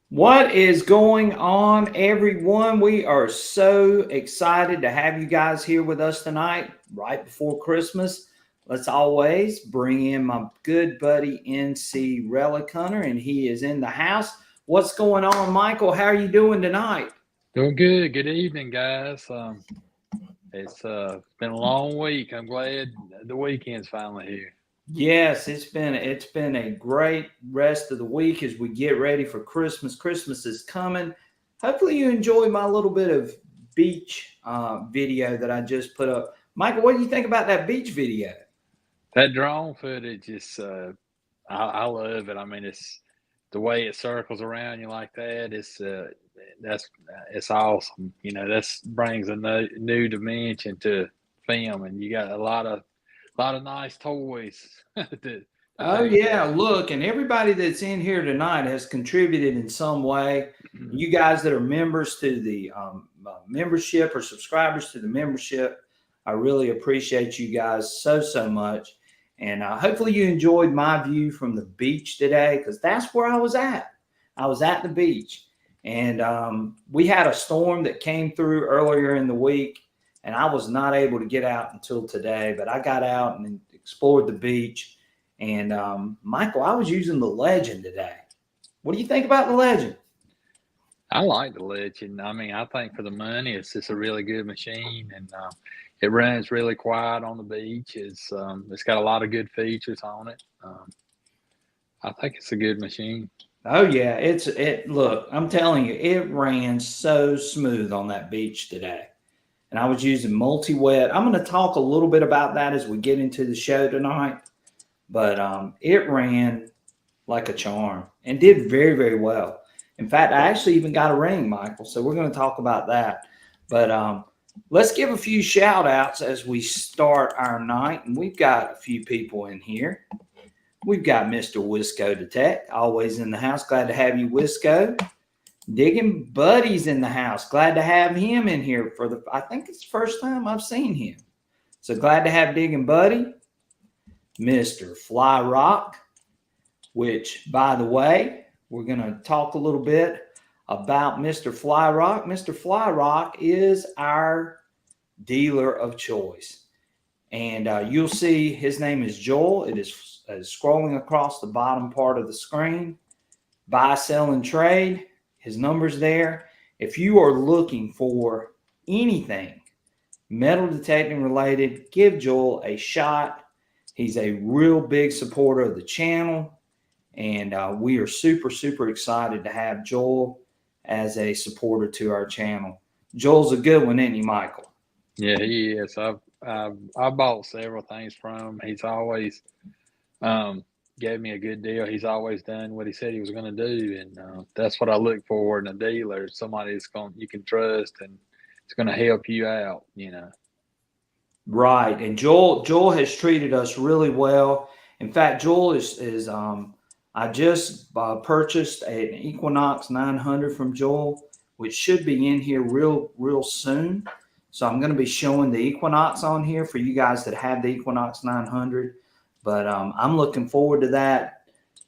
What is going on, everyone? We are so excited to have you guys here with us tonight, right before Christmas. Let's always bring in my good buddy, NC Relic Hunter, and he is in the house. What's going on, Michael? How are you doing tonight? Doing good. Good evening, guys. It's been a long week. I'm glad the weekend's finally here. Yes, it's been a great rest of the week as we get ready for Christmas. Christmas is coming. Hopefully you enjoyed my little bit of beach video that I just put up. Michael, what do you think about that beach video? That drone footage is I love it. I mean, it's the way it circles around you like that. It's awesome. You know, that's brings a new dimension to film, and you got a lot of nice toys to Oh take yeah, there. look, and everybody that's in here tonight has contributed in some way. You guys that are members to the membership or subscribers to the membership, I really appreciate you guys so much. And hopefully you enjoyed my view from the beach today, because that's where I was at. I was at the beach, and we had a storm that came through earlier in the week, and I was not able to get out until today. But I got out and explored the beach. And Michael, I was using the Legend today. What do you think about the Legend? I like the Legend. I mean, I think for the money, it's just a really good machine, and it runs really quiet on the beach. It's got a lot of good features on it. I think it's a good machine. Oh yeah, it. Look, I'm telling you, it ran so smooth on that beach today. And I was using multi-wet. I'm going to talk a little bit about that as we get into the show tonight. But it ran like a charm and did very well. In fact, I actually even got a ring, Michael. So we're going to talk about that. But let's give a few shout outs as we start our night. And we've got a few people in here. We've got Mr. Wisco Detect, always in the house. Glad to have you, Wisco. Digging Buddy's in the house. Glad to have him in here I think it's the first time I've seen him. So glad to have Digging Buddy. Mr. Fly Rock, which, by the way, we're going to talk a little bit about Mr. Fly Rock. Mr. Fly Rock is our dealer of choice. And you'll see his name is Joel. It is scrolling across the bottom part of the screen. Buy, sell, and trade. His number's there. If you are looking for anything metal detecting related, give Joel a shot. He's a real big supporter of the channel, and we are super excited to have Joel as a supporter to our channel. Joel's a good one, isn't he, Michael? Yeah, he is. I bought several things from him. He's always gave me a good deal. He's always done what he said he was going to do, and that's what I look for in a dealer. Somebody that's you can trust, and it's going to help you out. You know. Right, and Joel has treated us really well. In fact, Joel is I just purchased an Equinox 900 from Joel, which should be in here real soon. So I'm going to be showing the Equinox on here for you guys that have the Equinox 900. But I'm looking forward to that.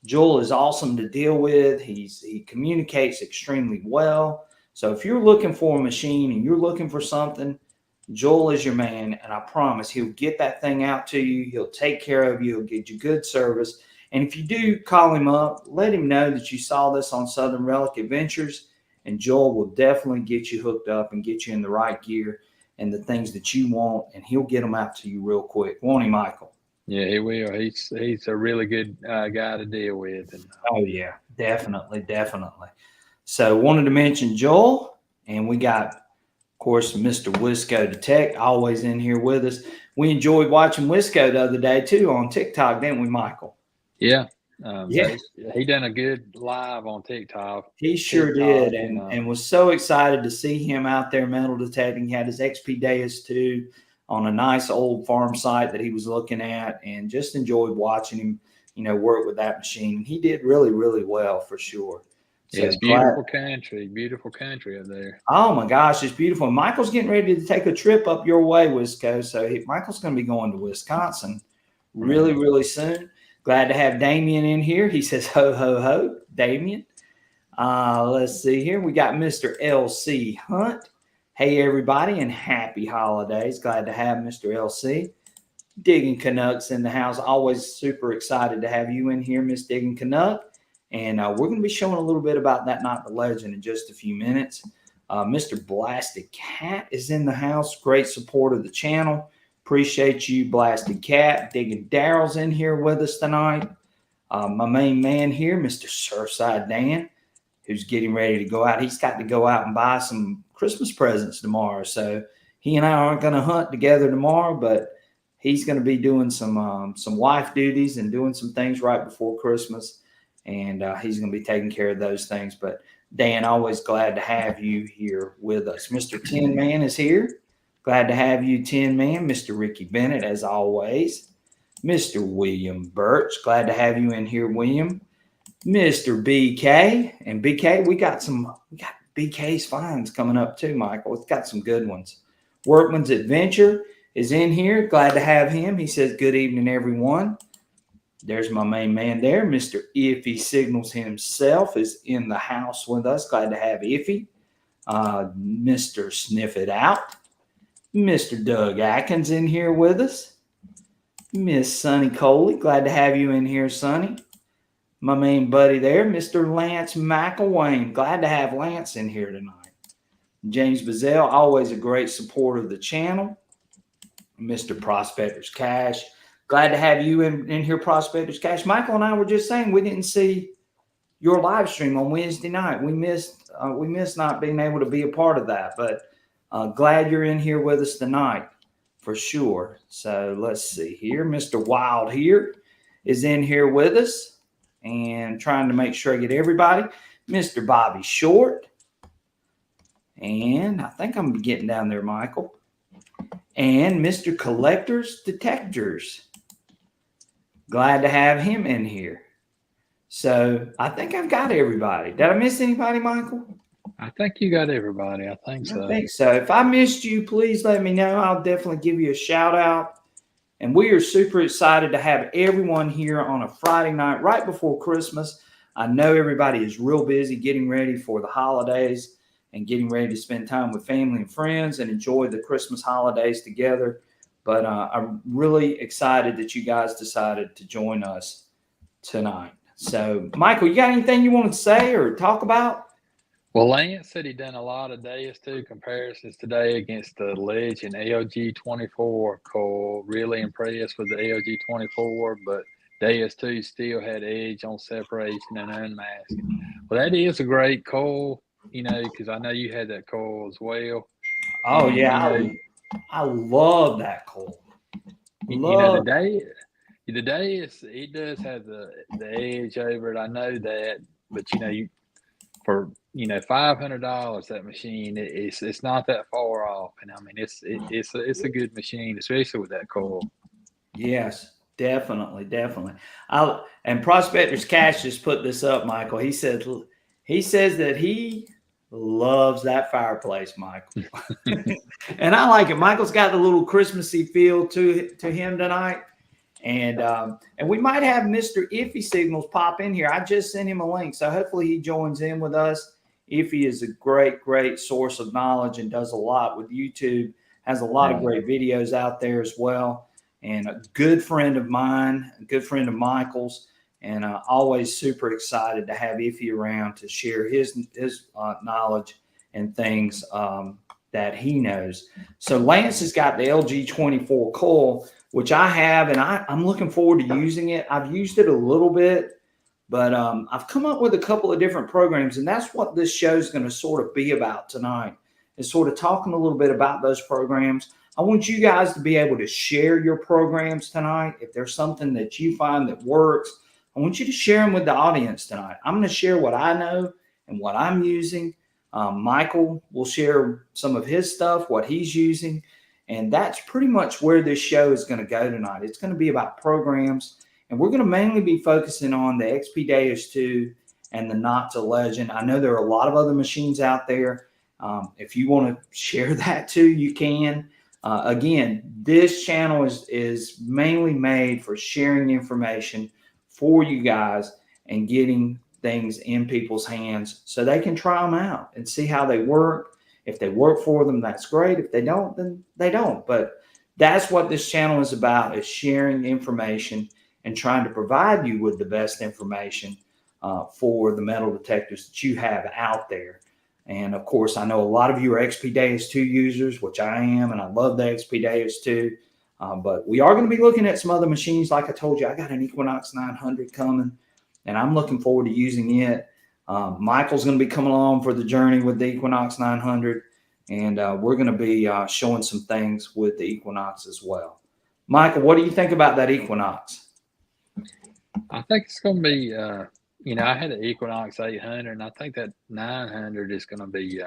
Joel is awesome to deal with. He communicates extremely well. So if you're looking for a machine and you're looking for something, Joel is your man, and I promise he'll get that thing out to you. He'll take care of you. He'll get you good service. And if you do call him up, let him know that you saw this on Southern Relic Adventures, and Joel will definitely get you hooked up and get you in the right gear and the things that you want, and he'll get them out to you real quick. Won't he, Michael? Yeah, he will. He's a really good guy to deal with. And Oh yeah, definitely, definitely. So wanted to mention Joel, and we got, of course, Mr. Wisco Detect always in here with us. We enjoyed watching Wisco the other day too on TikTok, didn't we, Michael? yeah, Yeah, he done a good live on TikTok. he sure did, TikTok and was so excited to see him out there metal detecting. He had his XP Deus 2 on a nice old farm site that he was looking at, and just enjoyed watching him, work with that machine. He did really, really well for sure. yeah, So it's glad. beautiful country up there. Oh my gosh, it's beautiful. Michael's getting ready to take a trip up your way, Wisco. So Michael's going to be going to Wisconsin really, really soon. Glad to have Damien in here. He says, ho, ho, ho, Damien. Let's see here. We got Mr. LC Hunt. Hey, everybody, and happy holidays. Glad to have Mr. LC. Digging Canucks in the house. Always super excited to have you in here, Miss Digging Canuck. And we're going to be showing a little bit about that Not the Legend in just a few minutes. Mr. Blasted Cat is in the house. Great support of the channel. Appreciate you, Blasted Cat. Digging Daryl's in here with us tonight. My main man here, Mr. Surfside Dan, who's getting ready to go out. He's got to go out and buy some Christmas presents tomorrow. So he and I aren't going to hunt together tomorrow, but he's going to be doing some wife duties and doing some things right before Christmas. And he's going to be taking care of those things. But Dan, always glad to have you here with us. Mr. Tin Man is here. Glad to have you, Tin Man. Mr. Ricky Bennett, as always. Mr. William Birch, glad to have you in here, William. Mr. BK, and BK, we got BK's finds coming up too, Michael. It's got some good ones. Workman's Adventure is in here. Glad to have him. He says, good evening, everyone. There's my main man there. Mr. Iffy Signals himself is in the house with us. Glad to have Iffy. Mr. Sniff It Out. Mr. Doug Atkins in here with us. Miss Sonny Coley. Glad to have you in here, Sonny. My main buddy there, Mr. Lance McElwain. Glad to have Lance in here tonight. James Bazell, always a great supporter of the channel. Mr. Prospector's Cash. Glad to have you in here, Prospector's Cash. Michael and I were just saying we didn't see your live stream on Wednesday night. We missed not being able to be a part of that, but glad you're in here with us tonight for sure. So let's see here. Mr. Wild here is in here with us and trying to make sure I get everybody. Mr. Bobby Short. And I think I'm getting down there, Michael. And Mr. Collectors Detectors. Glad to have him in here. So I think I've got everybody. Did I miss anybody, Michael? I think you got everybody. I think so. I think so. If I missed you, please let me know. I'll definitely give you a shout out. And we are super excited to have everyone here on a Friday night right before Christmas. I know everybody is real busy getting ready for the holidays and getting ready to spend time with family and friends and enjoy the Christmas holidays together. But I'm really excited that you guys decided to join us tonight. So, Michael, you got anything you want to say or talk about? Well, Lance said he done a lot of Deus 2 comparisons today against the Legend AOG 24 coil. Really impressed with the AOG 24, but Deus 2 still had edge on separation and unmasking. Well, that is a great coil, because I know you had that coil as well. Oh, and, yeah. I love that coil. The Deus, it does have the edge over it. I know that, but for $500, that machine, it's not that far off, and I mean it's a good machine, especially with that coil. Yes, definitely. And Prospector's Cash just put this up, Michael. He says that he loves that fireplace, Michael. And I like it. Michael's got the little Christmassy feel to him tonight. And we might have Mr. Iffy Signals pop in here. I just sent him a link, so hopefully he joins in with us. Iffy is a great source of knowledge and does a lot with YouTube, has a lot of great videos out there as well, and a good friend of mine, a good friend of Michael's, and always super excited to have Iffy around to share his knowledge and things that he knows. So Lance has got the LG24 coil, which I have, and I'm looking forward to using it. I've used it a little bit, but I've come up with a couple of different programs, and that's what this show is going to sort of be about tonight, is sort of talking a little bit about those programs. I want you guys to be able to share your programs tonight. If there's something that you find that works, I want you to share them with the audience tonight. I'm going to share what I know and what I'm using. Michael will share some of his stuff, what he's using. And that's pretty much where this show is going to go tonight. It's going to be about programs. And we're going to mainly be focusing on the XP Deus 2 and the Nocta Legend. I know there are a lot of other machines out there. If you want to share that too, you can. Again, this channel is mainly made for sharing information for you guys and getting things in people's hands so they can try them out and see how they work. If they work for them, that's great. If they don't, then they don't. But that's what this channel is about, is sharing information and trying to provide you with the best information for the metal detectors that you have out there. And of course, I know a lot of you are XP Deus 2 users, which I am, and I love the XP Deus 2. But we are going to be looking at some other machines. Like I told you, I got an Equinox 900 coming, and I'm looking forward to using it. Michael's going to be coming along for the journey with the Equinox 900, and we're going to be showing some things with the Equinox as well. Michael, what do you think about that Equinox? I think it's going to be, I had an Equinox 800, and I think that 900 is going to be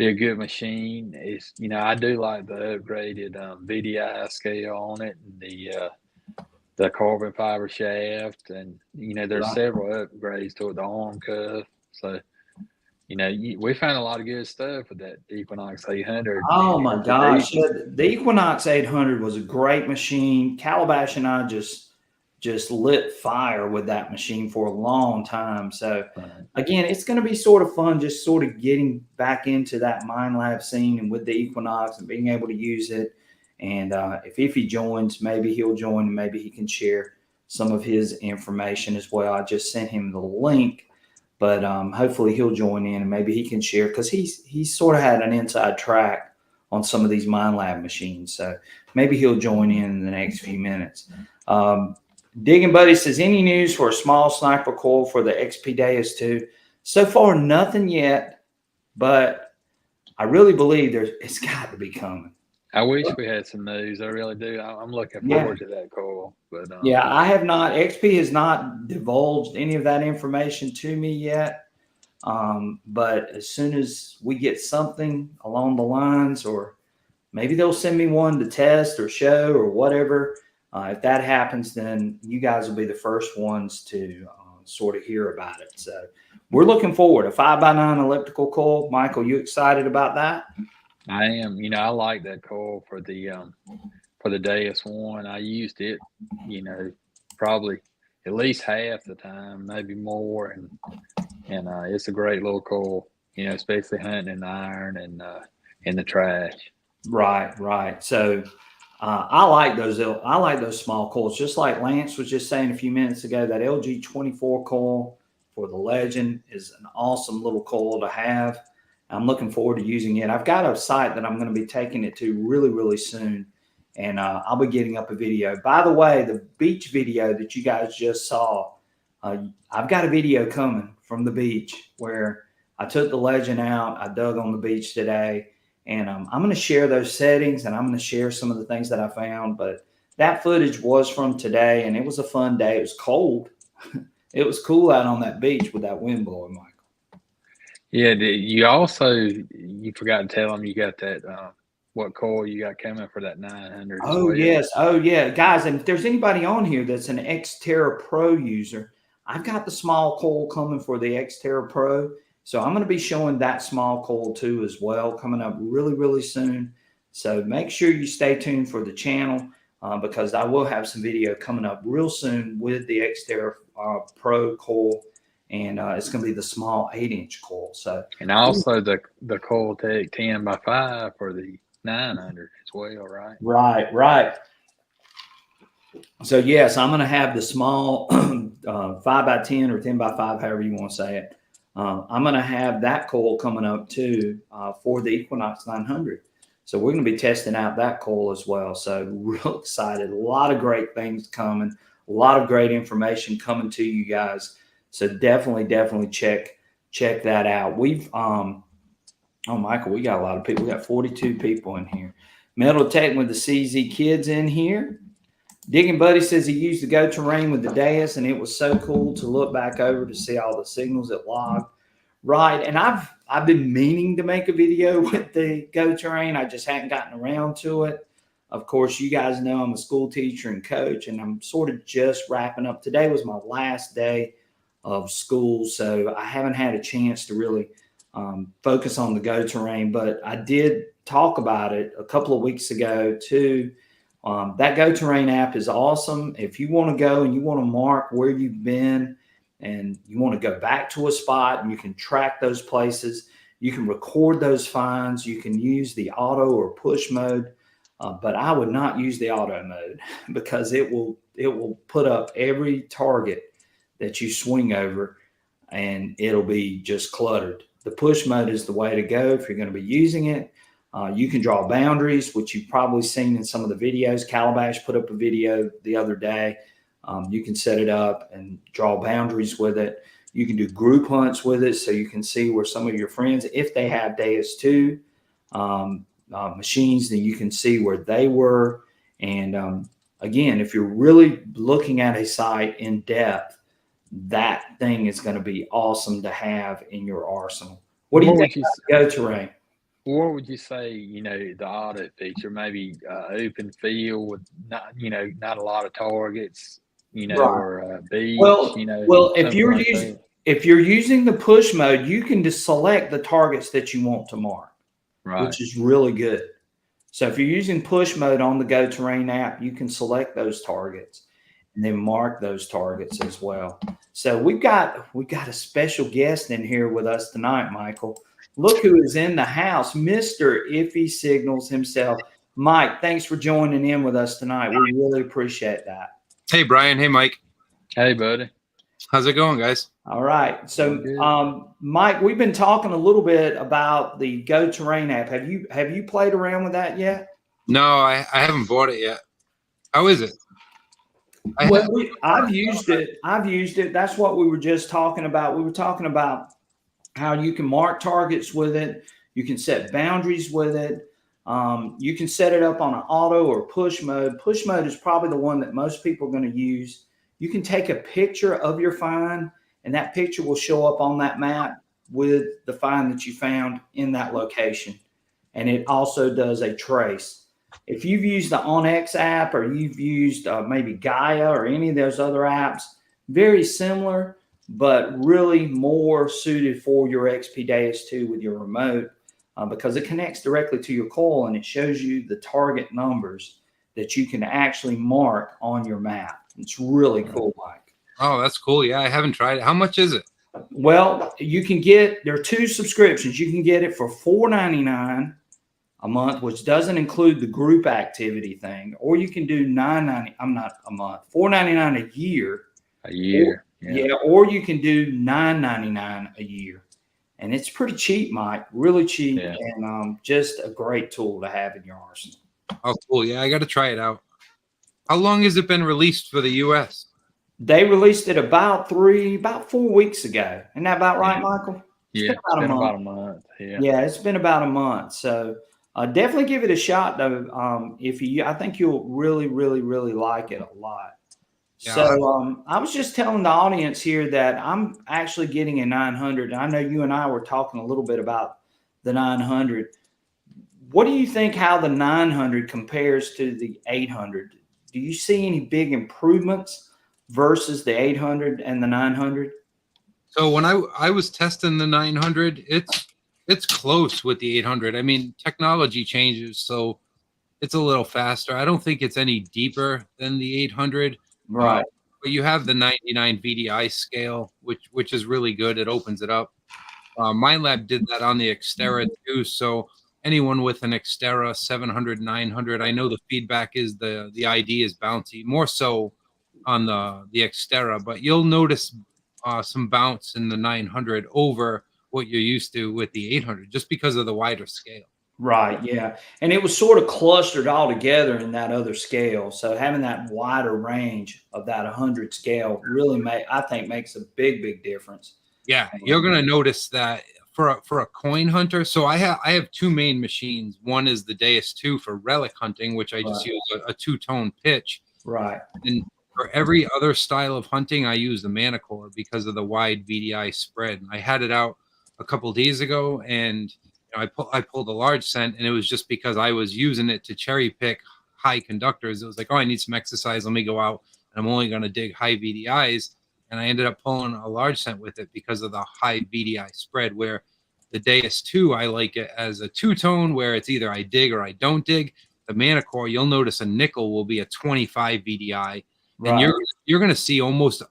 a good machine. It's, I do like the upgraded VDI scale on it, and the carbon fiber shaft, and there's several upgrades to it, the arm cuff. So we found a lot of good stuff with that Equinox 800. Oh my gosh, the Equinox 800 was a great machine. Calabash and I just lit fire with that machine for a long time. So again, it's going to be sort of fun, just sort of getting back into that Minelab scene and with the Equinox and being able to use it. And if he joins, maybe he'll join and maybe he can share some of his information as well. I just sent him the link, but hopefully he'll join in and maybe he can share, because he's sort of had an inside track on some of these Minelab machines. So maybe he'll join in the next few minutes. Digging Buddy says, any news for a small sniper coil for the XP Deus 2? So far, nothing yet, but I really believe it's got to be coming. I wish we had some news. I really do. I'm looking forward to that coil. But yeah, I have not. XP has not divulged any of that information to me yet. But as soon as we get something along the lines, or maybe they'll send me one to test or show or whatever. If that happens, then you guys will be the first ones to sort of hear about it. So we're looking forward. A 5x9 elliptical coil. Michael, you excited about that? I am. I like that coil for the Deus 1. I used it, probably at least half the time, maybe more, and it's a great little coil. Especially hunting in the iron and in the trash. Right. So. I like those small coils, just like Lance was just saying a few minutes ago. That LG24 coil for the Legend is an awesome little coil to have. I'm looking forward to using it. I've got a site that I'm going to be taking it to really, really soon, and I'll be getting up a video. By the way, the beach video that you guys just saw, I've got a video coming from the beach where I took the Legend out. I dug on the beach today. And I'm going to share those settings, and I'm going to share some of the things that I found. But that footage was from today, and it was a fun day. It was cold. It was cool out on that beach with that wind blowing, Michael. Yeah, you forgot to tell them you got that, what coil you got coming for that 900 as well. Yes. Oh, yeah. Guys, and if there's anybody on here that's an Xterra Pro user, I've got the small coil coming for the Xterra Pro. So I'm going to be showing that small coil too as well, coming up really, really soon. So make sure you stay tuned for the channel because I will have some video coming up real soon with the Xterra Pro coil, and it's going to be the small 8-inch coil. So, and also the Coiltech 10x5 for the 900 as well, right? Right. So yes, I'm going to have the small 5x10 or 10x5, however you want to say it. I'm going to have that coil coming up too for the Equinox 900. So we're going to be testing out that coil as well. So real excited. A lot of great things coming. A lot of great information coming to you guys. So definitely check that out. We've oh Michael, we got a lot of people. We got 42 people in here. Metal Tech with the CZ kids in here. Digging Buddy says he used the Go Terrain with the Deus, and it was so cool to look back over to see all the signals it logged. Right, and I've been meaning to make a video with the Go Terrain. I just hadn't gotten around to it. Of course, you guys know I'm a school teacher and coach, and I'm sort of just wrapping up. Today was my last day of school, so I haven't had a chance to really focus on the Go Terrain, but I did talk about it a couple of weeks ago too. That Go Terrain app is awesome. If you want to go and you want to mark where you've been and you want to go back to a spot and you can track those places, you can record those finds, you can use the auto or push mode, but I would not use the auto mode because it will put up every target that you swing over and it'll be just cluttered. The push mode is the way to go if you're going to be using it. You can draw boundaries, which you've probably seen in some of the videos. Calabash put up a video the other day. You can set it up and draw boundaries with it. You can do group hunts with it, so you can see where some of your friends, if they have Deus 2 machines, then you can see where they were. And again, if you're really looking at a site in depth, that thing is going to be awesome to have in your arsenal. What do you think about Go Terrain? What would you say, the auto feature, maybe open field with not a lot of targets, Right. or beach, Well, if you're using the push mode, you can just select the targets that you want to mark, right, which is really good. So if you're using push mode on the Go Terrain app, you can select those targets and then mark those targets as well. So we've got a special guest in here with us tonight, Michael. Look who is in the house, Mr. Iffy Signals himself. Mike, thanks for joining in with us tonight. We really appreciate that. Hey, Brian. Hey, Mike. Hey, buddy. How's it going, guys? All right. So, Mike, we've been talking a little bit about the Go Terrain app. Have you played around with that yet? No, I haven't bought it yet. How is it? I've used it. That's what we were just talking about. We were talking about how you can mark targets with it. You can set boundaries with it. You can set it up on an auto or push mode. Push mode is probably the one that most people are going to use. You can take a picture of your find, and that picture will show up on that map with the find that you found in that location. And it also does a trace. If you've used the OnX app or you've used maybe Gaia or any of those other apps, very similar, but really more suited for your XP Deus 2 with your remote because it connects directly to your coil and it shows you the target numbers that you can actually mark on your map. It's really cool, Mike. Oh, that's cool. Yeah, I haven't tried it. How much is it? Well, there are 2 subscriptions. You can get it for $4.99 a month, which doesn't include the group activity thing, or you can do $4.99 a year. A year. Or you can do $9.99 a year, and it's pretty cheap, Mike. Really cheap, and just a great tool to have in your arsenal. Oh, cool! Yeah, I got to try it out. How long has it been released for the U.S.? They released it about 4 weeks ago. Isn't that about right, Michael? It's been about a month. Yeah, it's been about a month. So definitely give it a shot, though. I think you'll really, really, really like it a lot. Yeah. So I was just telling the audience here that I'm actually getting a 900. And I know you and I were talking a little bit about the 900. What do you think how the 900 compares to the 800? Do you see any big improvements versus the 800 and the 900? So when I was testing the 900, it's close with the 800. I mean, technology changes, so it's a little faster. I don't think it's any deeper than the 800. Right. But you have the 99 VDI scale, which is really good. It opens it up. MindLab did that on the Xterra too. So anyone with an Xterra 700, 900, I know the feedback is the ID is bouncy, more so on the Xterra. But you'll notice some bounce in the 900 over what you're used to with the 800, just because of the wider scale. Right. Yeah. And it was sort of clustered all together in that other scale. So having that wider range of that 100 scale really I think makes a big difference. Yeah, you're gonna notice that for a coin hunter. So I have two main machines. One is the Deus 2 for relic hunting, which I just use a two-tone pitch. Right. And for every other style of hunting, I use the Manicore because of the wide VDI spread. I had it out a couple days ago, and I pulled a large scent, and it was just because I was using it to cherry pick high conductors. It was like, oh, I need some exercise. Let me go out, and I'm only going to dig high VDIs. And I ended up pulling a large scent with it because of the high VDI spread, where the Deus 2, I like it as a two-tone where it's either I dig or I don't dig. The Manicore, you'll notice a nickel will be a 25 VDI. Right. And you're going to see almost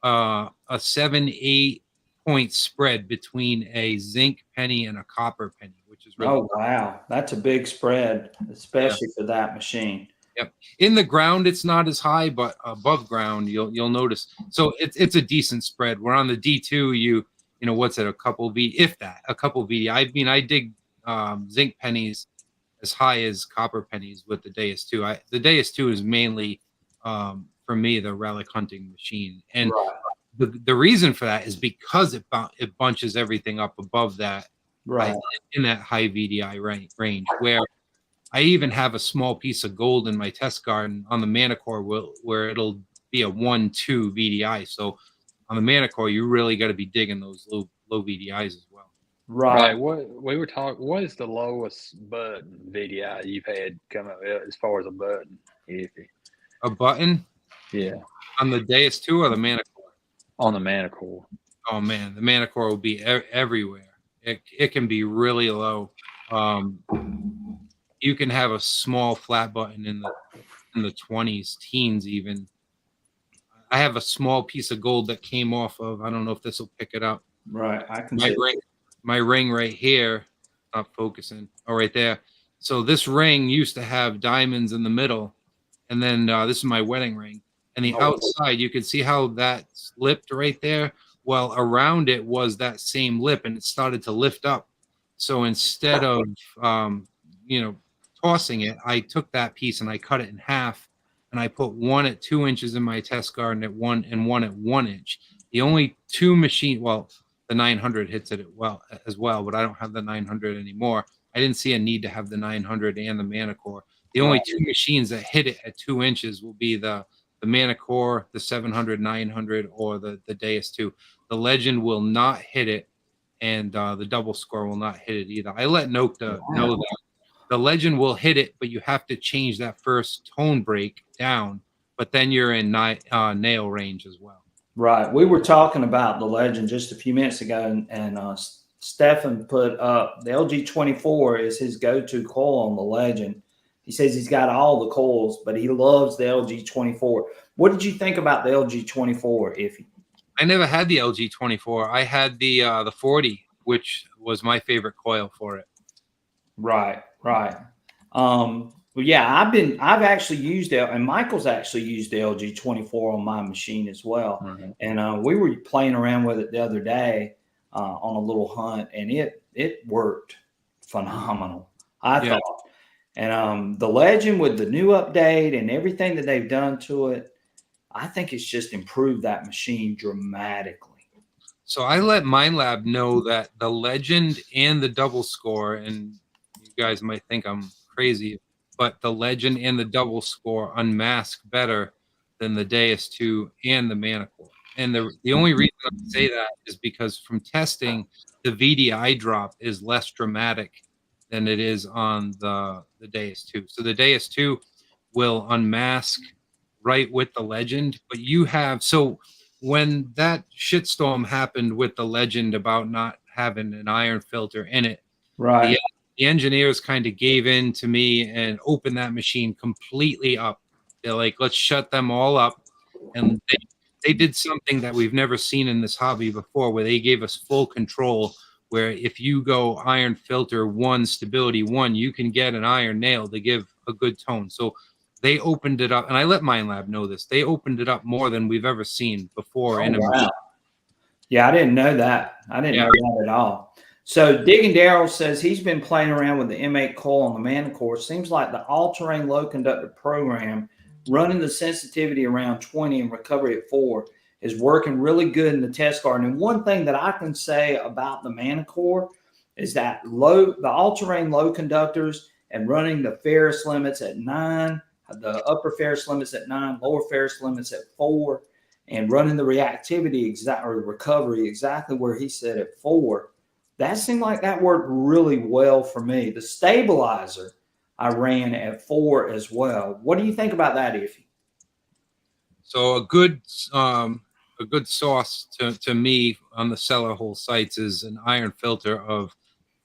a 7-8 point spread between a zinc penny and a copper penny, which is really Oh, wow. That's a big spread, especially for that machine. Yep. In the ground, it's not as high, but above ground, you'll notice. So it's a decent spread. We're on the D2. You know what's it? A couple VD. I mean, I dig zinc pennies as high as copper pennies with the Deus 2. The Deus 2 is mainly for me the relic hunting machine, and the reason for that is because it bunches everything up above that, in that high VDI range where. I even have a small piece of gold in my test garden on the Manicore where it'll be a 1-2 VDI. So on the Manicore, you really got to be digging those low VDIs as well. Right. What is the lowest button VDI you've had come up as far as a button? A button? Yeah. On the Deus 2 or the Manicore? On the Manicore. Oh man, the Manicore will be everywhere. It can be really low. You can have a small flat button in the 20s, teens even. I have a small piece of gold that came off of, I don't know if this will pick it up. Right. I can my ring right here, not focusing. Oh, right there. So this ring used to have diamonds in the middle. And then this is my wedding ring. And the outside, you can see how that's lipped right there. Well, around it was that same lip, and it started to lift up. So instead of, tossing it, I took that piece and I cut it in half, and I put one at 2 inches in my test garden and one at 1 inch. The only two machine, well, the 900 hits it as well, but I don't have the 900 anymore. I didn't see a need to have the 900 and the Manicore. The only two machines that hit it at 2 inches will be the Manicore, the 700, 900, or the Deus 2. The Legend will not hit it, and the double score will not hit it either. I let Nokta know that. The Legend will hit it, but you have to change that first tone break down. But then you're in nail range as well. Right. We were talking about the Legend just a few minutes ago, and Stefan put up the LG24 is his go-to coil on the Legend. He says he's got all the coils, but he loves the LG24. What did you think about the LG24, Iffy? I never had the LG24. I had the 40, which was my favorite coil for it. Right. Well, yeah, I've actually used it, and Michael's actually used the LG24 on my machine as well. Mm-hmm. And we were playing around with it the other day on a little hunt, and it worked phenomenal, I thought. And the Legend with the new update and everything that they've done to it, I think it's just improved that machine dramatically. So I let MindLab know that the Legend and the double score, and you guys might think I'm crazy, but the Legend and the double score unmask better than the Deus 2 and the Manicore. And the only reason I say that is because from testing, the VDI drop is less dramatic than it is on the Deus 2. So the Deus 2 will unmask right with the Legend, but so when that shitstorm happened with the Legend about not having an iron filter in it, right? The engineers kind of gave in to me and opened that machine completely up. They're like, let's shut them all up. And they did something that we've never seen in this hobby before, where they gave us full control, where if you go iron filter 1, stability 1, you can get an iron nail to give a good tone. So they opened it up, and I let Mind Lab know this. They opened it up more than we've ever seen before. Oh, In a wow. Yeah, I didn't know that. I didn't know that at all. So Digging Daryl says he's been playing around with the M8 coil on the Manicore. Seems like the all-terrain low conductor program running the sensitivity around 20 and recovery at 4 is working really good in the test garden. And one thing that I can say about the Manicore is that the all-terrain low conductors and running the Ferris limits at 9, the upper Ferris limits at 9, lower Ferris limits at 4, and running the reactivity or recovery exactly where he said at 4, that seemed like that worked really well for me. The stabilizer I ran at 4 as well. What do you think about that, Iffy? So a good sauce to me on the cellar hole sites is an iron filter of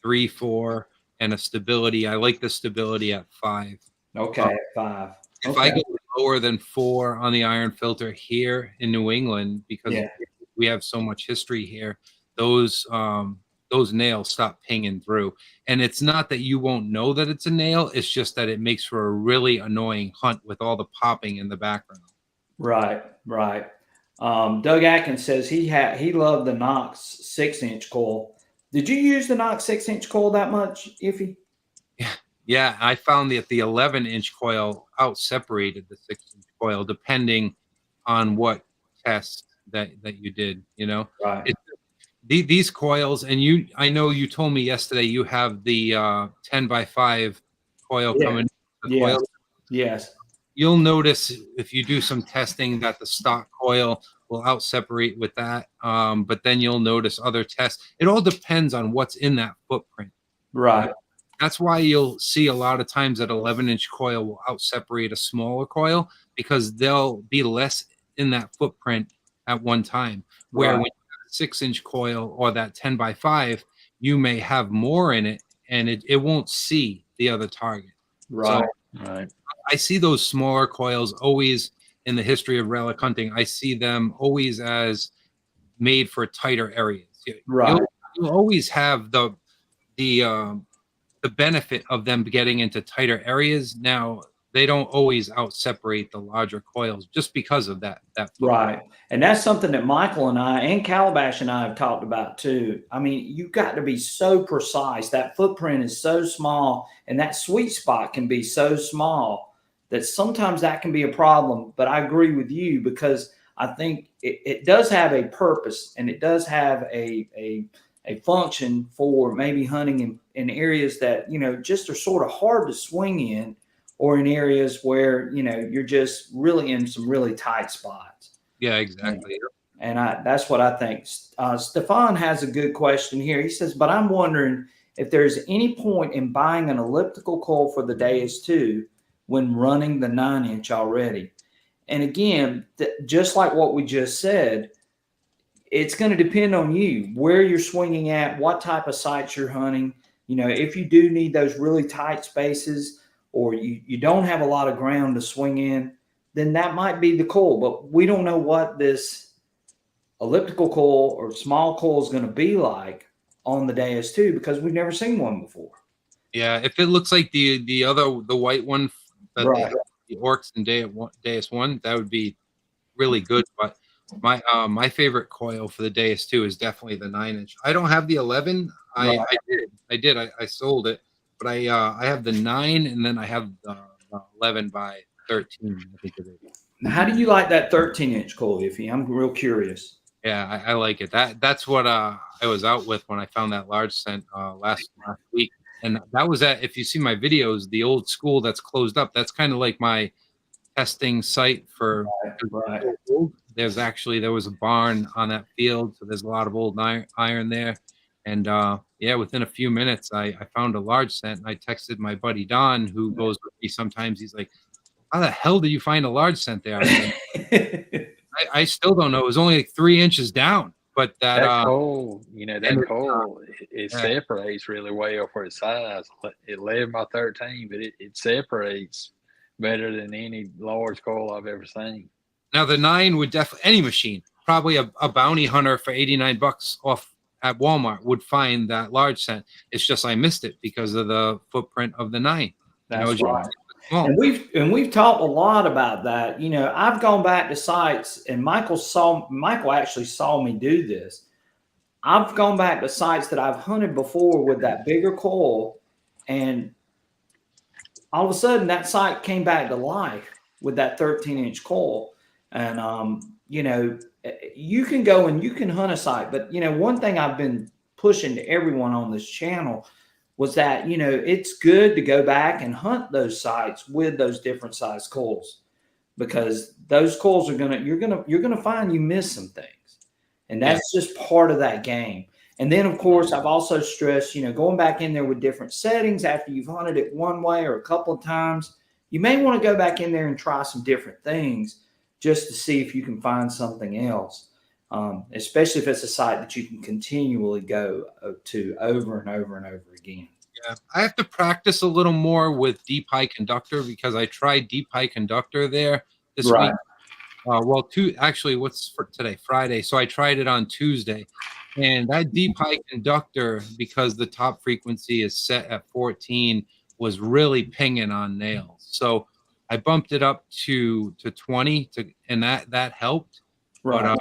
3, 4, and a stability. I like the stability at 5. Okay, at 5. If I go lower than 4 on the iron filter here in New England, because we have so much history here, those nails stop pinging through. And it's not that you won't know that it's a nail. It's just that it makes for a really annoying hunt with all the popping in the background. Right. Doug Atkins says he loved the Knox 6-inch coil. Did you use the Knox 6-inch coil that much, Iffy? Yeah, I found that the 11-inch coil out-separated the 6-inch coil, depending on what test that you did. Right. These coils, and I know you told me yesterday you have the 10x5 coil coming. Yes. Yes. You'll notice if you do some testing that the stock coil will out-separate with that, but then you'll notice other tests. It all depends on what's in that footprint. Right. That's why you'll see a lot of times that 11-inch coil will out-separate a smaller coil because there'll be less in that footprint at one time. Where when you have a 6-inch coil or that 10x5, you may have more in it and it won't see the other target. Right. So, I see those smaller coils always in the history of relic hunting. I see them always as made for tighter areas. Right. You'll always have the benefit of them getting into tighter areas. Now, they don't always out-separate the larger coils just because of that. Right. And that's something that Michael and I and Calabash and I have talked about too. I mean, you've got to be so precise. That footprint is so small and that sweet spot can be so small that sometimes that can be a problem. But I agree with you because I think it does have a purpose and it does have a function for maybe hunting in areas that, just are sort of hard to swing in, or in areas where, you're just really in some really tight spots. Yeah, exactly. And that's what I think. Stefan has a good question here. He says, but I'm wondering if there's any point in buying an elliptical coil for the Deus 2 when running the 9-inch already. And again, just like what we just said, it's going to depend on you, where you're swinging at, what type of sites you're hunting. If you do need those really tight spaces or you don't have a lot of ground to swing in, then that might be the coil. But we don't know what this elliptical coil or small coil is going to be like on the Deus 2 because we've never seen one before. Yeah, if it looks like the white one, the Orcs and Deus 1, that would be really good. But my favorite coil for the Deus 2 is definitely the 9-inch. I don't have the 11. I did. I sold it, but I have the 9, and then I have the 11 by 13. I think it is. Now, how do you like that 13-inch coil, Iffy? I'm real curious. Yeah, I like it. That's what I was out with when I found that large scent last week, and that was if you see my videos, the old school that's closed up. That's kind of like my testing site for. Right. There was a barn on that field, so there's a lot of old iron there. And within a few minutes, I found a large scent. And I texted my buddy Don, who goes with me sometimes. He's like, "How the hell did you find a large scent there?" I still don't know. It was only like 3 inches down, but that coal, it separates really well for its size. 11 by 13, but it separates better than any large coal I've ever seen. Now the 9 would definitely, any machine, probably a bounty hunter for $89 off at Walmart would find that large scent. It's just I missed it because of the footprint of the 9. That's right. Well, And we've talked a lot about that. You know, I've gone back to sites, and Michael actually saw me do this. I've gone back to sites that I've hunted before with that bigger coil, and all of a sudden that site came back to life with that 13-inch coil. And you know, you can go and you can hunt a site, but you know, one thing I've been pushing to everyone on this channel was that, you know, it's good to go back and hunt those sites with those different size coils, because those coils are you're gonna find you miss some things, and that's just part of that game. And then, of course, I've also stressed, you know, going back in there with different settings after you've hunted it one way or a couple of times, you may want to go back in there and try some different things just to see if you can find something else, especially if it's a site that you can continually go to over and over and over again. Yeah, I have to practice a little more with deep high conductor, because I tried deep high conductor there this week. Well, actually, what's for today? Friday. So I tried it on Tuesday, and that deep high conductor, because the top frequency is set at 14, was really pinging on nails. So I bumped it up to 20 and that helped. Right. But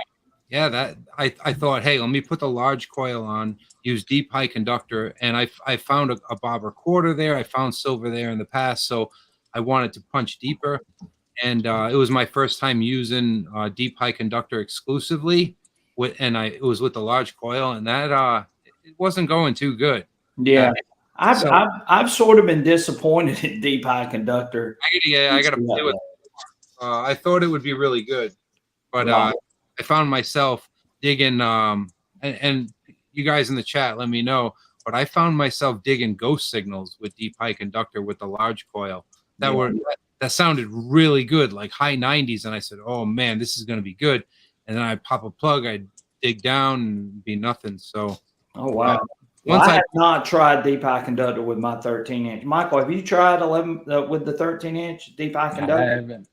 yeah, that I thought, hey, let me put the large coil on, use deep high conductor, and I found a bobber quarter there. I found silver there in the past, so I wanted to punch deeper. And it was my first time using deep high conductor exclusively, it was with the large coil, and that it wasn't going too good. Yeah. So I've sort of been disappointed in deep high conductor. I got to play with. I thought it would be really good, but Right. I found myself digging. And you guys in the chat, let me know. But I found myself digging ghost signals with deep high conductor with the large coil that sounded really good, like high 90s. And I said, oh man, this is going to be good. And then I pop a plug, I dig down, and be nothing. So, oh wow. I have not tried deep high conductor with my 13-inch. Michael, have you tried 11 with the 13-inch deep high conductor? I haven't.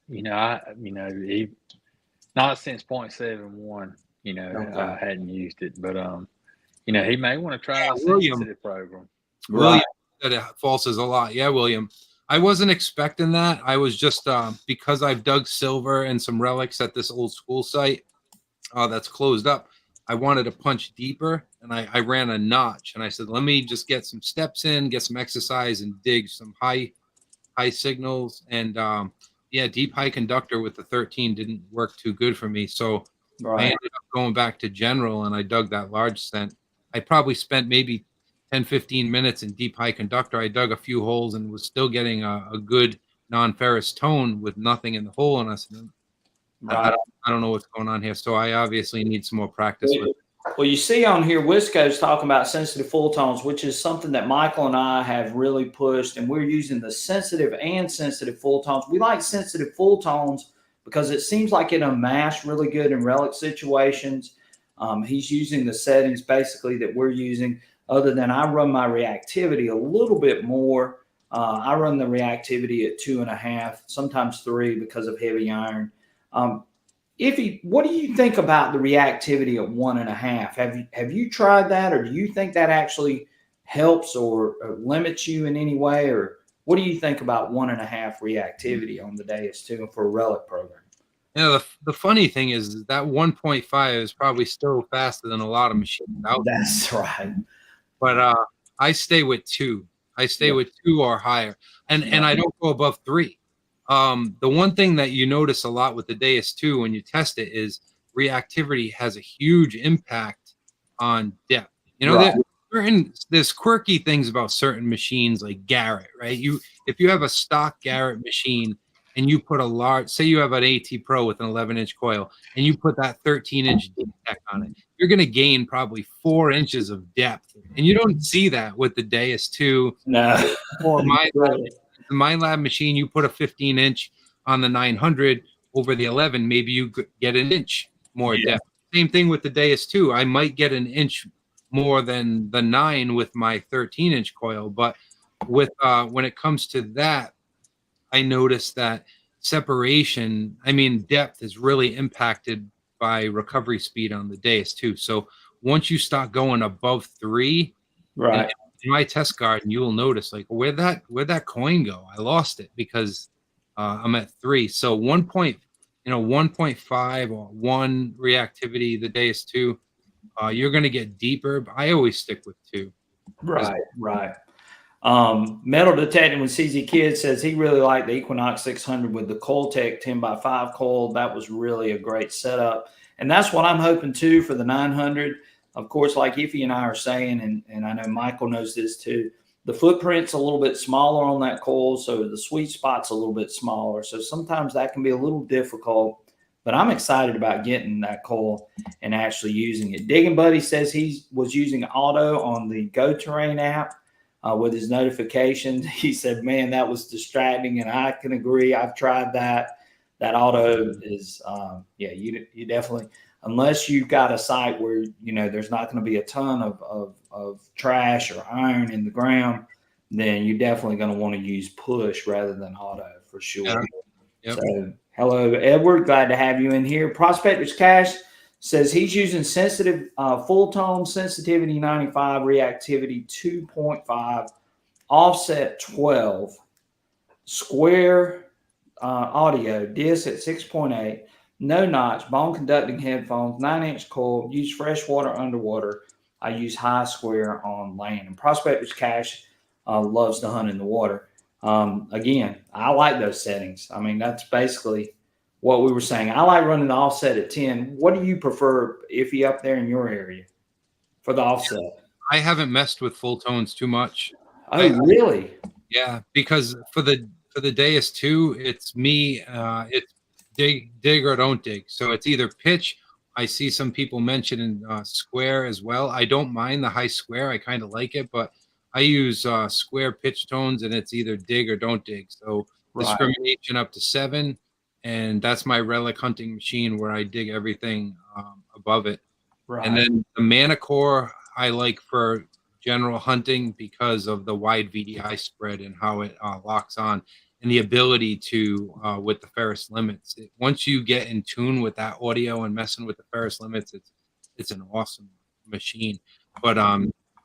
Not since 0.71. I hadn't used it, but he may want to try a sensitive program. William said it falses a lot. Yeah, William. I wasn't expecting that. I was just because I've dug silver and some relics at this old school site that's closed up. I wanted to punch deeper, and I ran a notch, and I said, let me just get some steps in, get some exercise, and dig some high signals. And deep high conductor with the 13 didn't work too good for me. So I ended up going back to general, and I dug that large scent. I probably spent maybe 10, 15 minutes in deep high conductor. I dug a few holes and was still getting a good non-ferrous tone with nothing in the hole. And I said, I don't know what's going on here. So I obviously need some more practice with it. Well, you see on here, Wisco's talking about sensitive full tones, which is something that Michael and I have really pushed, and we're using the sensitive and sensitive full tones. We like sensitive full tones because it seems like it unmasks really good in relic situations. He's using the settings basically that we're using, other than I run my reactivity a little bit more. I run the reactivity at 2.5, sometimes 3 because of heavy iron. What do you think about the reactivity at 1.5? Have you tried that, or do you think that actually helps or limits you in any way, or what do you think about 1.5 reactivity on the DS2 for a relic program? The funny thing is that 1.5 is probably still faster than a lot of machines out there. That's right. But I stay with 2. I stay with 2 or higher, and I don't go above 3. The one thing that you notice a lot with the DS2 when you test it is reactivity has a huge impact on depth. There's quirky things about certain machines like Garrett, right? If you have a stock Garrett machine and you put a large, say you have an AT Pro with an 11-inch coil, and you put that 13-inch deep tech on it, you're going to gain probably 4 inches of depth, and you don't see that with the DS2. No. Or my lab machine, you put a 15-inch on the 900 over the 11, maybe you get an inch more depth. Same thing with the DS2. I might get an inch more than the 9 with my 13-inch coil, but with when it comes to that, I noticed that separation, depth is really impacted by recovery speed on the DS2. So once you start going above 3, right, in my test garden, you will notice like where'd that coin go? I lost it because I'm at 3. So 1.5 or 1 reactivity. The day is 2. You're going to get deeper. But I always stick with 2. Right, right. Metal Detecting with CZ Kid says he really liked the Equinox 600 with the Coltec 10x5 coil. That was really a great setup. And that's what I'm hoping too for the 900. Of course, like Iffy and I are saying, and I know Michael knows this too, the footprint's a little bit smaller on that coil, so the sweet spot's a little bit smaller. So sometimes that can be a little difficult, but I'm excited about getting that coil and actually using it. Digging Buddy says he was using auto on the Go Terrain app. With his notifications, he said, man, that was distracting. And I can agree. I've tried that. That auto is, you definitely, unless you've got a site where, there's not going to be a ton of trash or iron in the ground, then you're definitely going to want to use push rather than auto for sure. Yeah. Yep. So, hello, Edward. Glad to have you in here. Prospector's Cash says he's using sensitive full tone sensitivity 95, reactivity 2.5, offset 12, square audio, disc at 6.8, no notch, bone conducting headphones, 9-inch coil, use fresh water underwater. I use high square on land. And Prospector's Cash loves to hunt in the water. Again, I like those settings. I mean, that's basically what we were saying. I like running the offset at 10. What do you prefer, Iffy, up there in your area for the offset? I haven't messed with full tones too much. Oh, really? Yeah, because for the Deus 2, it's me. It's dig or don't dig. So it's either pitch. I see some people mentioning square as well. I don't mind the high square. I kind of like it, but I use square pitch tones, and it's either dig or don't dig. So discrimination up to 7. And that's my Relic hunting machine where I dig everything above it. Right. And then the Manicore I like for general hunting because of the wide VDI spread and how it locks on and the ability to, with the Ferris limits. Once you get in tune with that audio and messing with the Ferris limits, it's an awesome machine. But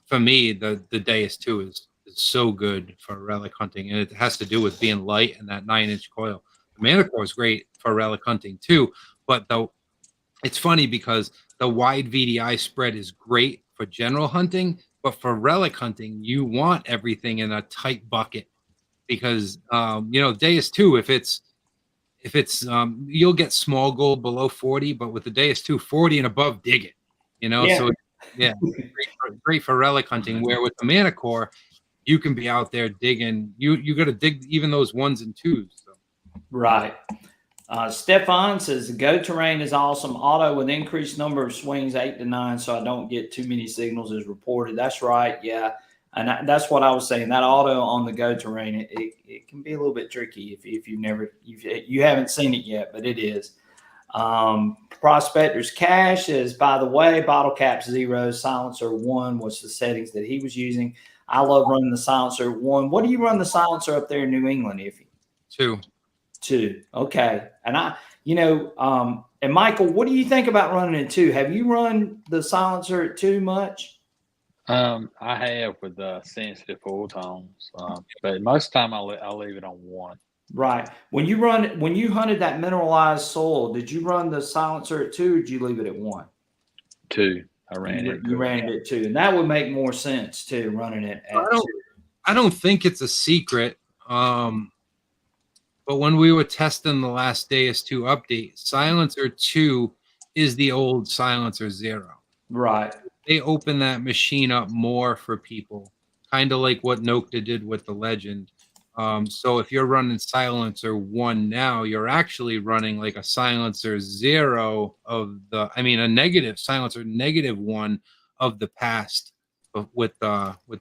for me, the Deus 2 is so good for Relic hunting. And it has to do with being light and that 9-inch coil. Manicore is great for Relic hunting too, but it's funny because the wide VDI spread is great for general hunting, but for Relic hunting, you want everything in a tight bucket because Deus 2, if it's you'll get small gold below 40, but with the Deus 2, 40 and above, dig it. So great for Relic hunting. Where with the Manicore, you can be out there digging. You got to dig even those 1s and 2s. So. Right. Stefan says the Go Terrain is awesome. Auto with increased number of swings, 8 to 9, so I don't get too many signals as reported. That's right. Yeah. And that's what I was saying. That auto on the Go Terrain, it can be a little bit tricky if you haven't seen it yet, but it is. Prospector's Cash is, by the way, bottle cap 0, silencer 1 was the settings that he was using. I love running the silencer 1. What do you run the silencer up there in New England, Iffy? 2. Okay. And and Michael, what do you think about running it 2? Have you run the silencer at 2 much? I have with sensitive full tones, but most of the time I'll leave it on 1. Right. When you hunted that mineralized soil, did you run the silencer at 2 or did you leave it at 1? 2. I ran it. You ran it at 2, and that would make more sense too, running it at 2. I don't think it's a secret. But when we were testing the last Deus 2 update, Silencer 2 is the old Silencer 0. Right. They open that machine up more for people, kind of like what Nokta did with the Legend. So if you're running Silencer 1 now, you're actually running like a Silencer 0 a negative Silencer -1 of the past with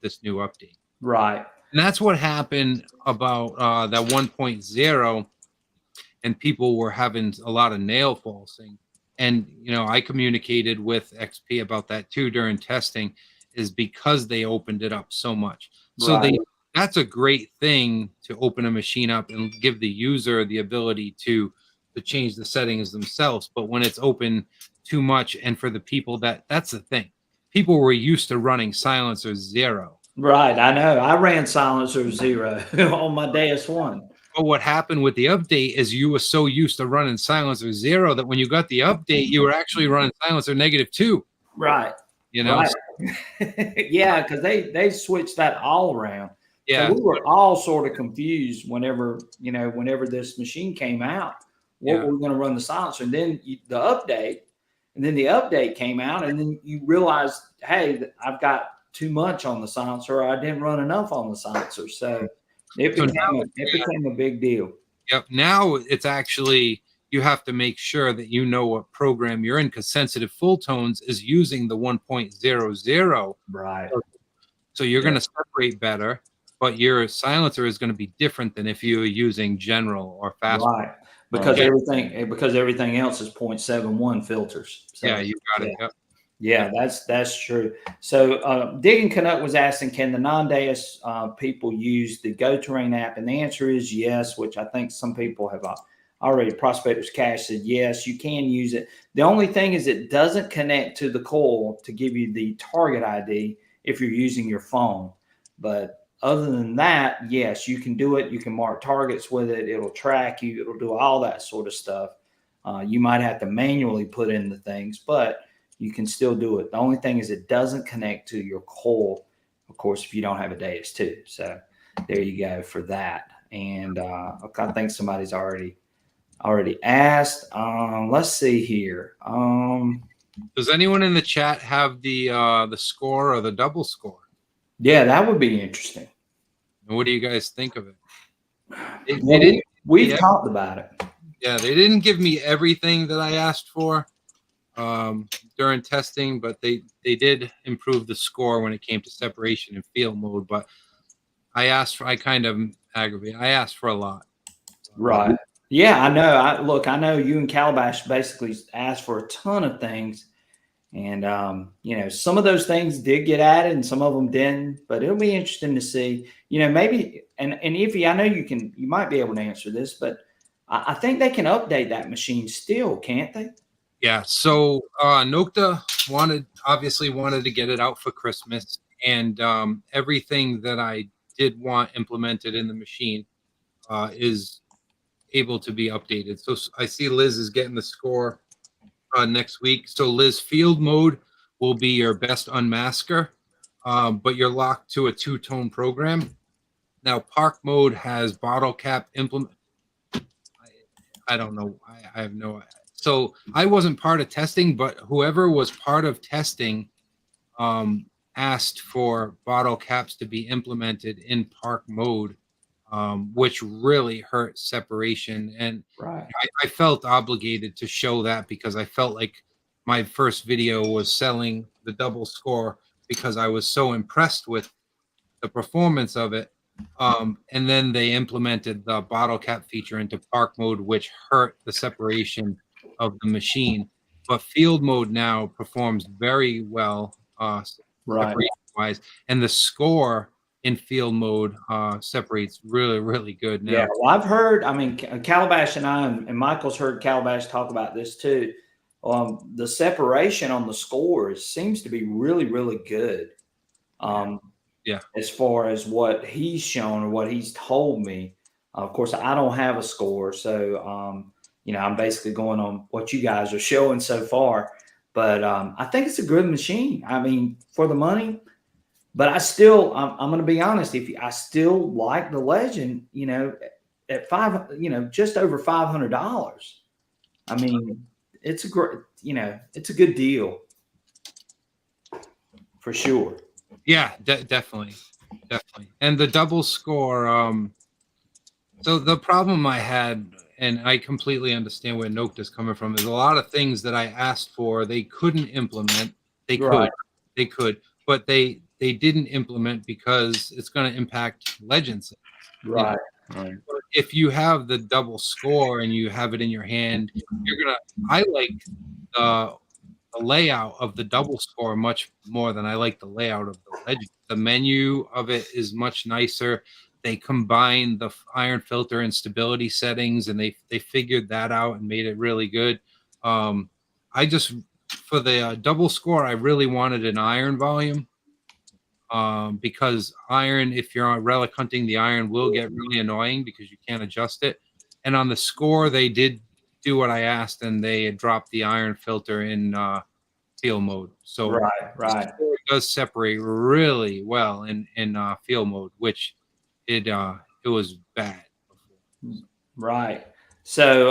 this new update. Right. And that's what happened about that 1.0, and people were having a lot of nail falsing. And, I communicated with XP about that too during testing, is because they opened it up so much. So that's a great thing to open a machine up and give the user the ability to change the settings themselves. But when it's open too much, and for the people that's the thing. People were used to running Silencer 0. Right. I know. I ran silencer 0 on my DS1. But what happened with the update is you were so used to running silencer 0 that when you got the update, you were actually running silencer -2. Right. You know, Right. Yeah, because they switched that all around. So yeah, we were all sort of confused whenever this machine came out, what yeah. we're going to run the silencer. And then the update came out, and then you realized, hey, I've got too much on the silencer, or I didn't run enough on the silencer. So it So became a big deal. yep. Now it's actually you have to make sure that you know what program you're in because sensitive full tones is using the 1.00. Right. So you're Yeah. going to separate better, but your silencer is going to be different than if you were using general or fast. Right. Because everything else is 0.71 filters. So, yeah, you got it. Yep. Yeah, that's true. So Digging Canuck was asking, can the non-Deus people use the Go Terrain app? And the answer is yes, which I think some people have already. Prospectors Cash said yes, you can use it. The only thing is it doesn't connect to the coil to give you the target ID if you're using your phone. But other than that, yes, you can do it. You can mark targets with it. It'll track you. It'll do all that sort of stuff. You might have to manually put in the things, but you can still do it. The only thing is it doesn't connect to your coil, of course, if you don't have a Deus 2. So there you go for that. And I think somebody's already asked. Let's see here. Does anyone in the chat have the score or the double score? Yeah, that would be interesting. And what do you guys think of it? We've talked about it. Yeah, they didn't give me everything that I asked for during testing, but they did improve the score when it came to separation and field mode. But I asked for a lot. Right. Yeah, I know. I know you and Calabash basically asked for a ton of things. And, some of those things did get added and some of them didn't, but it'll be interesting to see, maybe, and Ify, I know you might be able to answer this, but I think they can update that machine still, can't they? Yeah. So Nokta obviously wanted to get it out for Christmas, and everything that I did want implemented in the machine is able to be updated. So I see Liz is getting the score next week. So Liz, field mode will be your best unmasker, but you're locked to a 2-tone program. Now park mode has bottle cap implement. I don't know. I have no. So I wasn't part of testing, but whoever was part of testing asked for bottle caps to be implemented in park mode, which really hurt separation. And Right. I felt obligated to show that because I felt like my first video was selling the double score because I was so impressed with the performance of it. And then they implemented the bottle cap feature into park mode, which hurt the separation of the machine. But field mode now performs very well, Right. separation-wise, and the score in field mode separates really, really good now. Yeah, well, I've heard, Calabash and I and Michael's heard Calabash talk about this too. The separation on the scores seems to be really, really good. Yeah. As far as what he's shown or what he's told me. Of course, I don't have a score, so I'm basically going on what you guys are showing so far. But I think it's a good machine. For the money. But I'm going to be honest. I still like the Legend, at just over $500. It's a great, it's a good deal for sure. Yeah, definitely. And the double score. So the problem I had, and I completely understand where Nokta's coming from, is a lot of things that I asked for they couldn't implement. They could, but they didn't implement because it's going to impact Legends. Right. Right. If you have the double score and you have it in your hand, I like the layout of the double score much more than I like the layout of the Legend. The menu of it is much nicer. They combined the iron filter and stability settings, and they figured that out and made it really good. For the double score, I really wanted an iron volume. because iron, if you're on relic hunting, the iron will get really annoying because you can't adjust it. And on the score, they did do what I asked, and they dropped the iron filter in field mode. So Right. the score does separate really well in field mode, which it was bad before. Right. So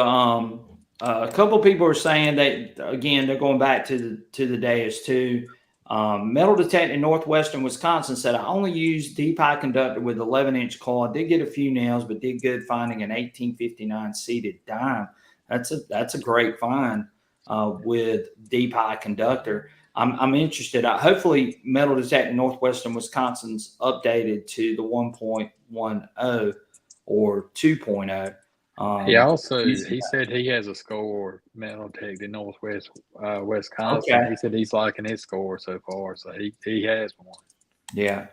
a couple people are saying that again they're going back to the days too. Metal Detect in Northwestern Wisconsin said I only used deep high conductor with 11-inch coil. Did get a few nails, but did good finding an 1859 seated dime. That's a great find with deep high conductor. I'm interested. Hopefully, Metal Detect in Northwestern Wisconsin's updated to the 1.10 or 2.0. He said he has a score, Metal Tech in Northwest Wisconsin. Okay. He said he's liking his score so far, so he has one. Yeah.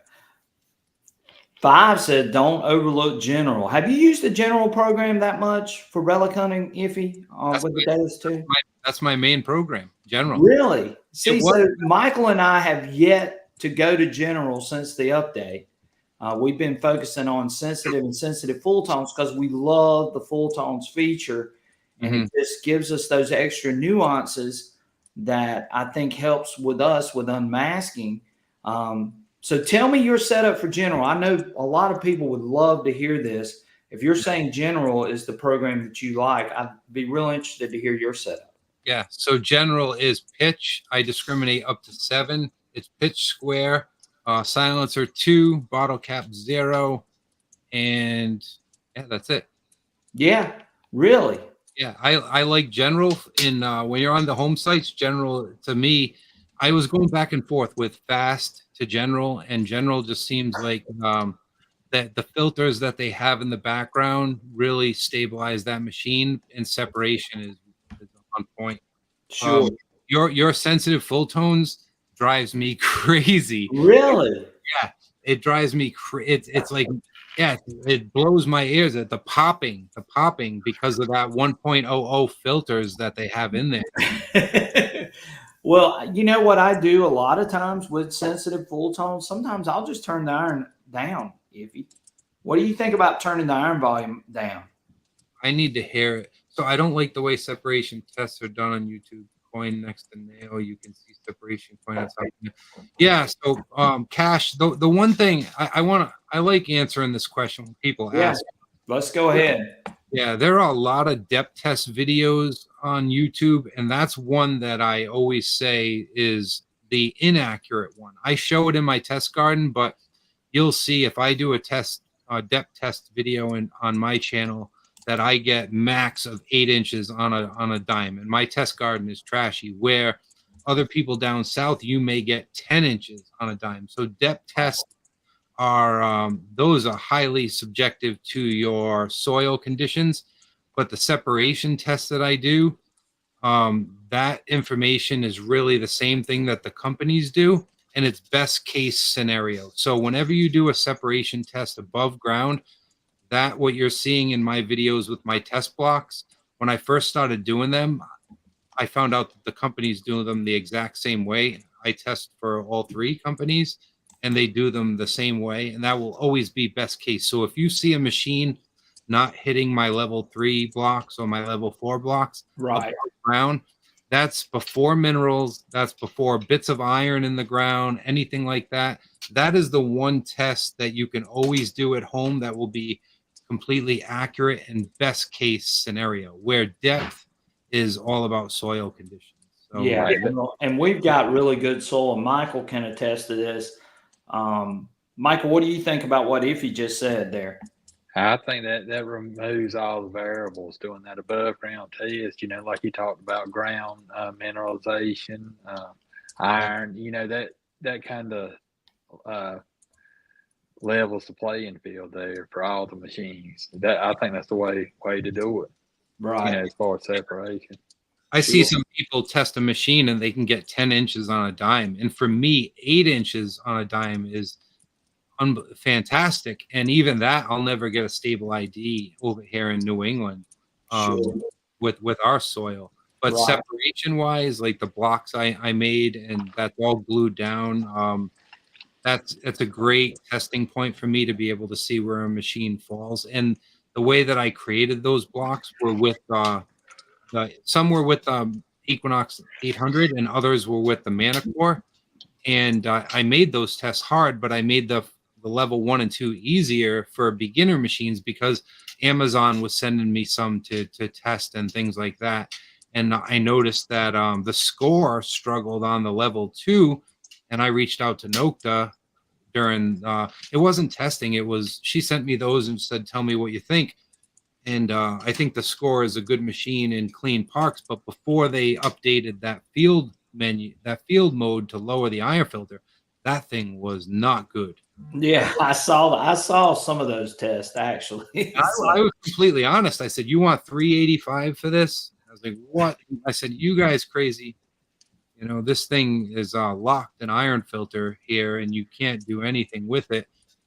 5 said don't overlook General. Have you used the General program that much for relic hunting, Iffy, with the days too? That's my main program, General. Really? See, so Michael and I have yet to go to General since the update. We've been focusing on sensitive full tones because we love the full tones feature, and it just gives us those extra nuances that I think helps with us with unmasking. So tell me your setup for General. I know a lot of people would love to hear this. If you're saying General is the program that you like, I'd be real interested to hear your setup. Yeah. So General is pitch. I discriminate up to 7. It's pitch square, silencer 2, bottle cap 0, and yeah, that's it. Yeah, really. Yeah, I like General in when you're on the home sites. General to me, I was going back and forth with fast to General, and General just seems like that the filters that they have in the background really stabilize that machine, and separation is on point. Sure. Your sensitive full tones drives me crazy. Really? Yeah, it drives me it's like, yeah, it blows my ears at the popping because of that 1.00 filters that they have in there. Well, you know what I do a lot of times with sensitive full tones? Sometimes I'll just turn the iron down. What do you think about turning the iron volume down? I need to hear it. So I don't like the way separation tests are done on YouTube. Coin next to nail, you can see separation coin on top. Yeah. So Cash, the one thing I like answering this question when people ask. Let's go ahead. Yeah, there are a lot of depth test videos on YouTube, and that's one that I always say is the inaccurate one. I show it in my test garden, but you'll see if I do a depth test video on my channel that I get max of 8 inches on a dime, and my test garden is trashy. Where other people down south, you may get 10 inches on a dime. So depth tests are those are highly subjective to your soil conditions, but the separation test that I do, that information is really the same thing that the companies do, and it's best case scenario. So whenever you do a separation test above ground, that what you're seeing in my videos with my test blocks, when I first started doing them, I found out that the companies do them the exact same way. I test for all 3 companies, and they do them the same way, and that will always be best case. So if you see a machine not hitting my level 3 blocks or my level 4 blocks Right ground, that's before minerals, that's before bits of iron in the ground, anything like that. That is the one test that you can always do at home that will be completely accurate and best case scenario, where depth is all about soil conditions. So, yeah, and we've got really good soil. Michael can attest to this. Michael, what do you think about what Iffy just said there? I think that removes all the variables doing that above ground test. You know, like you talked about ground mineralization, iron. You know that kind of levels the playing field there for all the machines. That I think that's the way to do it. Right. You know, as far as separation. I see some people test a machine and they can get 10 inches on a dime. And for me, 8 inches on a dime is fantastic. And even that, I'll never get a stable ID over here in New England with our soil. But separation wise, like the blocks I made, and that's all glued down. that's a great testing point for me to be able to see where a machine falls. And the way that I created those blocks were with some were with Equinox 800 and others were with the Manicore. And I made those tests hard, but I made the level 1 and 2 easier for beginner machines because Amazon was sending me some to test and things like that. And I noticed that the score struggled on the level 2, and I reached out to Nokta during it wasn't testing, it was she sent me those and said, tell me what you think. And I think the score is a good machine in clean parks, but before they updated that field mode to lower the iron filter, that thing was not good. Yeah, I saw some of those tests actually. I was completely honest. I said, you want 385 for this? I was like, what? I said, you guys crazy. You know, this thing is locked an iron filter here and you can't do anything with it.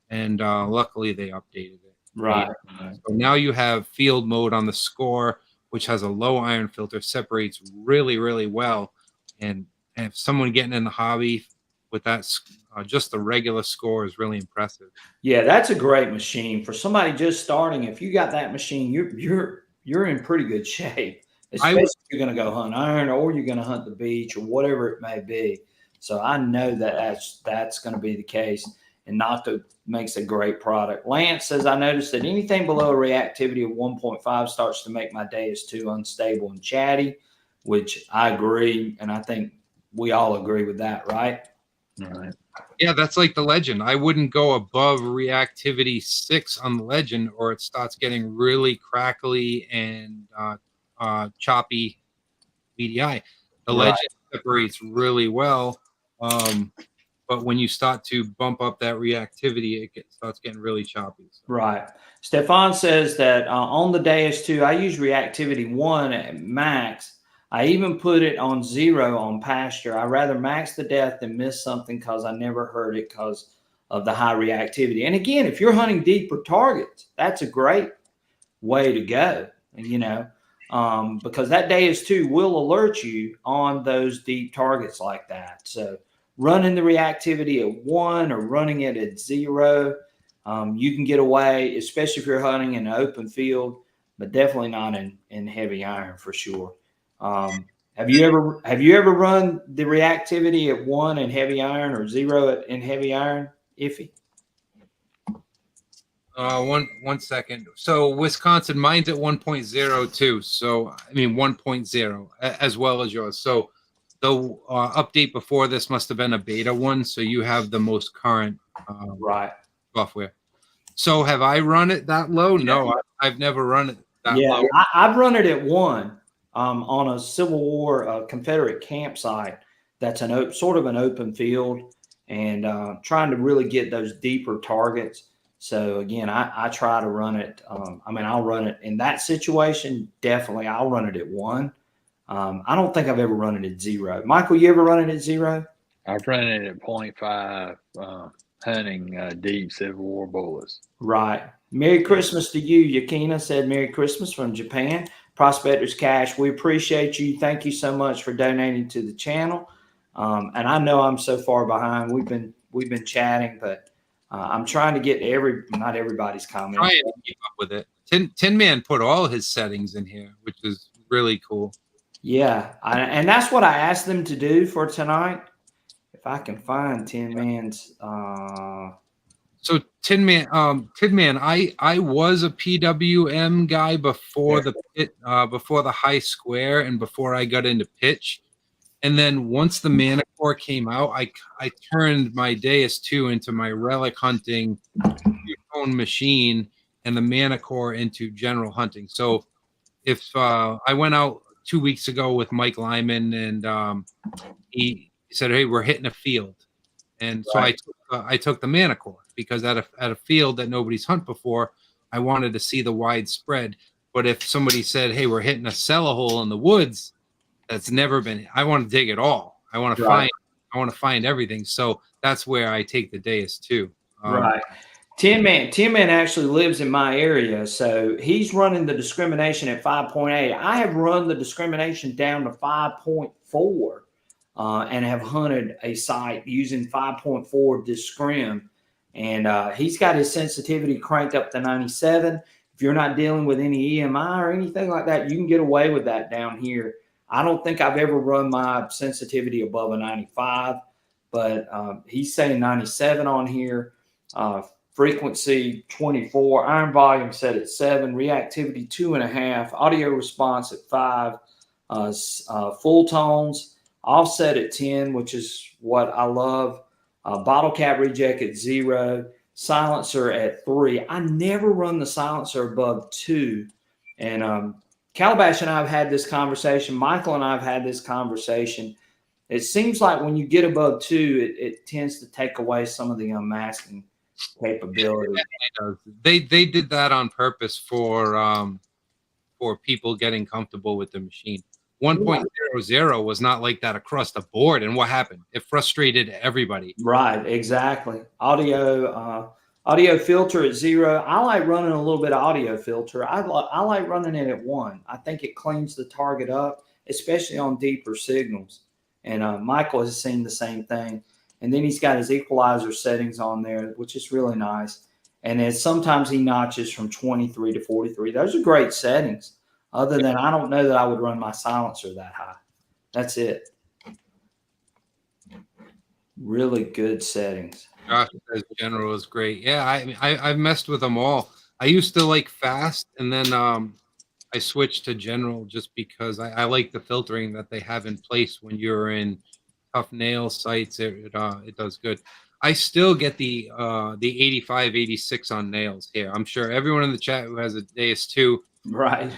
And luckily they updated it. Right. So now you have field mode on the score, which has a low iron filter, separates really, really well. And if someone getting in the hobby with that, just the regular score is really impressive. Yeah, that's a great machine for somebody just starting. If you got that machine, you're in pretty good shape, especially if you're going to go hunt iron or you're going to hunt the beach or whatever it may be. So I know that that's going to be the case. And Nocta makes a great product. Lance says, I noticed that anything below a reactivity of 1.5 starts to make my DS2 unstable and chatty, which I agree. And I think we all agree with that, right? All right. Yeah, that's like the Legend. I wouldn't go above reactivity 6 on the Legend or it starts getting really crackly and choppy VDI. The Legend separates really well. But when you start to bump up that reactivity, it starts getting really choppy. So. Right. Stefan says that on the DS2, I use reactivity 1 at max. I even put it on 0 on pasture. I rather max the depth than miss something because I never heard it because of the high reactivity. And again, if you're hunting deeper targets, that's a great way to go, you know, because that DS2 will alert you on those deep targets like that. So running the reactivity at 1 or running it at 0, you can get away, especially if you're hunting in an open field, but definitely not in heavy iron for sure. Have you ever run the reactivity at 1 in heavy iron or 0 in heavy iron, Iffy? One second. So Wisconsin, mine's at 1.0 too. So I mean 1.0 as well as yours. So the update before this must have been a beta one. So you have the most current software. So have I run it that low? No, I've never run it that low. I've run it at 1 on a Civil War Confederate campsite. That's sort of an open field and trying to really get those deeper targets. So again, I try to run it. I mean, I'll run it in that situation. Definitely, I'll run it at 1. I don't think I've ever run it at 0. Michael, you ever run it at 0? I've run it at 0.5 hunting deep Civil War bullets. Right. Merry Christmas to you. Yakina said Merry Christmas from Japan. Prospectors Cash, we appreciate you. Thank you so much for donating to the channel. And I know I'm so far behind. We've been chatting, but I'm trying to get not everybody's comments. Trying to keep up with it. Tin Man put all his settings in here, which is really cool. Yeah, and that's what I asked them to do for tonight. If I can find Tin Man's. So Tin Man, I was a PWM guy before the pit, before the high square, and before I got into pitch. And then once the Manicore came out, I turned my DS2 into my relic hunting own machine, and the Manicore into general hunting. So if I went out 2 weeks ago with Mike Lyman, and he said, "Hey, we're hitting a field," and so I took the Manicore because at a field that nobody's hunted before, I wanted to see the widespread. But if somebody said, "Hey, we're hitting a cellar hole in the woods," that's never been. I want to dig it all. I want to find. I want to find everything. So that's where I take the DS2. Right. Tin Man actually lives in my area, so he's running the discrimination at 5.8. I have run the discrimination down to 5.4 and have hunted a site using 5.4 discrim. And he's got his sensitivity cranked up to 97. If you're not dealing with any EMI or anything like that, you can get away with that down here. I don't think I've ever run my sensitivity above a 95, but he's saying 97 on here. Frequency 24, iron volume set at 7, reactivity 2.5, audio response at 5, full tones, offset at 10, which is what I love. Bottle cap reject at 0, silencer at 3. I never run the silencer above 2. And Calabash and I have had this conversation. Michael and I have had this conversation. It seems like when you get above 2, it tends to take away some of the unmasking capability. They did that on purpose for people getting comfortable with the machine. 1.00 was not like that across the board, and what happened? It frustrated everybody. Right, exactly. Audio filter at 0. I like running a little bit of audio filter. I like running it at 1. I think it cleans the target up, especially on deeper signals. And Michael has seen the same thing. And then he's got his equalizer settings on there, which is really nice. And then sometimes he notches from 23 to 43. Those are great settings. Other than I don't know that I would run my silencer that high. That's it. Really good settings. Josh says general is great. Yeah, I've messed with them all. I used to like fast, and then I switched to general just because I like the filtering that they have in place when you're in tough nail sites. It does good. I still get the 85, 86 on nails here. I'm sure everyone in the chat who has a AS2. Right.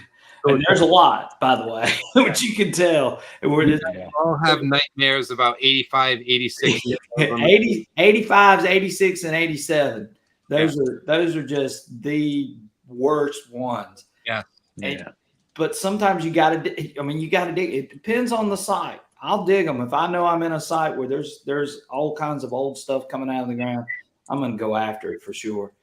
And there's a lot, by the way, which you can tell. We're just all have nightmares about 85, 86. 85s, 86, and 87. Those are just the worst ones. Yeah. But sometimes you got to dig. It depends on the site. I'll dig them. If I know I'm in a site where there's all kinds of old stuff coming out of the ground, I'm going to go after it for sure.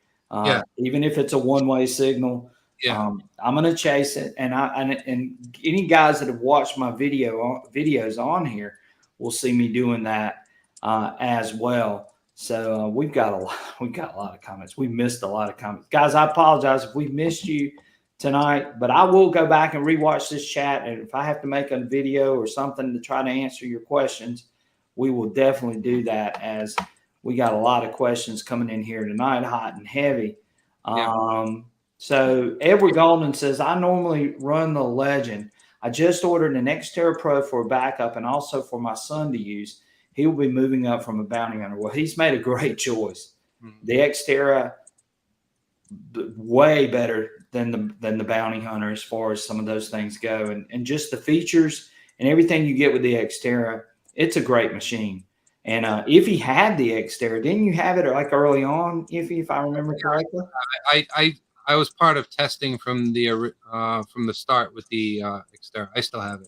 Even if it's a one-way signal. Yeah. I'm going to chase it, and any guys that have watched my videos on here will see me doing that as well. So we've got a lot of comments. We missed a lot of comments, guys. I apologize if we missed you tonight, but I will go back and rewatch this chat, and if I have to make a video or something to try to answer your questions, we will definitely do that, as we got a lot of questions coming in here tonight, hot and heavy. So Edward Golden says, I normally run the Legend. I just ordered an Xterra Pro for a backup and also for my son to use. He will be moving up from a bounty hunter. Well, he's made a great choice. Mm-hmm. The Xterra, way better than the bounty hunter as far as some of those things go. And just the features and everything you get with the Xterra, it's a great machine. And if he had the Xterra, didn't you have it like early on, if I remember correctly? I was part of testing from the start with the Xterra. I still have it.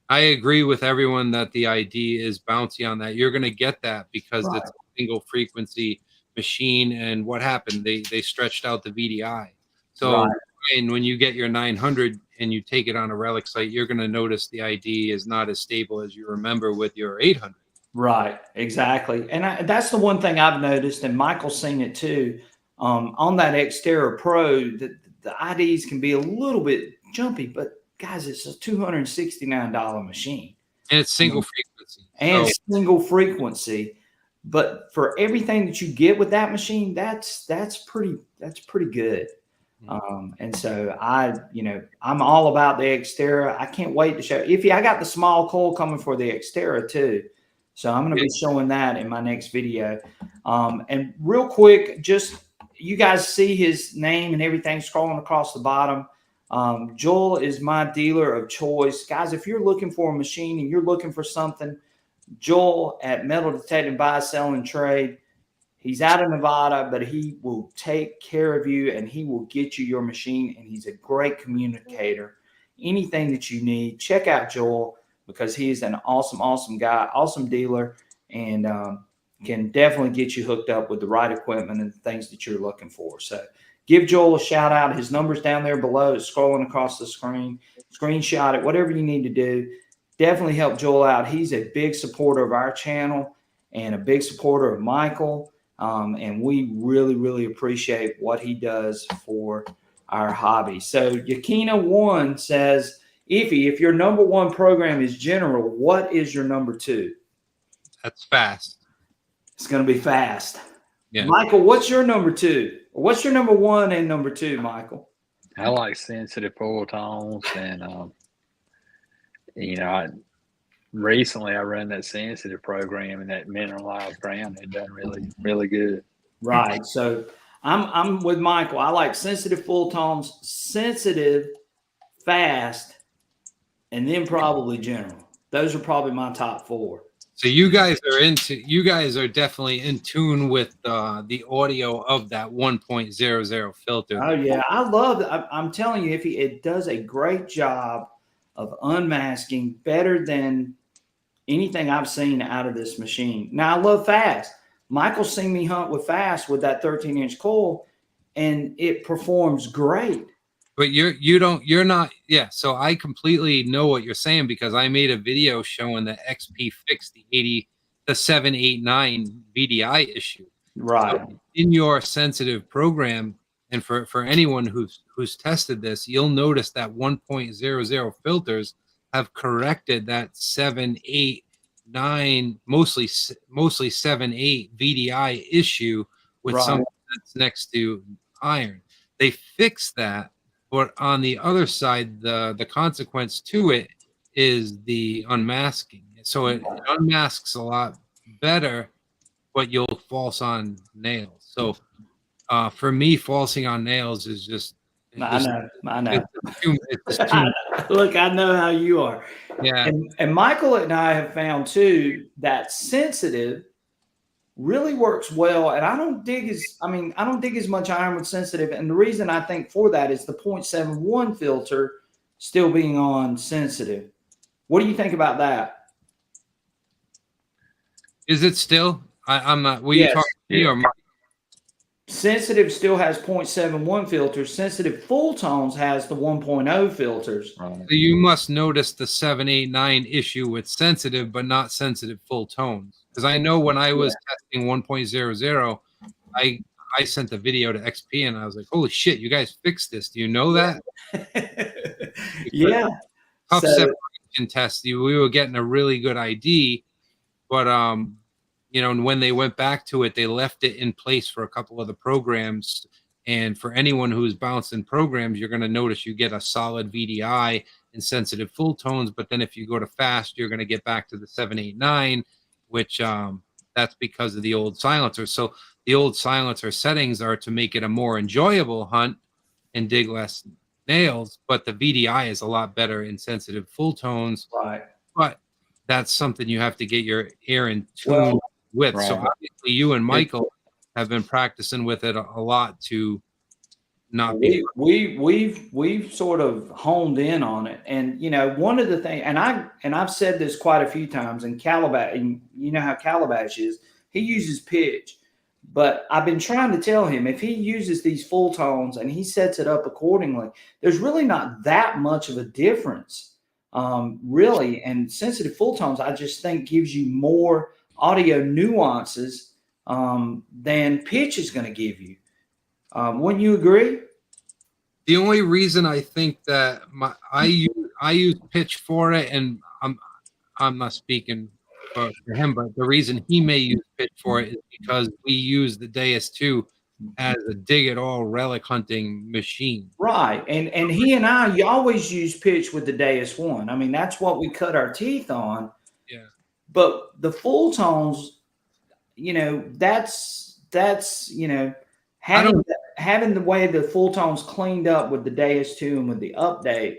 I agree with everyone that the ID is bouncy on that. You're going to get that because it's a single frequency machine. And what happened? They stretched out the VDI. So and when you get your 900 and you take it on a Relic site, you're going to notice the ID is not as stable as you remember with your 800. Right, exactly. And that's the one thing I've noticed, and Michael's seen it too. On that Xterra Pro, the IDs can be a little bit jumpy, but guys, it's a $269 machine. And it's single frequency. And single frequency. But for everything that you get with that machine, that's pretty good. And so I'm all about the Xterra. I can't wait to show. I got the small coil coming for the Xterra too. So I'm going to be showing that in my next video. And real quick, just you guys see his name and everything scrolling across the bottom. Joel is my dealer of choice. Guys, if you're looking for a machine and you're looking for something, Joel at Metal Detecting Buy, Sell, and Trade. He's out of Nevada, but he will take care of you and he will get you your machine. And he's a great communicator. Anything that you need, check out Joel, because he is an awesome, awesome guy, awesome dealer, and can definitely get you hooked up with the right equipment and the things that you're looking for. So give Joel a shout out. His number's down there below. It's scrolling across the screen. Screenshot it, whatever you need to do. definitely help Joel out. He's a big supporter of our channel and a big supporter of Michael. And we really, really appreciate what he does for our hobby. So Yakina1 says, Ify, if your number one program is general, what is your number two? That's fast. It's going to be fast. Yeah. Michael, what's your number two? What's your number one and number two, Michael? I like sensitive full tones, and recently I run that sensitive program and that mineralized ground. It done really, really good. Right. So I'm with Michael. I like sensitive full tones, sensitive, fast, and then probably general. Those are probably my top four. So you guys are definitely in tune with the audio of that 1.00 filter. Oh yeah, I love it. I'm telling you, it does a great job of unmasking, better than anything I've seen out of this machine. Now I love fast. Michael's seen me hunt with fast with that 13-inch coil, and it performs great. But so I completely know what you're saying, because I made a video showing the XP fixed the 789 VDI issue. Right. So in your sensitive program, and for anyone who's tested this, you'll notice that 1.00 filters have corrected that 789, mostly 7.8 VDI issue with something that's next to iron. They fixed that. But on the other side, the consequence to it is the unmasking. So it unmasks a lot better, but you'll false on nails. So for me, falsing on nails is just. I know. It's too Look, I know how you are. Yeah. And Michael and I have found too that sensitive really works well. And I don't dig as much iron with sensitive. And the reason I think for that is the 0.71 filter still being on sensitive. What do you think about that? Is it still? I'm not. Will you talk to me or Mike? Sensitive still has 0.71 filters. Sensitive full tones has the 1.0 filters. So you must notice the 789 issue with sensitive, but not sensitive full tones. Because I know when I was testing 1.00, I sent the video to XP and I was like, "Holy shit, you guys fixed this! Do you know that?" Yeah. Tough separation test. We were getting a really good ID, but when they went back to it, they left it in place for a couple of the programs. And for anyone who's bouncing programs, you're going to notice you get a solid VDI and sensitive full tones. But then if you go to fast, you're going to get back to the 789, which that's because of the old silencer. So the old silencer settings are to make it a more enjoyable hunt and dig less nails. But the VDI is a lot better in sensitive full tones. Right. But that's something you have to get your ear in tune with. Right. So obviously you and Michael have been practicing with it a lot to not be. We've sort of honed in on it, and one of the things, and I've said this quite a few times. And Calabash, and you know how Calabash is, he uses pitch, but I've been trying to tell him if he uses these full tones and he sets it up accordingly, there's really not that much of a difference, really. And sensitive full tones, I just think, gives you more audio nuances than pitch is going to give you. Wouldn't you agree? The only reason I think that I use pitch for it, and I'm not speaking for him, but the reason he may use pitch for it is because we use the Deus 2 as a dig it all relic hunting machine. Right, and he and I always use pitch with the Deus 1. I mean, that's what we cut our teeth on. Yeah. But the full tones, that's having the way the full tones cleaned up with the Deus 2 and with the update,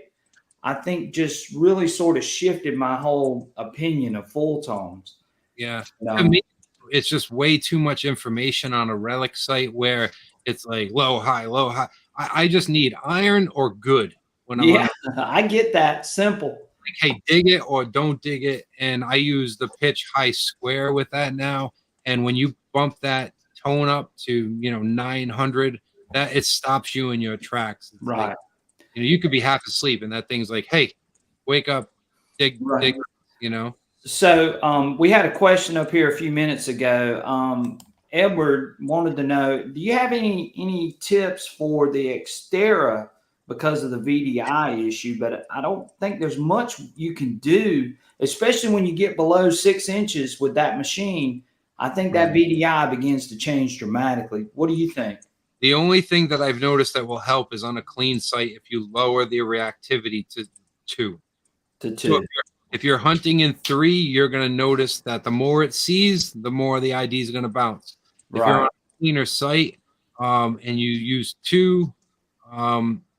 I think just really sort of shifted my whole opinion of full tones. Yeah. To me, it's just way too much information on a relic site where it's like low, high, low, high. I just need iron or good. I get that. Simple. Like, hey, dig it or don't dig it. And I use the pitch high square with that now. And when you bump that tone up to 900, that it stops you in your tracks. It's right. Like, you could be half asleep and that thing's like, hey, wake up, dig you know. So we had a question up here a few minutes ago. Edward wanted to know, do you have any tips for the Xterra because of the VDI issue? But I don't think there's much you can do, especially when you get below 6 inches with that machine. I think that VDI begins to change dramatically. What do you think? The only thing that I've noticed that will help is on a clean site if you lower the reactivity to 2. To So two. if you're hunting in 3, you're going to notice that the more it sees, the more the ID is going to bounce. If you're on a cleaner site and you use 2,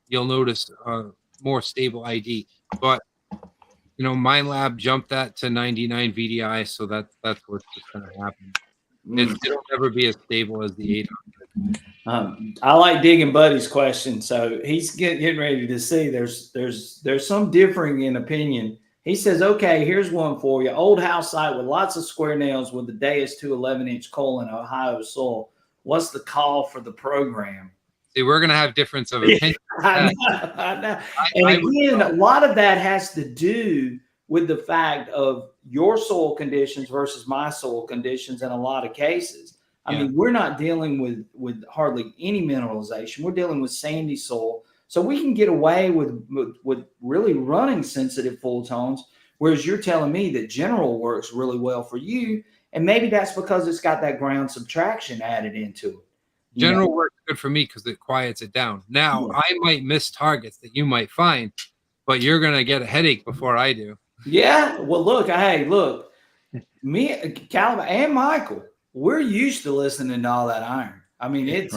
you'll notice a more stable ID. But you know, MindLab jumped that to 99 VDI, so that's what's just going to happen. It'll never be as stable as the 800. I like digging Buddy's question, so he's getting ready to see. There's some differing in opinion. He says, "Okay, here's one for you. Old house site with lots of square nails with the Deus 2 11-inch coal in Ohio soil. What's the call for the program?" See, we're going to have difference of opinion. I know. And again, a lot of that has to do with the fact of your soil conditions versus my soil conditions in a lot of cases. I mean, we're not dealing with hardly any mineralization. We're dealing with sandy soil. So we can get away with really running sensitive full tones, whereas you're telling me that general works really well for you. And maybe that's because it's got that ground subtraction added into it. General works good for me because it quiets it down. Now, I might miss targets that you might find, but you're going to get a headache before I do. Yeah. Well, look, me, Calvin, and Michael, we're used to listening to all that iron. I mean,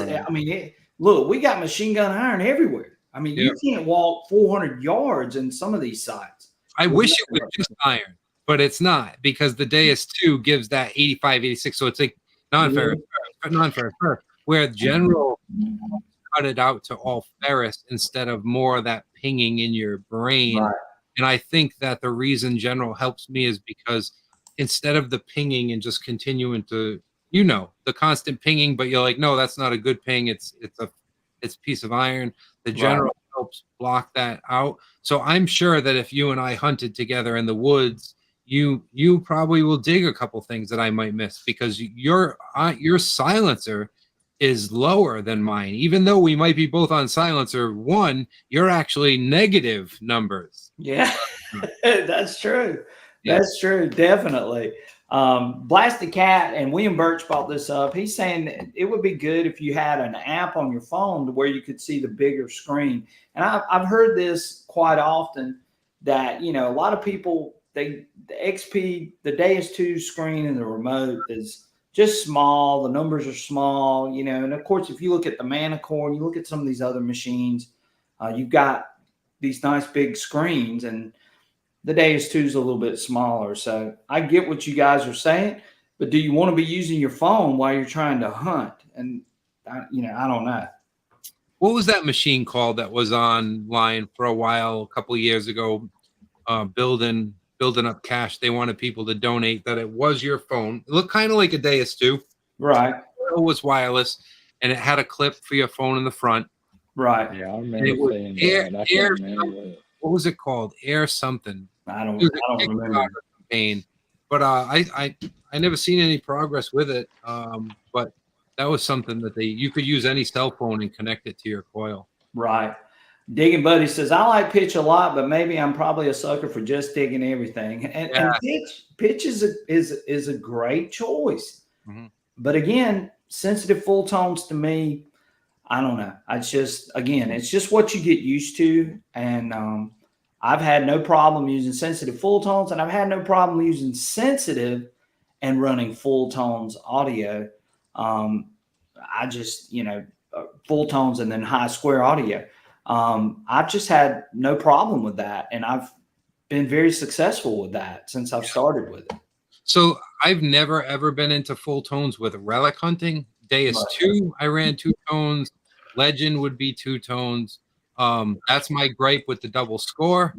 look, we got machine gun iron everywhere. I mean, you can't walk 400 yards in some of these sites. I wish it was just iron, but it's not, because the Deus 2 gives that 85, 86. So it's like non-ferrous, where general cut it out to all ferrous instead of more of that pinging in your brain. Right. And I think that the reason general helps me is because instead of the pinging and just continuing to, the constant pinging, but you're like, no, that's not a good ping. It's a piece of iron. The general helps block that out. So I'm sure that if you and I hunted together in the woods, you probably will dig a couple things that I might miss, because your silencer is lower than mine. Even though we might be both on silencer 1, you're actually negative numbers. Yeah, that's true. That's true. Definitely. Blasted Cat and William Birch brought this up. He's saying that it would be good if you had an app on your phone to where you could see the bigger screen. And I've heard this quite often, that, a lot of people, the Deus 2 screen in the remote is just small. The numbers are small, and of course, if you look at the Manicore and you look at some of these other machines, you've got these nice big screens, and the Deus 2 is a little bit smaller. So I get what you guys are saying, but do you want to be using your phone while you're trying to hunt? And I don't know. What was that machine called that was online for a while, a couple of years ago, building up cash? They wanted people to donate, that it was your phone. It looked kind of like a Deus 2. Right. It was wireless, and it had a clip for your phone in the front. Right. Yeah, I remember seeing that. I can't remember it. What was it called? Air something. I don't remember. Campaign. But I never seen any progress with it. But that was something that you could use any cell phone and connect it to your coil. Right. Digging Buddy says, I like pitch a lot, but maybe I'm probably a sucker for just digging everything. And pitch is a great choice. Mm-hmm. But again, sensitive full tones to me, I don't know. It's just what you get used to. And I've had no problem using sensitive full tones, and I've had no problem using sensitive and running full tones audio. I just, full tones and then high square audio. I've just had no problem with that. And I've been very successful with that since I've started with it. So I've never, ever been into full tones with relic hunting. Deus 2, I ran 2 tones. Legend would be 2 tones. That's my gripe with the double score,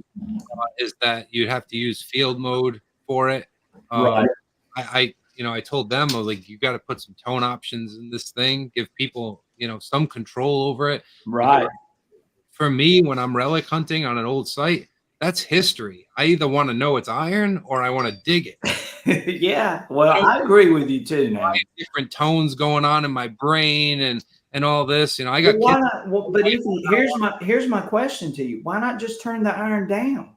is that you'd have to use field mode for it. Right. I told them, I was like, you got to put some tone options in this thing, give people, some control over it. Right. For me, when I'm relic hunting on an old site, that's history. I either want to know it's iron or I want to dig it. Yeah, well, I agree with you too now. Different tones going on in my brain and all this. You know, I got Well, why kids. not? Well, but here's my question to you. Why not just turn the iron down?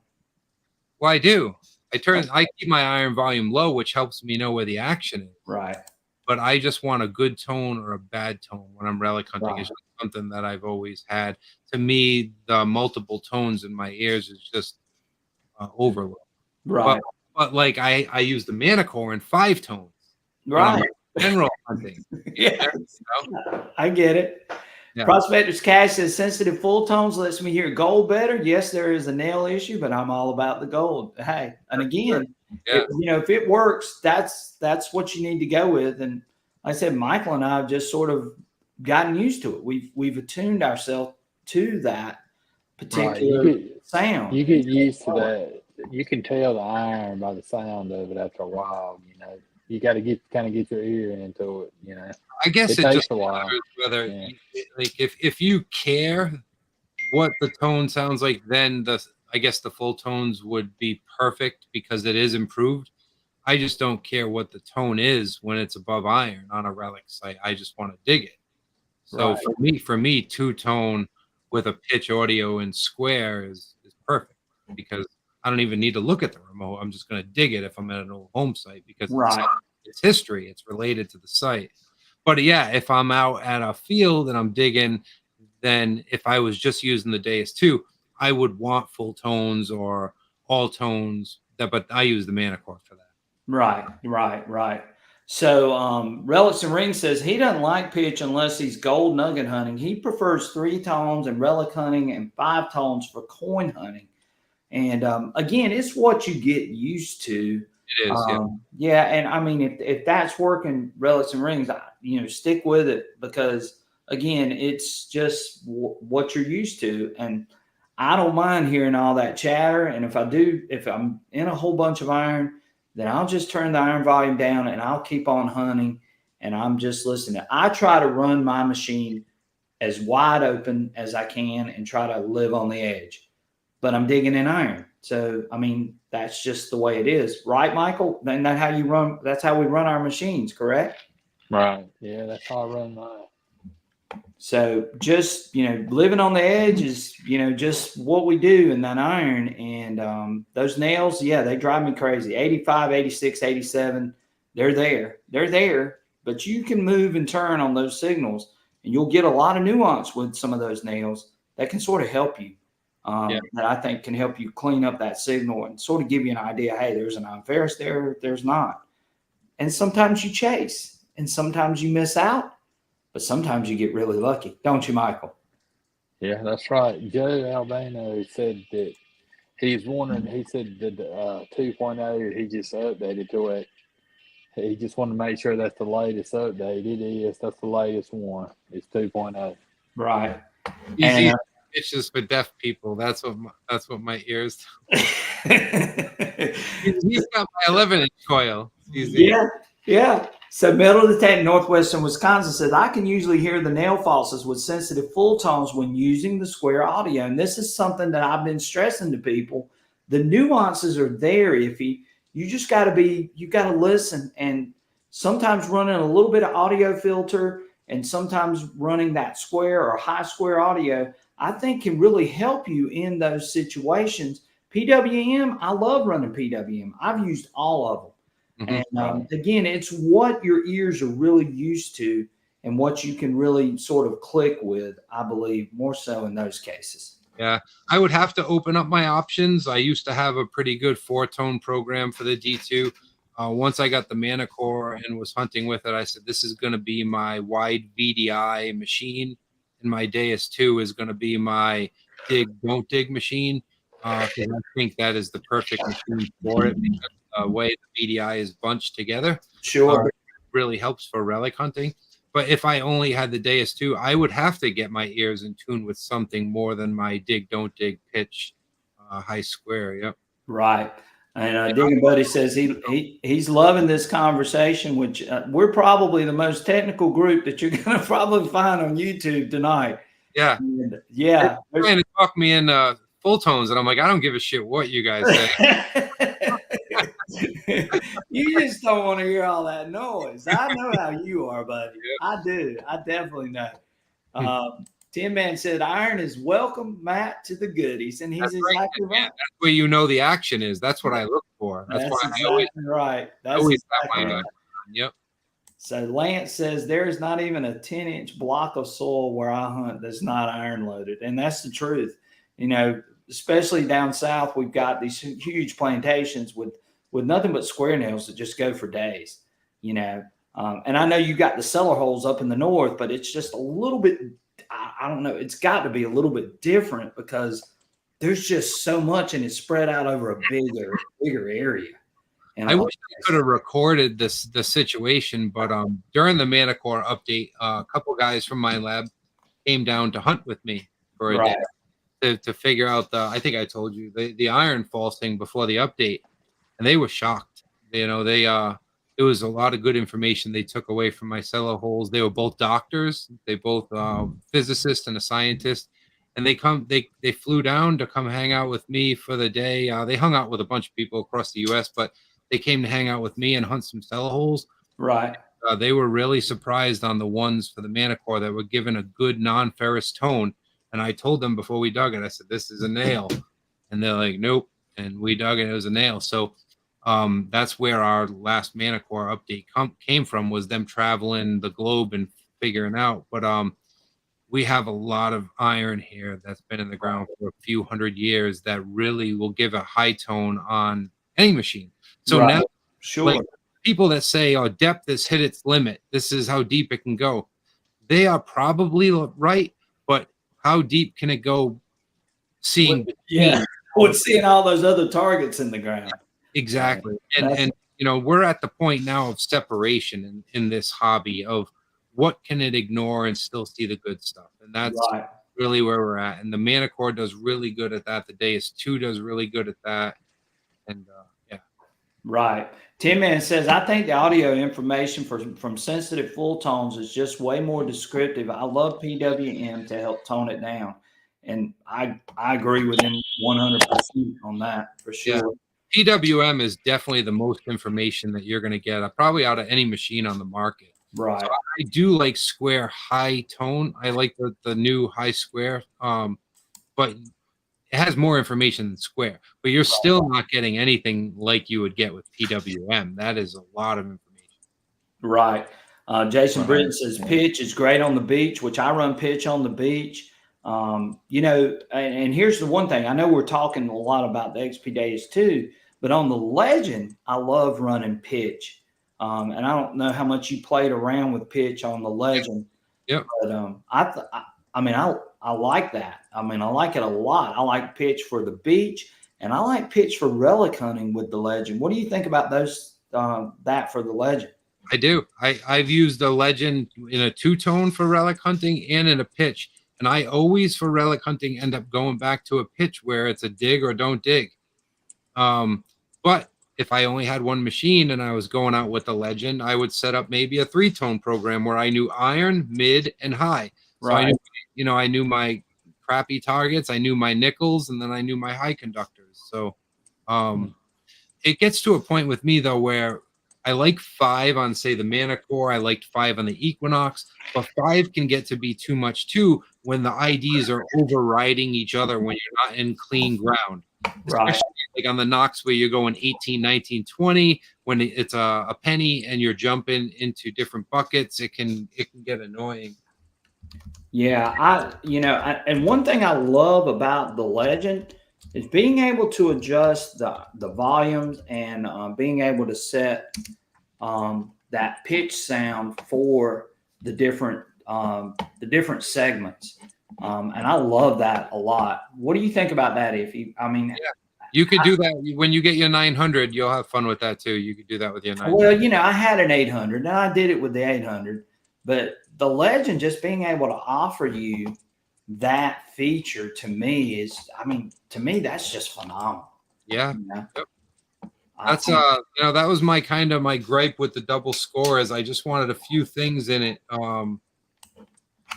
Well, I do. I keep my iron volume low, which helps me know where the action is. Right. But I just want a good tone or a bad tone when I'm relic hunting. Right. It's just something that I've always had. To me, the multiple tones in my ears is just overload. Right. But like I use the Manicore in 5 tones. Right. General hunting. Yeah. You know? I get it. Yeah. Prospector's Cash says sensitive full tones lets me hear gold better. Yes, there is a nail issue, but I'm all about the gold. Hey, and again, if it works, that's what you need to go with. And like I said, Michael and I have just sort of gotten used to it. We've attuned ourselves to that particular sound. You get used to that. You can tell the iron by the sound of it after a while. You know, you got to get your ear into it. You know, I guess it takes just a while. Whether like if you care what the tone sounds like, then I guess the full tones would be perfect because it is improved. I just don't care what the tone is when it's above iron on a relic site. I just want to dig it. So for me, 2-tone with a pitch audio and square is perfect because I don't even need to look at the remote. I'm just going to dig it if I'm at an old home site because it's history. It's related to the site. But yeah, if I'm out at a field and I'm digging, then if I was just using the Deus 2, I would want full tones or all tones. But I use the Manicore for that. Right. So Relics and Rings says he doesn't like pitch unless he's gold nugget hunting. He prefers 3 tones in relic hunting and 5 tones for coin hunting. And again, it's what you get used to. It is, yeah. And I mean, if that's working, Relics and Rings, stick with it because again, it's just what you're used to. And I don't mind hearing all that chatter. And if I'm in a whole bunch of iron, then I'll just turn the iron volume down and I'll keep on hunting and I'm just listening. I try to run my machine as wide open as I can and try to live on the edge, but I'm digging in iron. So, I mean, that's just the way it is. Right, Michael? And that's how we run our machines, correct? Right. Yeah, that's how I run mine. So just, living on the edge is, just what we do in that iron. And those nails, they drive me crazy. 85, 86, 87, they're there. But you can move and turn on those signals, and you'll get a lot of nuance with some of those nails that can sort of help you. That I think can help you clean up that signal and sort of give you an idea, hey, there's an non-ferrous there's not. And sometimes you chase, and sometimes you miss out. But sometimes you get really lucky, don't you, Michael? Yeah, that's right. Joe Albano said that he's wondering. He said that 2.0 he just updated to it. He just wanted to make sure that's the latest update. It is. That's the latest one. It's 2.0. Right. It's just for deaf people. That's what my ears. He's got my 11-inch coil. Yeah. So Middle of the Tank, Northwestern Wisconsin says, I can usually hear the nail falses with sensitive full tones when using the square audio. And this is something that I've been stressing to people. The nuances are there, Iffy. You just got to listen. And sometimes running a little bit of audio filter and sometimes running that square or high square audio, I think can really help you in those situations. PWM, I love running PWM. I've used all of them. And again, it's what your ears are really used to and what you can really sort of click with, I believe, more so in those cases. Yeah, I would have to open up my options. I used to have a pretty good 4-tone program for the D2. Once I got the Manicore and was hunting with it, I said, this is going to be my wide VDI machine. And my Deus 2 is going to be my don't dig machine. I think that is the perfect machine for it because the way the VDI is bunched together really helps for relic hunting. But if I only had the Deus 2, I would have to get my ears in tune with something more than my don't dig pitch high square. Yep. Right. And Digging Buddy says he's loving this conversation, which we're probably the most technical group that you're going to probably find on YouTube tonight. Yeah. Yeah. They're trying to talk me into full tones, and I'm like, I don't give a shit what you guys say. You just don't want to hear all that noise. I know how you are, buddy. I do. I definitely know. Tin Man said, "Iron is welcome, Matt, to the goodies," and he's exactly right. That's where you know the action is. That's what I look for. That's why exactly I always right. That's always exactly have my right. Yep. So Lance says there is not even a 10-inch block of soil where I hunt that's not iron loaded, and that's the truth. You know, especially down south, we've got these huge plantations with nothing but square nails that just go for days. You know, and I know you got the cellar holes up in the north, but it's just a little bit. I don't know. It's got to be a little bit different because there's just so much, and it's spread out over a bigger area. And I wish I could have recorded the situation, but during the Manicore update, a couple guys from my lab came down to hunt with me for a day to figure out I think I told you the iron falls thing before the update, and they were shocked. You know, it was a lot of good information they took away from my cellar holes. They were both doctors. They both physicists and a scientist. And they flew down to come hang out with me for the day. They hung out with a bunch of people across the U.S., but they came to hang out with me and hunt some cellar holes. Right. They were really surprised on the ones for the Manicore that were given a good non-ferrous tone. And I told them before we dug it, I said, "This is a nail." And they're like, "Nope." And we dug it, it was a nail. So that's where our last Manicore update came from, was them traveling the globe and figuring out. But we have a lot of iron here that's been in the ground for a few hundred years that really will give a high tone on any machine. So now, like, people that say, "Oh, depth has hit its limit. This is how deep it can go." They are probably right, but how deep can it go? Seeing seeing all those other targets in the ground. Exactly. And you know, we're at the point now of separation in this hobby of what can it ignore and still see the good stuff. And that's really where we're at. And the Manicore does really good at that. The Deus 2 does really good at that. And yeah. Right. Tin Man says, "I think the audio information from sensitive full tones is just way more descriptive. I love PWM to help tone it down." And I agree with him 100% on that, for sure. Yeah. PWM is definitely the most information that you're going to get, probably out of any machine on the market. Right. So I do like square high tone. I like the new high square, but it has more information than square. But you're still not getting anything like you would get with PWM. That is a lot of information. Right. Jason Britton says pitch is great on the beach, which I run pitch on the beach. You know, and here's the one thing. I know we're talking a lot about the XP Deus too, but on the Legend, I love running pitch. And I don't know how much you played around with pitch on the Legend. Yep. But I mean, I like that. I mean, I like it a lot. I like pitch for the beach, and I like pitch for relic hunting with the Legend. What do you think about those? That for the Legend? I do. I've used the Legend in a two-tone for relic hunting and in a pitch. And I always, for relic hunting, end up going back to a pitch where it's a dig or don't dig. But if I only had one machine and I was going out with the Legend, I would set up maybe a three-tone program where I knew iron, mid, and high. So I knew, I knew my crappy targets, I knew my nickels, and then I knew my high conductors. So it gets to a point with me, though, where I like 5 on, say, the Manicore. I liked 5 on the Equinox, but 5 can get to be too much too when the IDs are overriding each other when you're not in clean ground. Especially like on the Nox where you're going 18, 19, 20, when it's a penny and you're jumping into different buckets, it can get annoying. Yeah, and one thing I love about the Legend is being able to adjust the volumes and being able to set that pitch sound for the different segments. And I love that a lot. What do you think about that? You could do that when you get your 900. You'll have fun with that too. You could do that with your 900. Well, I had an 800 and I did it with the 800, but the Legend, just being able to offer you that feature, to me that's just phenomenal. Yeah. Yep. That's that was my gripe with the double score, is I just wanted a few things in it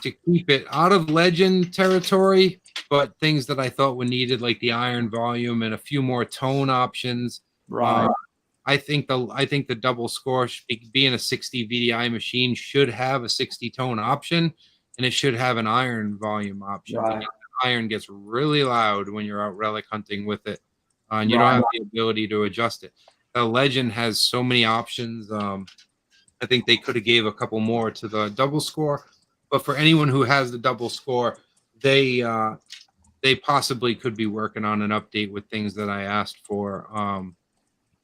to keep it out of Legend territory, but things that I thought were needed, like the iron volume and a few more tone options. Right. I think the double score, being a 60 VDI machine, should have a 60 tone option, and it should have an iron volume option. Right. Because the iron gets really loud when you're out relic hunting with it, and you Right. don't have the ability to adjust it. The Legend has so many options. I think they could have gave a couple more to the double score, but for anyone who has the double score, they possibly could be working on an update with things that I asked for.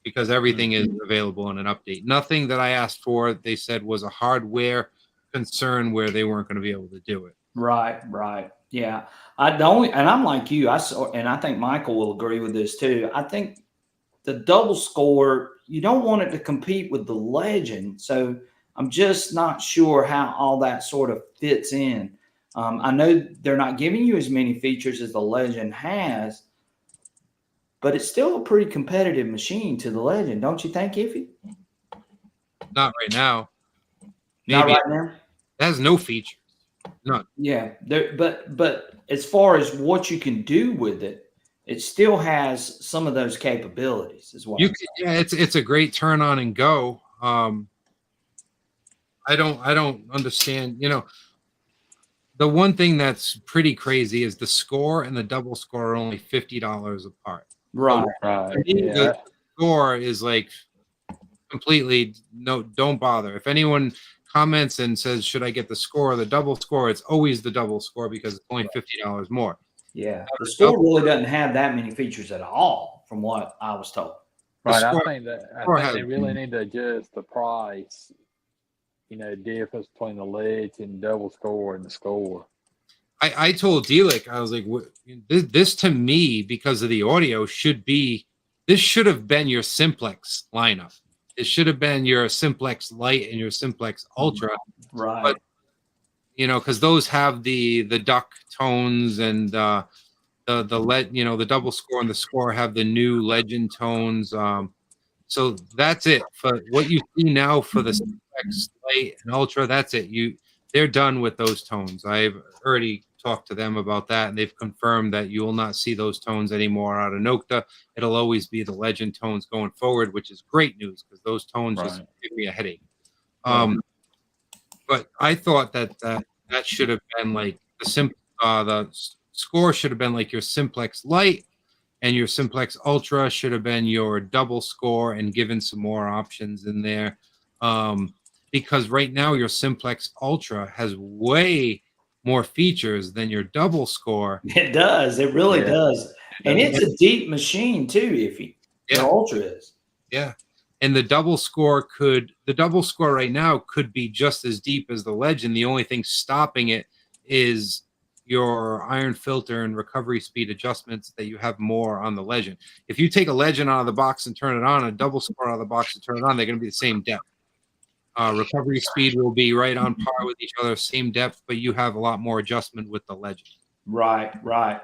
Because everything is available in an update. Nothing that I asked for, they said, was a hardware concern where they weren't going to be able to do it. Right, right. Yeah. And I'm like you, and I think Michael will agree with this too. I think the double score, you don't want it to compete with the Legend. So I'm just not sure how all that sort of fits in. I know they're not giving you as many features as the Legend has, but it's still a pretty competitive machine to the Legend, don't you think, Iffy? Not right now. Not Maybe right now. it has no features. None. Yeah, but as far as what you can do with it, it still has some of those capabilities as well. Yeah, it's a great turn on and go. I don't understand. The one thing that's pretty crazy is the score and the double score are only $50 apart. Right. Right. The score is like completely no, don't bother. If anyone comments and says, should I get the score or the double score, it's always the double score because it's only $50 more. Yeah. The score really doesn't have that many features at all, from what I was told. Right. Score- I think they really need to adjust the price, difference between the ledge and double score and the score. I told Delic, I was like, this to me, because of the audio, this should have been your simplex lineup. It should have been your simplex light and your simplex ultra. Right. But because those have the duck tones and the double score and the score have the new Legend tones. So that's it for what you see now for the simplex light and ultra. That's it. They're done with those tones. I've already talked to them about that, and they've confirmed that you will not see those tones anymore out of Nocta. It'll always be the Legend tones going forward, which is great news because those tones just give me a headache. But I thought that should have been like the score should have been like your simplex light, and your simplex ultra should have been your double score and given some more options in there. Because right now your simplex ultra has way more features than your double score. It does. It really does. And it's a deep machine too, Iffy. The ultra is. Yeah. And the double score right now could be just as deep as the Legend. The only thing stopping it is your iron filter and recovery speed adjustments that you have more on the Legend. If you take a Legend out of the box and turn it on, a double score out of the box and turn it on, they're going to be the same depth. Recovery speed will be right on par with each other, same depth, but you have a lot more adjustment with the Legend. Right, right.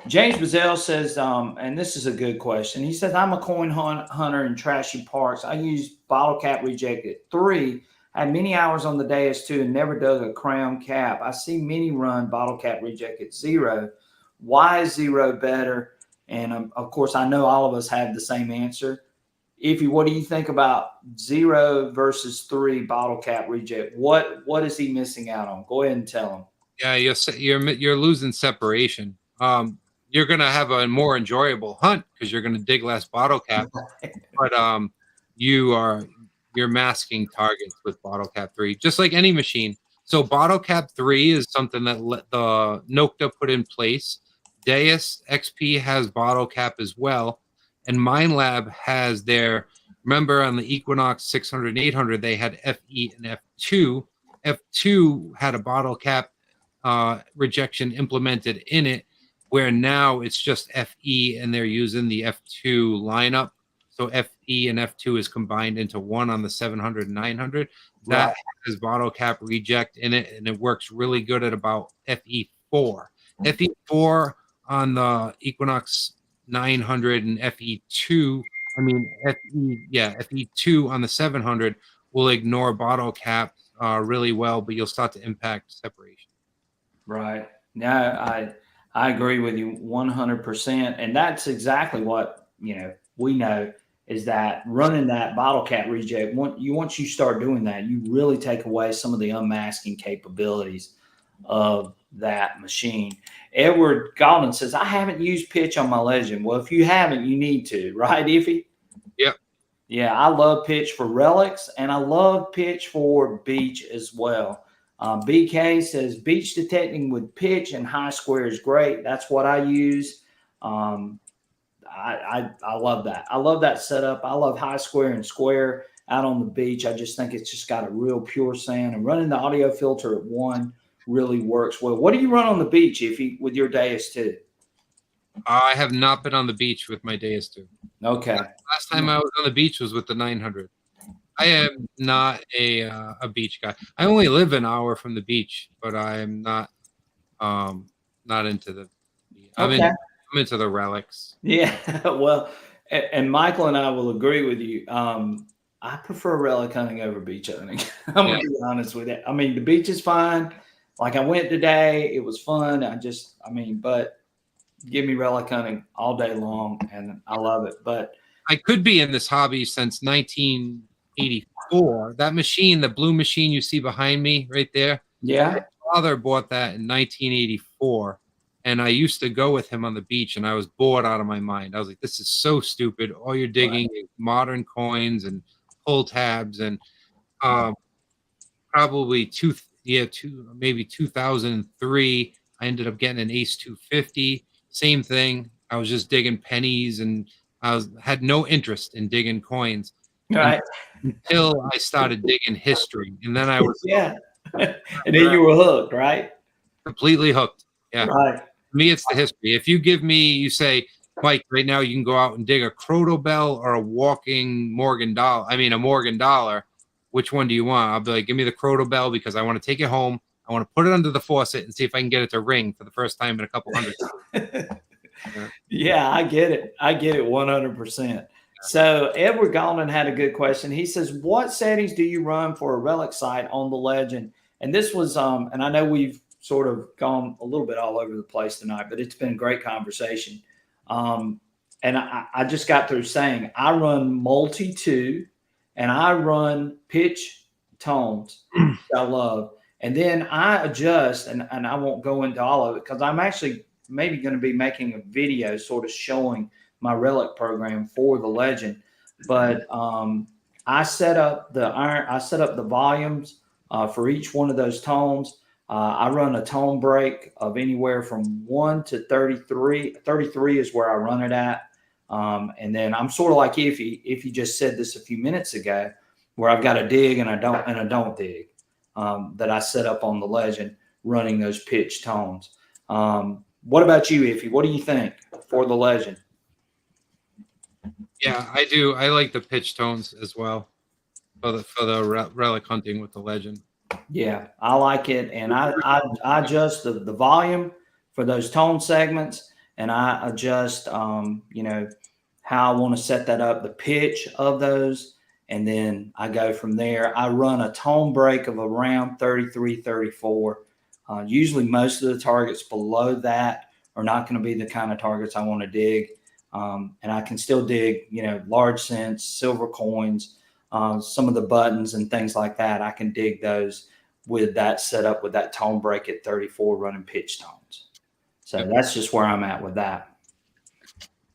James Bazell says, and this is a good question. He says, I'm a coin hunter in trashy parks. I use bottle cap rejected 3. Had many hours on the DS2 and never dug a crown cap. I see many run bottle cap rejected 0. Why is 0 better? And of course, I know all of us have the same answer. Iffy, what do you think about 0 versus 3 bottle cap reject? What is he missing out on? Go ahead and tell him. Yeah, you're losing separation. You're gonna have a more enjoyable hunt because you're gonna dig less bottle cap, but you're masking targets with bottle cap 3, just like any machine. So bottle cap 3 is something that the Nocta put in place. Deus XP has bottle cap as well, and Minelab has their. Remember on the Equinox 600 and 800, they had FE and F2. F2 had a bottle cap rejection implemented in it, where now it's just FE and they're using the F2 lineup. So FE and F2 is combined into one on the 700 and 900. That has bottle cap reject in it, and it works really good at about FE4. FE4 on the Equinox 900 and FE2. FE2 on the 700 will ignore bottle cap really well, but you'll start to impact separation. Right. No, I agree with you 100%. And that's exactly what, we know is that running that bottle cap reject, once you start doing that, you really take away some of the unmasking capabilities of that machine. Edward Golden says, I haven't used pitch on my Legend. Well, if you haven't, you need to, right, Iffy? Yep. Yeah, I love pitch for relics, and I love pitch for beach as well. BK says beach detecting with pitch and high square is great. That's what I use. Um, I love that. I love that setup. I love high square and square out on the beach. I just think it's just got a real pure sound, and running the audio filter at 1 really works well. What do you run on the beach if you with your Deus 2? I have not been on the beach with my Deus 2. Okay. Last time I was on the beach was with the 900. I am not a beach guy. I only live an hour from the beach, but I am not into the. Okay. I'm into the relics. Yeah. Well, and Michael and I will agree with you. I prefer relic hunting over beach hunting. I'm gonna be honest with you. I mean, the beach is fine. Like I went today, it was fun. But give me relic hunting all day long, and I love it. But I could be in this hobby since 1984. That machine, the blue machine you see behind me right there. yeah, My father bought that in 1984, and I used to go with him on the beach, and I was bored out of my mind. I was like, this is so stupid. All you're digging is modern coins and pull tabs, and probably maybe 2003, I ended up getting an Ace 250. Same thing. I was just digging pennies, and had no interest in digging coins right. until I started digging history, and then I was Yeah, and then you were hooked, right? completely hooked. Yeah, Right. for me, it's the history. If you give me, you say, Mike, right now you can go out and dig a Croto Bell or a walking Morgan dollar. I mean, a Morgan dollar. Which one do you want? I'll be like, give me the Croto Bell because I want to take it home. I want to put it under the faucet and see if I can get it to ring for the first time in a couple hundred. Yeah, I get it. I get it 100%. So Edward Golden had a good question. He says, what settings do you run for a relic site on the Legend? And this was, and I know we've sort of gone a little bit all over the place tonight, but it's been a great conversation. And I just got through saying I run multi 2 and I run pitch tones I love. And then I adjust, and I won't go into all of it because I'm actually maybe going to be making a video sort of showing my relic program for the Legend. But I set up the volumes for each one of those tones. I run a tone break of anywhere from 1 to 33. 33 is where I run it at. And then I'm sort of like if you just said this a few minutes ago, where I've got a dig and I don't dig, that I set up on the Legend running those pitch tones. What about you, Iffy? What do you think for the Legend? Yeah, I do. I like the pitch tones as well for the relic hunting with the Legend. Yeah, I like it, and I adjust the volume for those tone segments, and I adjust how I want to set that up, the pitch of those, and then I go from there. I run a tone break of around 33, 34. Usually most of the targets below that are not going to be the kind of targets I want to dig. And I can still dig, large cents, silver coins, some of the buttons and things like that. I can dig those with that setup, with that tone break at 34 running pitch tones. So that's just where I'm at with that.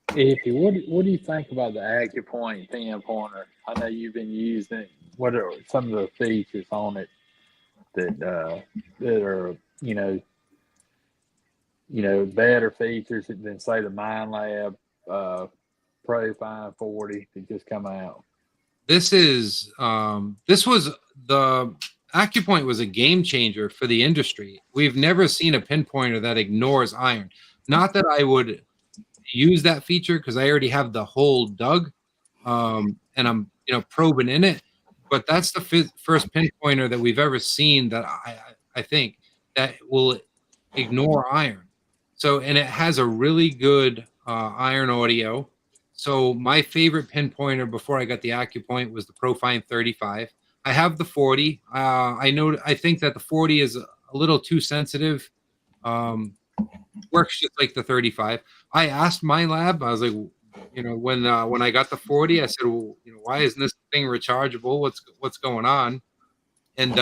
Iffy, what do you think about the AccuPoint pinpointer? I know you've been using it. What are some of the features on it that are better features than say the Mind Lab Pro 540 that just come out? This was the AccuPoint was a game changer for the industry. We've never seen a pinpointer that ignores iron. Not that I would use that feature because I already have the hole dug, and I'm probing in it. But that's the first pinpointer that we've ever seen that I think that will ignore iron. So, and it has a really good iron audio. So my favorite pinpointer before I got the AccuPoint was the Profine 35. I have the 40. I think that the 40 is a little too sensitive Works just like the 35. I asked my lab, I was like, when I got the 40, I said, well, why isn't this thing rechargeable? What's going on? And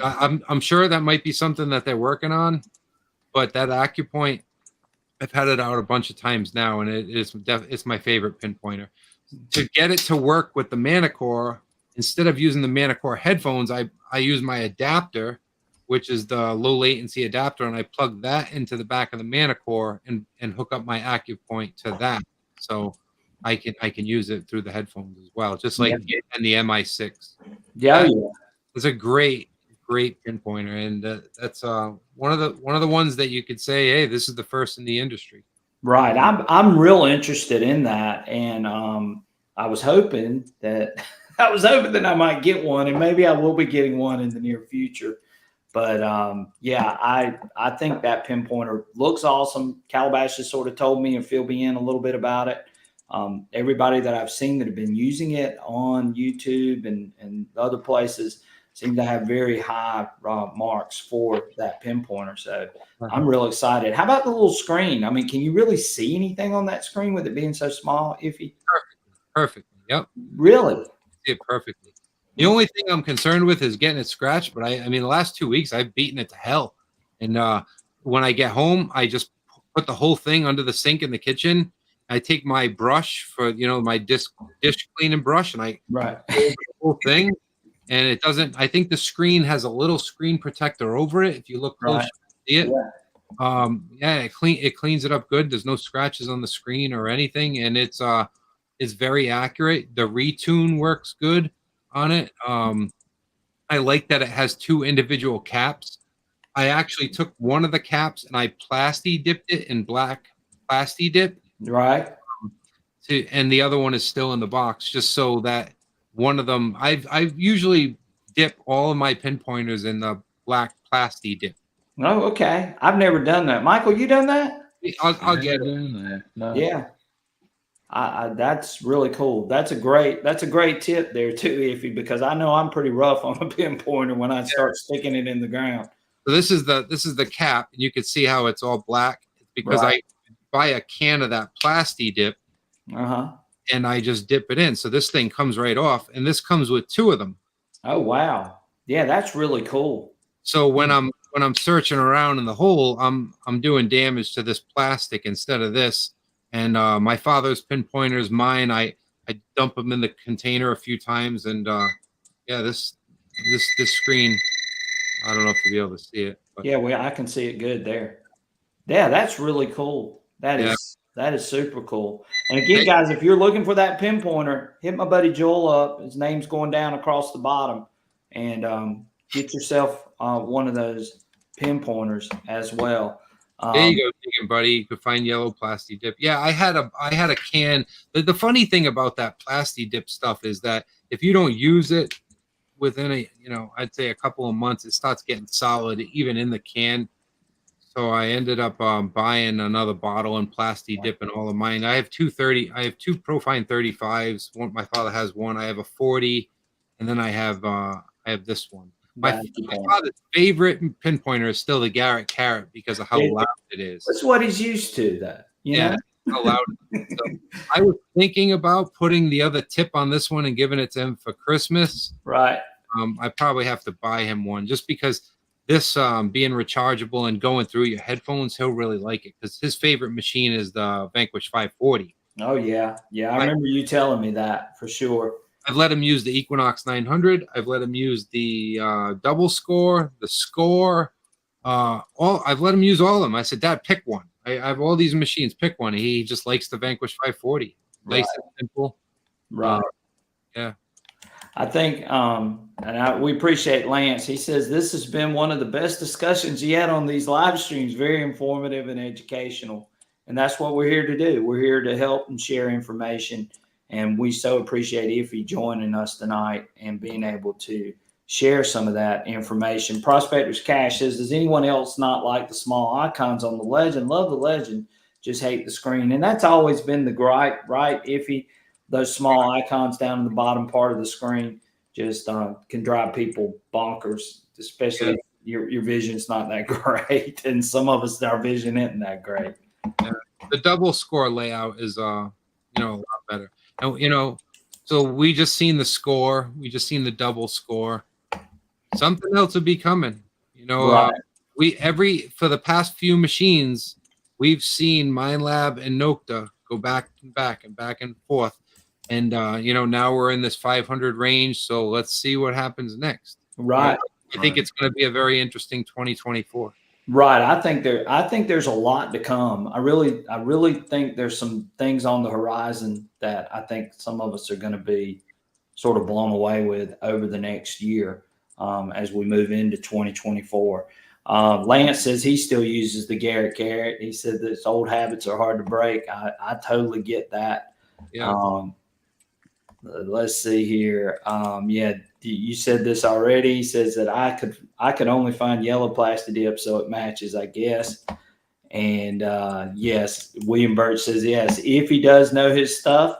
I'm sure that might be something that they're working on, but that AcuPoint, I've had it out a bunch of times now, and it's my favorite pinpointer. To get it to work with the Manicore, instead of using the Manicore headphones, I use my adapter, which is the low latency adapter, and I plug that into the back of the Manicore and hook up my AcuPoint to that, so I can use it through the headphones as well, just like in the MI6. Yeah, It's a great pinpointer, and that's one of the ones that you could say, hey, this is the first in the industry. Right. I'm real interested in that, and I was hoping that I might get one, and maybe I will be getting one in the near future. But yeah, I think that pinpointer looks awesome. Calabash has sort of told me and filled me in a little bit about it. Everybody that I've seen that have been using it on YouTube and other places seem to have very high marks for that pinpointer. So I'm real excited. How about the little screen? I mean, can you really see anything on that screen with it being so small, Iffy? Perfectly. Yep. Really? See it perfectly. The only thing I'm concerned with is getting it scratched, but I mean, the last 2 weeks I've beaten it to hell. And when I get home, I just put the whole thing under the sink in the kitchen. I take my brush for my dish cleaning brush, and I right the whole thing. And it doesn't. I think the screen has a little screen protector over it. If you look close, you see it. Yeah, it cleans it up good. There's no scratches on the screen or anything, and it's very accurate. The retune works good on it. I like that it has 2 individual caps. I actually took one of the caps and I plasti dipped it in black plasti dip. Right. And the other one is still in the box, just so that one of them, I usually dip all of my pinpointers in the black plasti dip. Oh, okay. I've never done that. Michael, you done that? I'll get it. No. Yeah. That's really cool. That's a great tip there too, Iffy, because I know I'm pretty rough on a pinpointer when I start sticking it in the ground. So this is the cap, and you can see how it's all black because I buy a can of that plasti dip. And I just dip it in. So this thing comes right off, and this comes with 2 of them. Oh, wow. Yeah, that's really cool. So when I'm searching around in the hole, I'm doing damage to this plastic instead of this. And my father's pinpointers, mine, I dump them in the container a few times, and yeah, this screen, I don't know if you'll be able to see it. But. Yeah, well, I can see it good there. Yeah, that's really cool. That is super cool. And again, guys, if you're looking for that pinpointer, hit my buddy Joel up. His name's going down across the bottom, and get yourself one of those pinpointers as well. There you go, digging, buddy. You could find yellow plasti dip. Yeah, I had a can. The funny thing about that plasti dip stuff is that if you don't use it within I'd say a couple of months, it starts getting solid even in the can. So I ended up buying another bottle and plasti dipping all of mine. I have 2 Profine 35s. My father has one. I have a 40, and then I have this one. My father's favorite pinpointer is still the Garrett Carrot because of how loud it is. That's what he's used to, though. Yeah, how loud it is. So I was thinking about putting the other tip on this one and giving it to him for Christmas. Right. I probably have to buy him one just because this being rechargeable and going through your headphones, he'll really like it because his favorite machine is the Vanquish 540. Oh, yeah. Yeah, I remember you telling me that for sure. I've let him use the Equinox 900. I've let him use the double score, the score. I've let him use all of them. I said, Dad, pick one. I have all these machines. Pick one. He just likes the Vanquish 540. Nice and simple. Right. Yeah. I think, we appreciate Lance. He says this has been one of the best discussions yet on these live streams. Very informative and educational. And that's what we're here to do. We're here to help and share information. And we so appreciate Iffy joining us tonight and being able to share some of that information. Prospectors Cash says, does anyone else not like the small icons on the Legend? Love the Legend, just hate the screen. And that's always been the gripe, right, Iffy? Those small icons down in the bottom part of the screen just can drive people bonkers, especially your vision's not that great, and some of us, our vision isn't that great. Yeah. The double score layout is a lot better. And so we just seen the score, we just seen the double score. Something else will be coming. Right. For the past few machines, we've seen MindLab and Nocta go back and back and back and forth. And now we're in this 500 range, so let's see what happens next. Right. I think it's going to be a very interesting 2024. Right. I think there's a lot to come. I really think there's some things on the horizon that I think some of us are going to be sort of blown away with over the next year as we move into 2024. Lance says he still uses the Garrett Carrot. He said that his old habits are hard to break. I totally get that. Yeah. Let's see here. You said this already. He says that I could only find yellow plastic dip, so it matches, I guess. And yes, William Birch says yes. If he does know his stuff,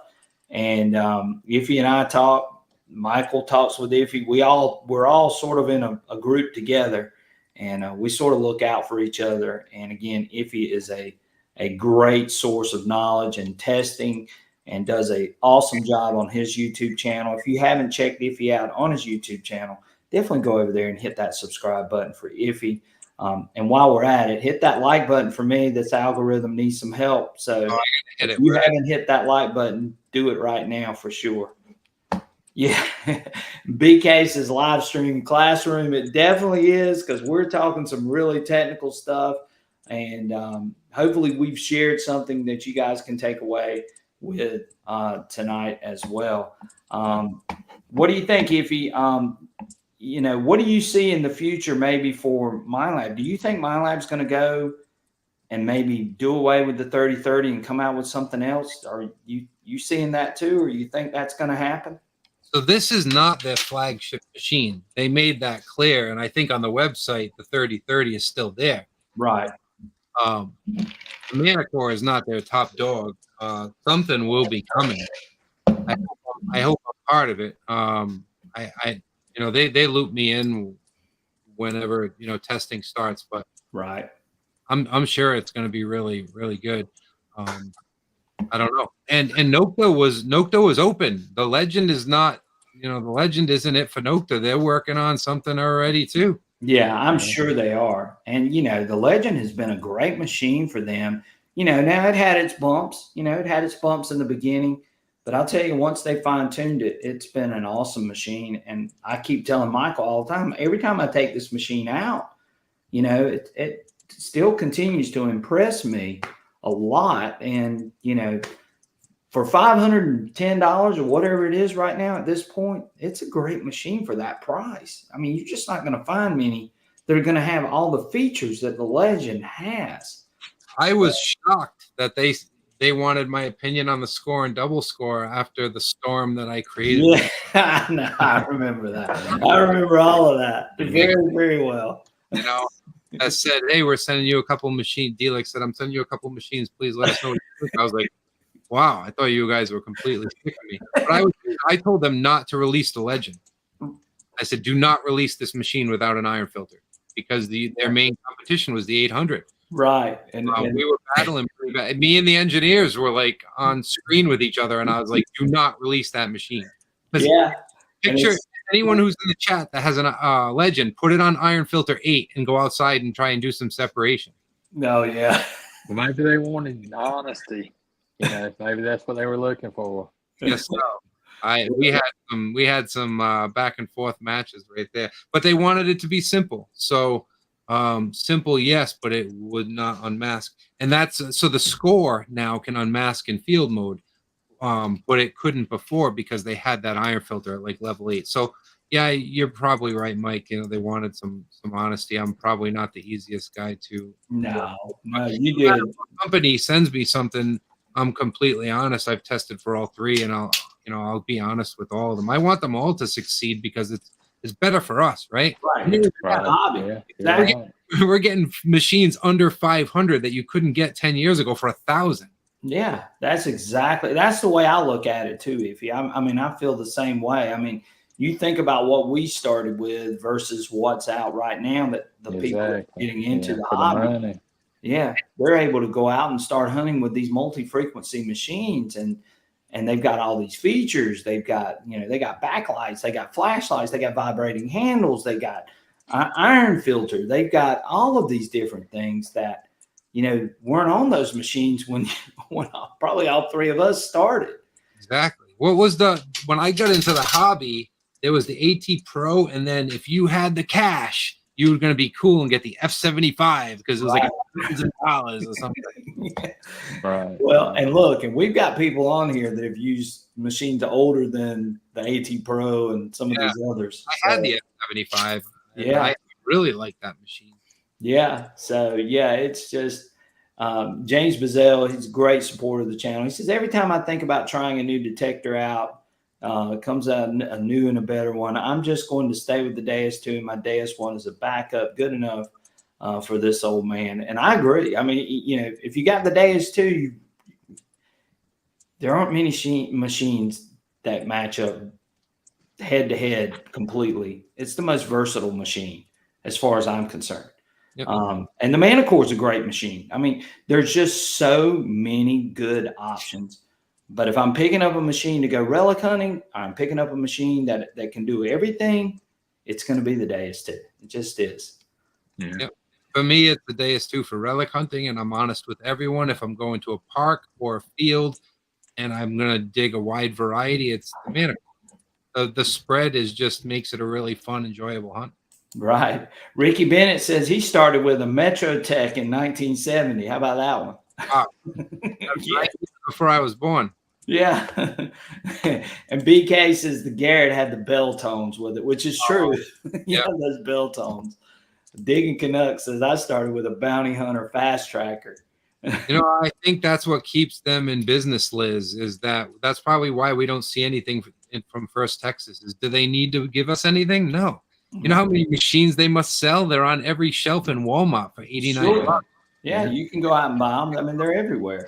and Iffy and I talk, Michael talks with Iffy. We're all sort of in a group together, and we sort of look out for each other. And again, Iffy is a great source of knowledge and testing, and does an awesome job on his YouTube channel. If you haven't checked Iffy out on his YouTube channel, definitely go over there and hit that subscribe button for Iffy. And while we're at it, hit that like button for me. This algorithm needs some help. So if you haven't hit that like button, do it right now for sure. Yeah. BK says live stream classroom. It definitely is, because we're talking some really technical stuff. And hopefully we've shared something that you guys can take away with tonight as well. What do you think, Iffy? What do you see in the future maybe for MindLab? Do you think MindLab's going to go and maybe do away with the 3030 and come out with something else? Are you seeing that too, or you think that's going to happen? So this is not their flagship machine. They made that clear, and I think on the website the 3030 is still there. Right. The Manicore is not their top dog. Something will be coming. I hope I'm part of it. They loop me in whenever testing starts, but right. I'm sure it's going to be really, really good. I don't know. And Nocta was open. The Legend is not. The Legend isn't it for Nocta. They're working on something already too. Yeah, I'm sure they are. And, the Legend has been a great machine for them. Now it had its bumps, it had its bumps in the beginning, but I'll tell you, once they fine tuned it, it's been an awesome machine. And I keep telling Michael all the time, every time I take this machine out, it still continues to impress me a lot. And, for $510 or whatever it is right now at this point, it's a great machine for that price. I mean, you're just not going to find many that are going to have all the features that the Legend has. I was shocked that they wanted my opinion on the score and double score after the storm that I created. Yeah, no, I remember that. I remember all of that very, very well. I said, hey, we're sending you a couple machines. Delix said, I'm sending you a couple machines. Please let us know what you think. I was like, wow, I thought you guys were completely sick of me. But I told them not to release the Legend. I said, do not release this machine without an iron filter, because their main competition was the 800. Right. And we were battling pretty bad. Me and the engineers were like on screen with each other, and I was like, do not release that machine. Yeah. Picture anyone who's in the chat that has a Legend, put it on iron filter 8 and go outside and try and do some separation. No, yeah. Well, maybe they wanted honesty. Maybe that's what they were looking for. Yes, we had some back and forth matches right there, but they wanted it to be simple. So simple, yes, but it would not unmask. And that's so the score now can unmask in field mode, but it couldn't before because they had that iron filter at like level 8. So yeah, you're probably right, Mike. They wanted some honesty. I'm probably not the easiest guy to. No, you did. Company sends me something, I'm completely honest. I've tested for all three, and I'll be honest with all of them. I want them all to succeed because it's better for us, right? Right. It's a hobby. Yeah, exactly. We're getting machines under 500 that you couldn't get 10 years ago for 1,000. Yeah, that's the way I look at it too, Iffy. I feel the same way. I mean, you think about what we started with versus what's out right now that the people that are Exactly. getting into the For the hobby. money. Yeah, they're able to go out and start hunting with these multi-frequency machines, and they've got all these features. They've got, they got backlights, they got flashlights, they got vibrating handles, they got iron filter, they've got all of these different things that weren't on those machines when probably all three of us started. Exactly. What was when I got into the hobby, there was the AT Pro, and then if you had the cash, you were going to be cool and get the F75 because it was like $1,000 or something. Yeah. Right. Well, and look, and we've got people on here that have used machines older than the AT Pro and some of these others. I had the F75. Yeah. I really like that machine. Yeah. So, yeah, it's just James Bazell, he's a great supporter of the channel. He says, every time I think about trying a new detector out, it comes out a new and a better one, I'm just going to stay with the Deus 2. My Deus 1 is a backup good enough for this old man. And I agree. I mean, if you got the Deus 2, there aren't many machines that match up head to head completely. It's the most versatile machine as far as I'm concerned. Yep. And the Manicore is a great machine. I mean, there's just so many good options. But if I'm picking up a machine to go relic hunting, I'm picking up a machine that can do everything. It's going to be the Deus 2. It just is. Yeah. Yep. For me, it's the Deus 2 for relic hunting, and I'm honest with everyone. If I'm going to a park or a field and I'm going to dig a wide variety, it's the Manicore. The spread makes it a really fun, enjoyable hunt. Right. Ricky Bennett says he started with a Metro Tech in 1970. How about that one? Wow. Yeah. Before I was born. Yeah. And BK says the Garrett had the bell tones with it, which is true. Yeah, those bell tones. Digging Canuck says I started with a Bounty Hunter Fast Tracker. I think that's what keeps them in business, Liz, is that's probably why we don't see anything from First Texas. Is do they need to give us anything? No. You know how many machines they must sell? They're on every shelf in Walmart for $89. Yeah, you can go out and buy them. I mean, they're everywhere.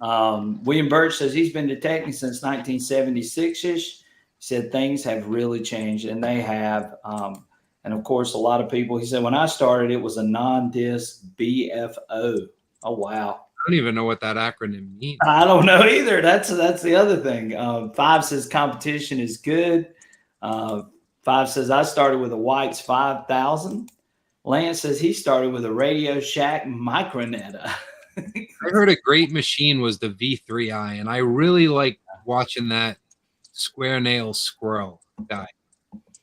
William Birch says he's been detecting since 1976-ish. He said things have really changed, and they have. And, of course, a lot of people, he said, when I started, it was a non-disc BFO. Oh, wow. I don't even know what that acronym means. I don't know either. That's the other thing. Five says competition is good. Five says I started with a White's 5000. Lance says he started with a Radio Shack Micronetta. I heard a great machine was the V3i, and I really liked watching that square nail squirrel guy.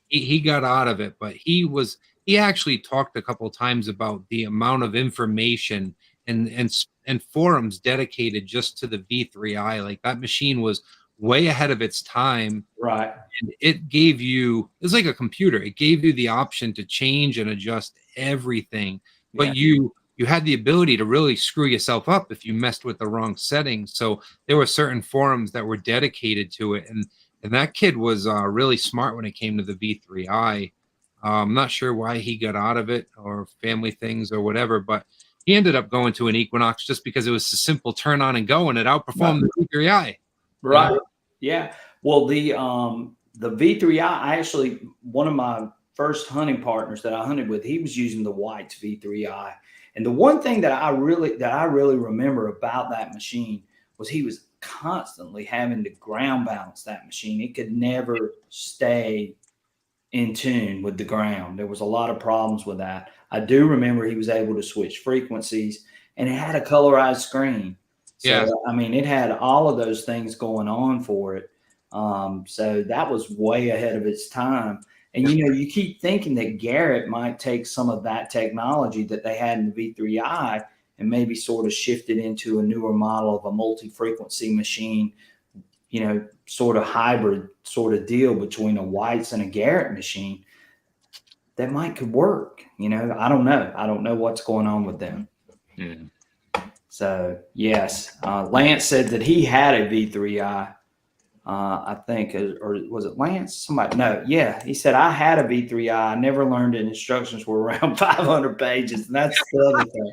He got out of it, but he actually talked a couple of times about the amount of information and forums dedicated just to the V3i. Like that machine was way ahead of its time. Right. And it's like a computer. It gave you the option to change and adjust everything, but you had the ability to really screw yourself up if you messed with the wrong settings. So there were certain forums that were dedicated to it. And that kid was really smart when it came to the V3i. I'm not sure why he got out of it or family things or whatever, but he ended up going to an Equinox just because it was a simple turn on and go, and it outperformed the V3i. Right. Yeah. Well, the V3i, one of my first hunting partners that I hunted with, he was using the White's V3i. And the one thing that I really remember about that machine was he was constantly having to ground balance that machine. It could never stay in tune with the ground. There was a lot of problems with that. I do remember he was able to switch frequencies, and it had a colorized screen. So, I mean, it had all of those things going on for it. So that was way ahead of its time. And, you keep thinking that Garrett might take some of that technology that they had in the V3i and maybe sort of shift it into a newer model of a multi-frequency machine, sort of hybrid sort of deal between a White's and a Garrett machine. That could work. I don't know. I don't know what's going on with them. Yeah. So, yes, Lance said that he had a V3i, I think, or was it Lance? Somebody? No, yeah. He said, I had a V3i. I never learned it. Instructions were around 500 pages, and that's the other thing.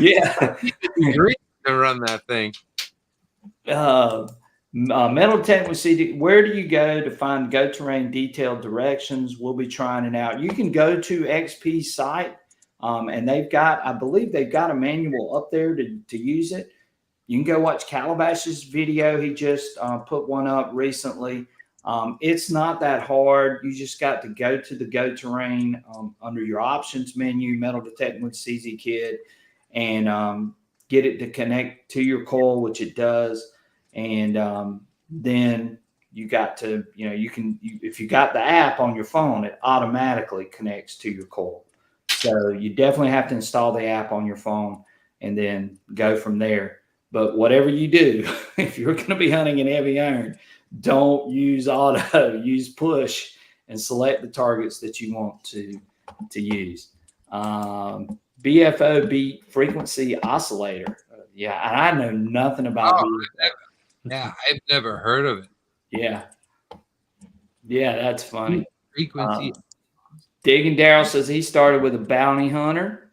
Yeah. Great to run that thing. Metal Detecting with CD. Where do you go to find Go Terrain detailed directions? We'll be trying it out. You can go to XP's site, and I believe they've got a manual up there to use it. You can go watch Calabash's video. He just put one up recently. It's not that hard. You just got to go to the Go Terrain under your options menu, Metal Detecting with CZ Kid, and get it to connect to your coil, which it does. And then you got to, if you got the app on your phone, it automatically connects to your coil. So you definitely have to install the app on your phone and then go from there. But whatever you do, if you're going to be hunting in heavy iron, don't use auto, use push and select the targets that you want to use. BFO beat frequency oscillator. Yeah, and I know nothing about BFO. Yeah, I've never heard of it. Yeah. Yeah, that's funny. Frequency. Digging Daryl says he started with a bounty hunter.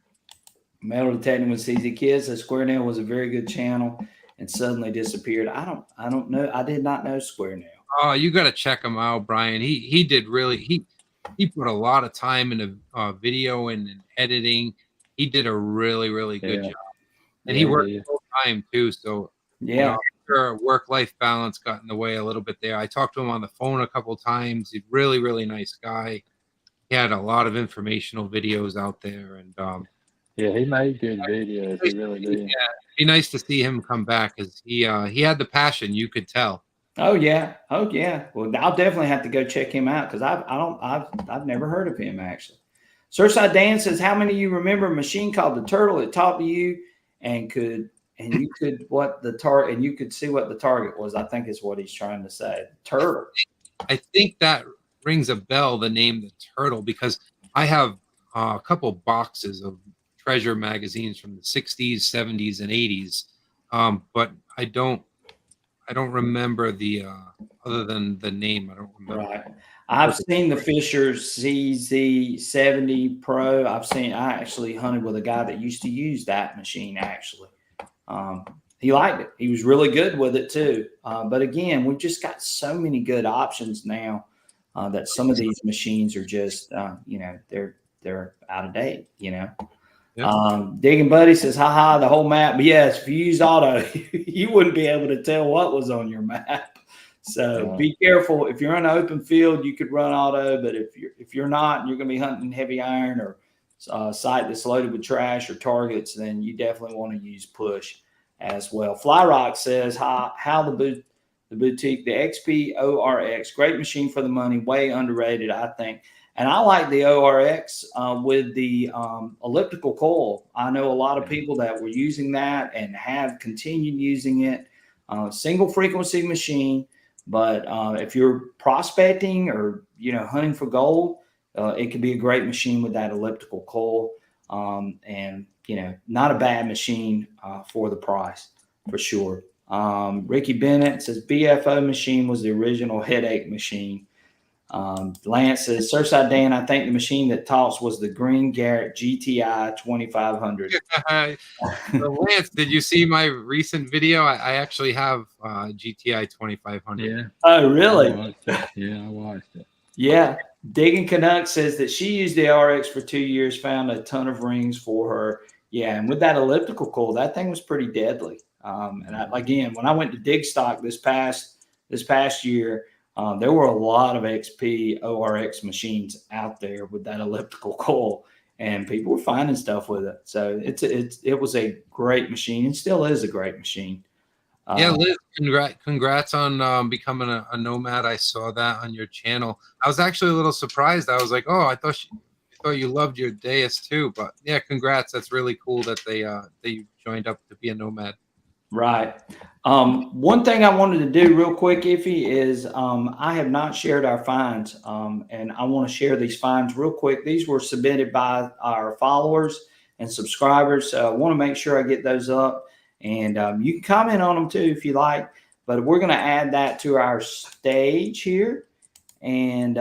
Metal Detecting with CZ Kids. So Square Nail was a very good channel and suddenly disappeared. I don't know. I did not know Square Nail. Oh, you got to check him out, Brian. He did really, he put a lot of time into video and editing. He did a really, really good job. And he worked full time too. So yeah, sure, work-life balance got in the way a little bit there. I talked to him on the phone a couple of times. He's really, really nice guy. He had a lot of informational videos out there, and yeah, he made good videos. He really did. Yeah, it'd be nice to see him come back because he had the passion. You could tell. Oh yeah. Well, I'll definitely have to go check him out because I've never heard of him actually. Surfside Dan says, how many of you remember a machine called the Turtle? It talked to you and you could see what the target was. I think is what he's trying to say. Turtle. I think that rings a bell. The name the Turtle, because I have a couple boxes of treasure magazines from the 60s, 70s, and 80s, but I don't remember the other than the name. I don't remember. Right. I've seen the Fisher CZ70 Pro. I actually hunted with a guy that used to use that machine actually. He liked it. He was really good with it too. But again, we've just got so many good options now that some of these machines are just, they're out of date, Yep. Digging Buddy says, haha, the whole map. But yes, if you use auto, you wouldn't be able to tell what was on your map. So be careful. If you're in an open field, you could run auto, but if you're not, and you're going to be hunting heavy iron or site that's loaded with trash or targets, then you definitely want to use push as well. Fly Rock says, how the boutique, the XP ORX, great machine for the money, way underrated, I think. And I like the ORX with the elliptical coil. I know a lot of people that were using that and have continued using it. Single frequency machine, but if you're prospecting or hunting for gold, it could be a great machine with that elliptical coil. And not a bad machine for the price for sure. Ricky Bennett says BFO machine was the original headache machine. Lance says, Surfside Dan, I think the machine that talks was the Green Garrett GTI 2500. Lance, did you see my recent video? I actually have GTI 2500. Yeah. Oh, really? I watched it. Yeah. Digging Canuck says that she used the RX for 2 years, found a ton of rings for her. Yeah, and with that elliptical coil, that thing was pretty deadly. Again, when I went to dig stock this past year, there were a lot of XP ORX machines out there with that elliptical coil, and people were finding stuff with it. So it was a great machine and still is a great machine. Yeah, Liz, congrats on becoming a nomad. I saw that on your channel. I was actually a little surprised. I was like, oh, I thought you loved your Deus too. But yeah, congrats. That's really cool that they joined up to be a nomad. Right. One thing I wanted to do real quick, Iffy, is I have not shared our finds, and I want to share these finds real quick. These were submitted by our followers and subscribers, so I want to make sure I get those up. And you can comment on them too if you like, but we're going to add that to our stage here. And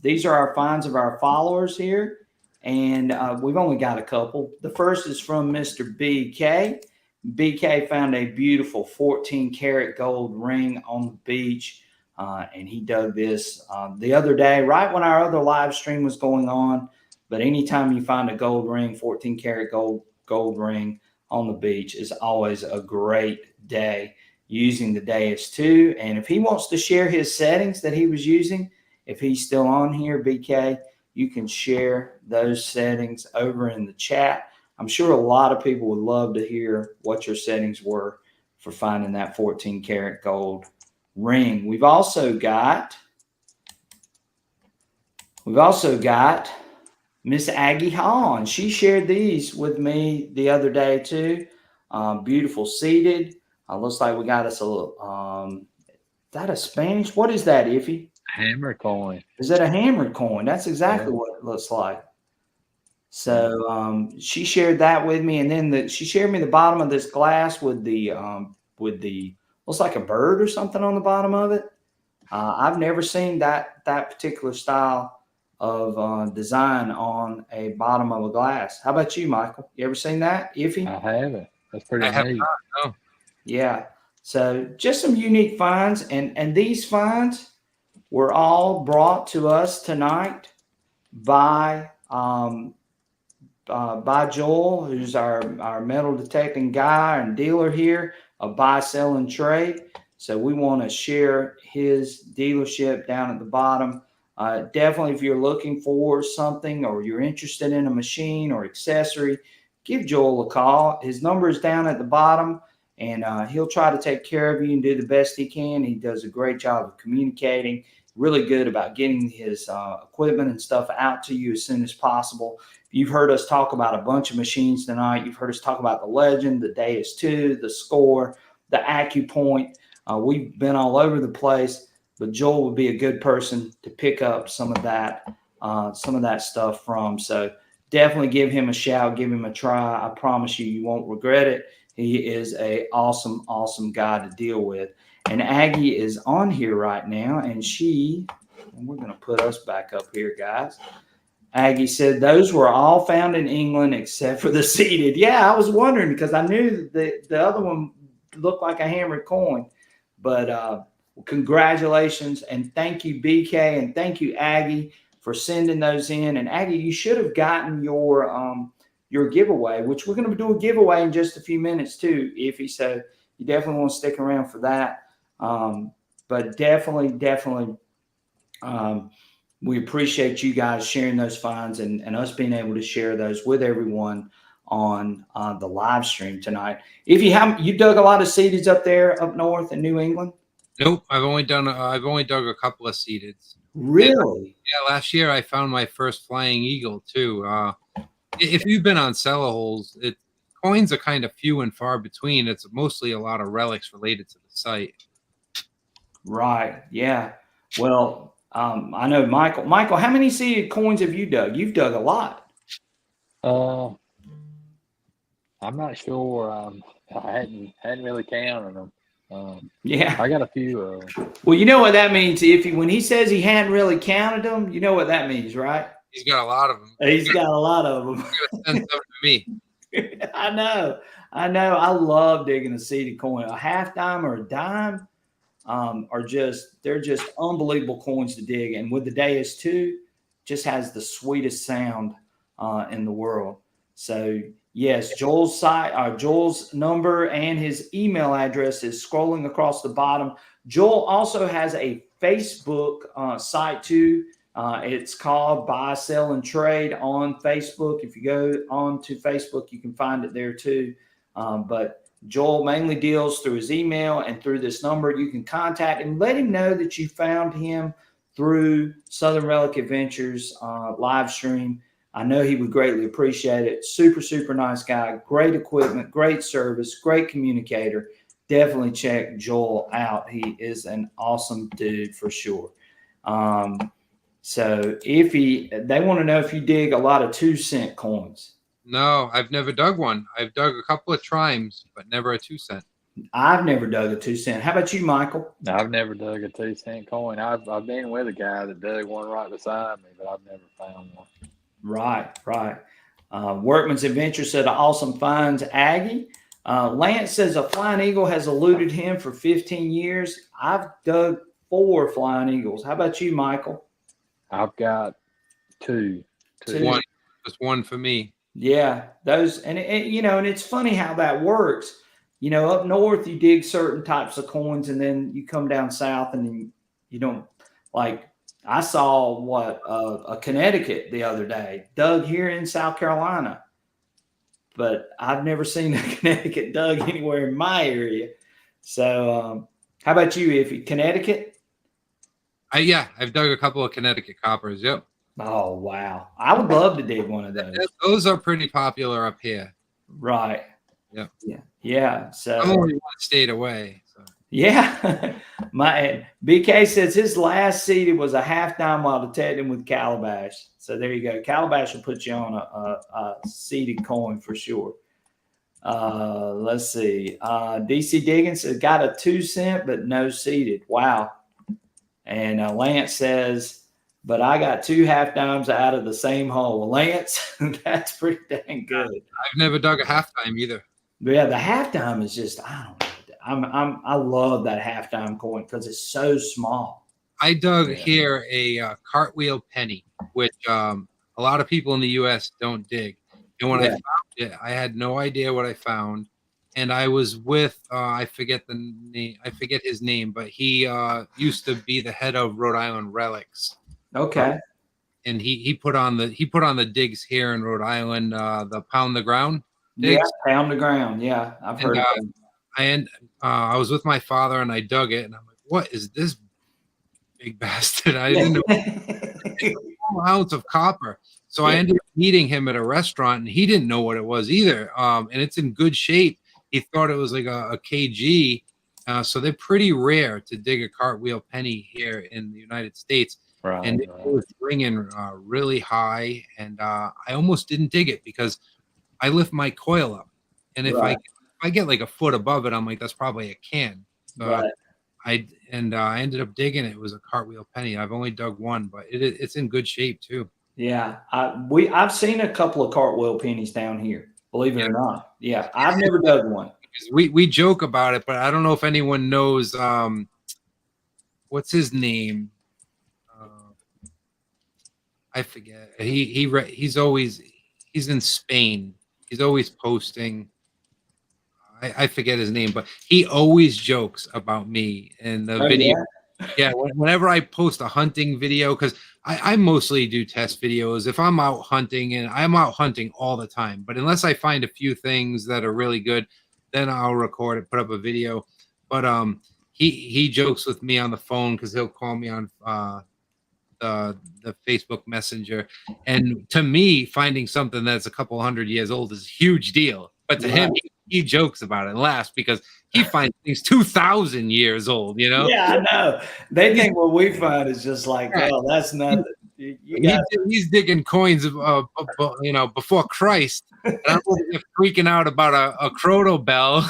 these are our finds of our followers here. And we've only got a couple. The first is from Mr. BK. BK found a beautiful 14 karat gold ring on the beach. And he dug this the other day, right when our other live stream was going on. But anytime you find a gold ring, 14 karat gold ring on the beach is always a great day using the Deus 2. And if he wants to share his settings that he was using, if he's still on here, BK, you can share those settings over in the chat. I'm sure a lot of people would love to hear what your settings were for finding that 14 karat gold ring. We've also got Miss Aggie Hall, and she shared these with me the other day too. Beautiful seated. Looks like we got us a little. Is that a Spanish? What is that, Iffy? Hammer coin. Is that a hammered coin? That's exactly what it looks like. So she shared that with me, and then she shared me the bottom of this glass with the looks like a bird or something on the bottom of it. I've never seen that particular style of design on a bottom of a glass. How about you, Michael? You ever seen that? Iffy? I haven't. That's pretty I have neat. not, no. Yeah. So just some unique finds, and these finds were all brought to us tonight by Joel, who's our metal detecting guy and dealer here of buy, sell, and trade. So we want to share his dealership down at the bottom. Definitely, if you're looking for something or you're interested in a machine or accessory, give Joel a call. His number is down at the bottom, and he'll try to take care of you and do the best he can. He does a great job of communicating, really good about getting his equipment and stuff out to you as soon as possible. You've heard us talk about a bunch of machines tonight. You've heard us talk about the Legend, the Deus 2, the Score, the AccuPoint. We've been all over the place, but Joel would be a good person to pick up some of that stuff from. So definitely give him a shout, give him a try. I promise you, you won't regret it. He is a awesome, awesome guy to deal with. And Aggie is on here right now, and we're going to put us back up here, guys. Aggie said those were all found in England except for the seated. Yeah, I was wondering because I knew the other one looked like a hammered coin. But congratulations and thank you, BK, and thank you, Aggie, for sending those in. And Aggie, you should have gotten your giveaway, which we're going to do a giveaway in just a few minutes too, Iffy. So you definitely want to stick around for that. But definitely. We appreciate you guys sharing those finds and us being able to share those with everyone on the live stream tonight. If you dug a lot of seededs up there up north in New England? Nope, I've only dug a couple of seededs. Really? Yeah, last year I found my first flying eagle too. If you've been on cellar holes, coins are kind of few and far between. It's mostly a lot of relics related to the site. Right. Yeah. Well, I know Michael. Michael, how many seeded coins have you dug? You've dug a lot. I'm not sure. I hadn't really counted them. Yeah, I got a few. Well, you know what that means. When he says he hadn't really counted them, you know what that means, right? He's got a lot of them. He's got a lot of them. Send some to me. I know. I love digging a seeded coin. A half dime or a dime they're just unbelievable coins to dig. And with the Deus 2, just has the sweetest sound in the world. So yes, Joel's number and his email address is scrolling across the bottom. Joel also has a Facebook site too. It's called Buy, Sell, and Trade on Facebook. If you go on to Facebook, you can find it there too. But Joel mainly deals through his email and through this number. You can contact him, let him know that you found him through Southern Relic Adventures live stream. I know he would greatly appreciate it. Super, super nice guy. Great equipment, great service, great communicator. Definitely check Joel out. He is an awesome dude for sure. So they want to know if you dig a lot of 2-cent coins. No, I've never dug one. I've dug a couple of trimes, but never a 2-cent. I've never dug a 2-cent. How about you, Michael? No, I've never dug a 2-cent coin. I've been with a guy that dug one right beside me, but I've never found one. Right. Workman's Adventure said awesome finds, Aggie. Lance says a flying eagle has eluded him for 15 years. I've dug 4 flying eagles. How about you, Michael? I've got two. One, just one for me. Yeah, those, and it's funny how that works. Up north you dig certain types of coins, and then you come down south, and then you don't. Like I saw a Connecticut the other day, dug here in South Carolina, but I've never seen a Connecticut dug anywhere in my area. So, how about you, Iffy? Connecticut? I've dug a couple of Connecticut coppers. Yep. Oh wow, I would love to dig one of those. Those are pretty popular up here. Right. Yep. Yeah. So I'm only one state away. So. Yeah. My BK says his last seeded was a half dime while detecting with Calabash. So there you go. Calabash will put you on a seeded coin for sure. Let's see. DC Diggins has got a 2 cent, but no seeded. Wow. And Lance says, but I got 2 half dimes out of the same hole. Well, Lance, that's pretty dang good. I've never dug a half dime either. Yeah, the half dime is just, I don't know. I love that half dime coin because it's so small. I dug here a cartwheel penny, which a lot of people in the U.S. don't dig. And when I found it, I had no idea what I found. And I was with I forget the name. I forget his name, but he used to be the head of Rhode Island Relics. Okay. And he put on the digs here in Rhode Island, the pound the ground digs. Yeah, pound the ground. Yeah, I've heard of them. I was with my father and I dug it, and I'm like, "What is this big bastard?" I didn't know 4 ounces of copper. So I ended up meeting him at a restaurant, and he didn't know what it was either. And it's in good shape. He thought it was like a kg. So they're pretty rare to dig a cartwheel penny here in the United States. Right. And it was ringing really high, and I almost didn't dig it because I lift my coil up, and if I get like a foot above it, I'm like, that's probably a can. So I ended up digging it. It was a cartwheel penny. I've only dug one, but it's in good shape too. Yeah, I've seen a couple of cartwheel pennies down here. Believe it or not. Yeah, I've never dug one. We joke about it, but I don't know if anyone knows what's his name. I forget. He's in Spain. He's always posting. I forget his name, but he always jokes about me in the video. Yeah, whenever I post a hunting video, because I mostly do test videos. If I'm out hunting, and I'm out hunting all the time, but unless I find a few things that are really good, then I'll record it, put up a video. But he jokes with me on the phone because he'll call me on the Facebook Messenger, and to me, finding something that's a couple 100 years old is a huge deal. But to him, he jokes about it and laughs because he finds things 2,000 years old. You know? Yeah, I know. They think what we find is just like, oh, that's nothing. He's digging coins, before Christ. And I'm freaking out about a croto bell.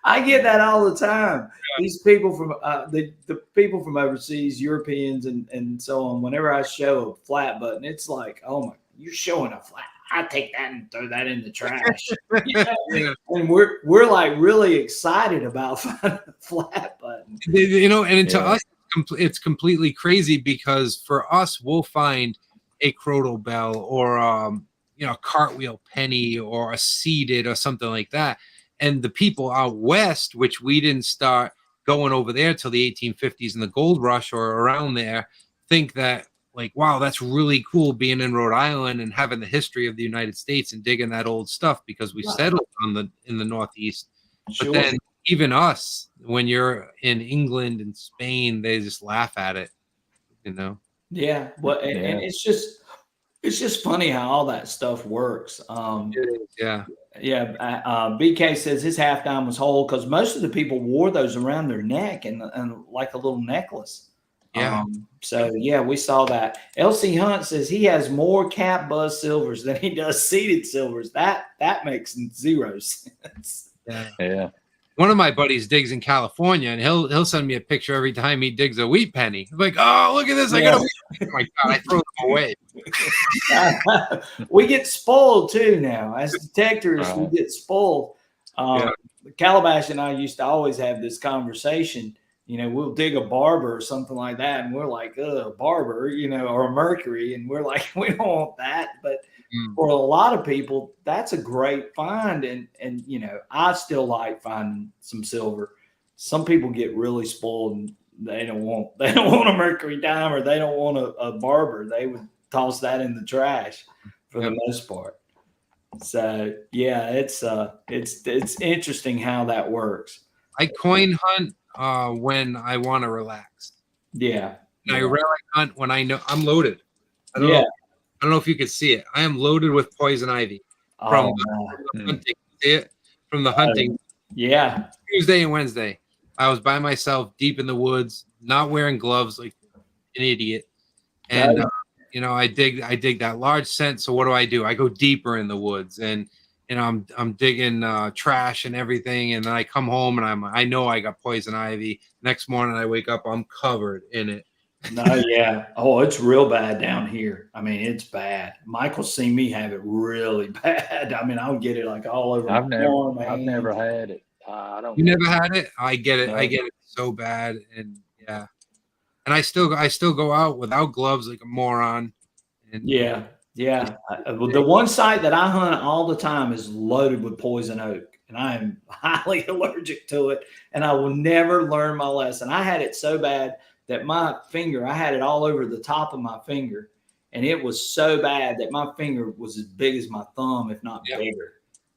I get that all the time. These people from the people from overseas, Europeans and so on. Whenever I show a flat button, it's like, oh my, you're showing a flat. I take that and throw that in the trash. And we're like really excited about finding a flat button. And to us, it's completely crazy because for us, we'll find a crotal bell or a cartwheel penny or a seeded or something like that. And the people out west, which we didn't start going over there till the 1850s and the gold rush or around there, think that like, wow, that's really cool being in Rhode Island and having the history of the United States and digging that old stuff because we settled in the Northeast. Sure. But then even us, when you're in England and Spain, they just laugh at it, Yeah. Well, and it's just funny how all that stuff works. Yeah. BK says his half dime was whole because most of the people wore those around their neck and like a little necklace. Yeah. We saw that. LC Hunt says he has more cap buzz silvers than he does seeded silvers. That makes 0 sense. Yeah. One of my buddies digs in California, and he'll send me a picture every time he digs a wheat penny. I'm like, oh, look at this! I got a wheat penny. Oh my God, I throw them away. We get spoiled too now as detectors. We get spoiled. Calabash and I used to always have this conversation. You know, we'll dig a barber or something like that, and we're like, barber, you know, or a mercury, and we're like, we don't want that. But for a lot of people, that's a great find, and you know, I still like finding some silver. Some people get really spoiled and they don't want a mercury dime, or they don't want a barber. They would toss that in the trash for the most part. So yeah, it's interesting how that works. I coin hunt when I want to relax. Yeah. And I relic hunt when I know I'm loaded. I don't know if you could see it. I am loaded with poison ivy from the hunting. See it? From the hunting. Yeah. Tuesday and Wednesday. I was by myself deep in the woods, not wearing gloves like an idiot. And you know, I dig that large scent. So what do? I go deeper in the woods, and you know, I'm digging trash and everything, and then I come home and I know I got poison ivy. Next morning I wake up, I'm covered in it. No, yeah. Oh, it's real bad down here. I mean, it's bad. Michael's seen me have it really bad. I mean, I'll get it like all over. I've never had it. I don't. You never had it? I get it. No. I get it so bad, and yeah. And I still go out without gloves like a moron. And yeah. The one site that I hunt all the time is loaded with poison oak, and I am highly allergic to it, and I will never learn my lesson. I had it so bad that my finger, I had it all over the top of my finger, and it was so bad that my finger was as big as my thumb, if not bigger.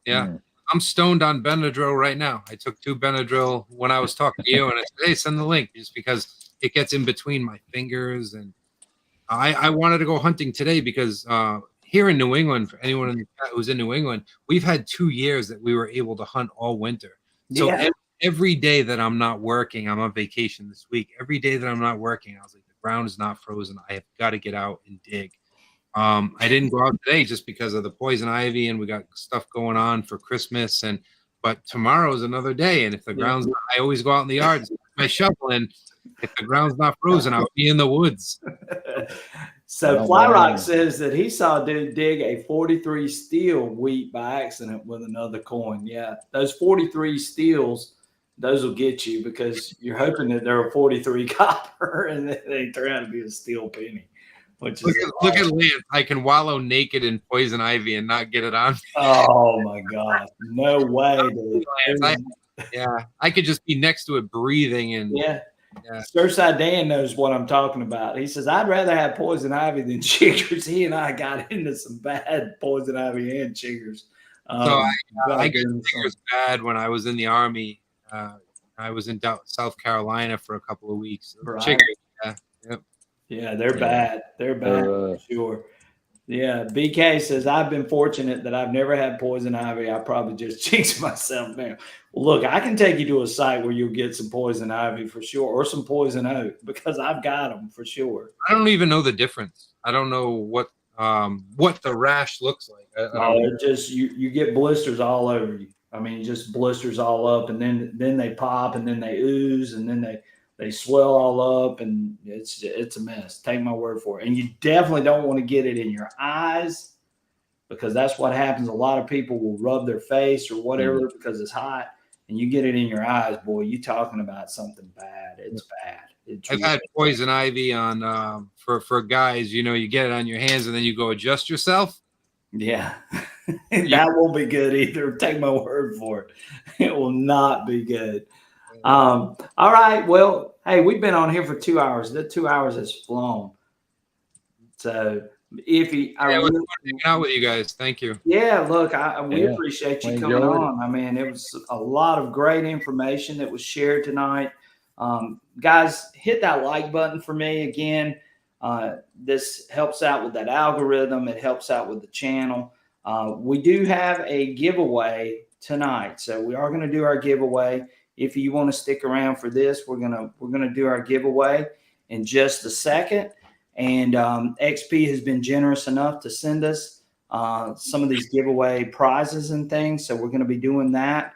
Yeah. I'm stoned on Benadryl right now. I took 2 Benadryl when I was talking to you, and I said, hey, send the link, just because it gets in between my fingers. And I wanted to go hunting today because here in New England, for anyone in the chat who's in New England, we've had 2 years that we were able to hunt all winter. So every day that I'm not working, I'm on vacation this week. Every day that I'm not working, I was like, the ground is not frozen. I have got to get out and dig. I didn't go out today just because of the poison ivy, and we got stuff going on for Christmas. But tomorrow's another day, and if the ground's not, I always go out in the yard, my shovel, and if the ground's not frozen, I'll be in the woods. So Fly Rock says that he saw a dude dig a 43 steel wheat by accident with another coin. Yeah, those 43 steels, those will get you because you're hoping that they're a 43 copper and they turn out to be a steel penny. Which is look at Lance. I can wallow naked in poison ivy and not get it on. Oh my God. No way, dude. I could just be next to it breathing and Surfside Dan knows what I'm talking about. He says, I'd rather have poison ivy than chiggers. He and I got into some bad poison ivy and chiggers. So I got chiggers bad when I was in the Army. I was in South Carolina for a couple of weeks. Right. Chiggers, yeah, they're bad. They're bad for sure. Yeah, BK says, I've been fortunate that I've never had poison ivy. I probably just jinxed myself now. Well, look, I can take you to a site where you'll get some poison ivy for sure, or some poison oak, because I've got them for sure. I don't even know the difference. I don't know what the rash looks like. It just you get blisters all over you. I mean, just blisters all up, and then they pop, and then they ooze, and then they swell all up, and it's a mess. Take my word for it. And you definitely don't want to get it in your eyes, because that's what happens. A lot of people will rub their face or whatever because it's hot, and you get it in your eyes, boy, you talking about something bad. It's bad. I've had poison ivy on for guys. You know, you get it on your hands, and then you go adjust yourself. Yeah. That won't be good either. Take my word for it. It will not be good. All right. Well, hey, we've been on here for 2 hours. The 2 hours has flown. So hanging out with you guys. Thank you. Yeah, look, we appreciate you coming on. I mean, it was a lot of great information that was shared tonight. Guys, hit that like button for me again. This helps out with that algorithm. It helps out with the channel. We do have a giveaway tonight, so we are going to do our giveaway. If you want to stick around for this, we're gonna do our giveaway in just a second. And XP has been generous enough to send us some of these giveaway prizes and things, so we're going to be doing that.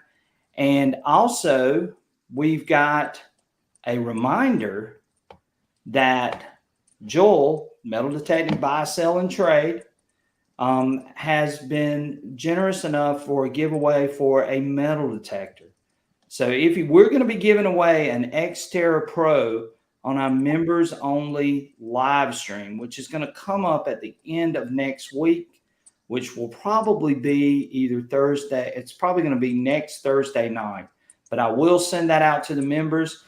And also, we've got a reminder that Joel Metal Detecting Buy, Sell, and Trade, has been generous enough for a giveaway for a metal detector. So we're going to be giving away an Xterra Pro on our members only live stream, which is going to come up at the end of next week, which will probably be either Thursday. It's probably going to be next Thursday night, but I will send that out to the members.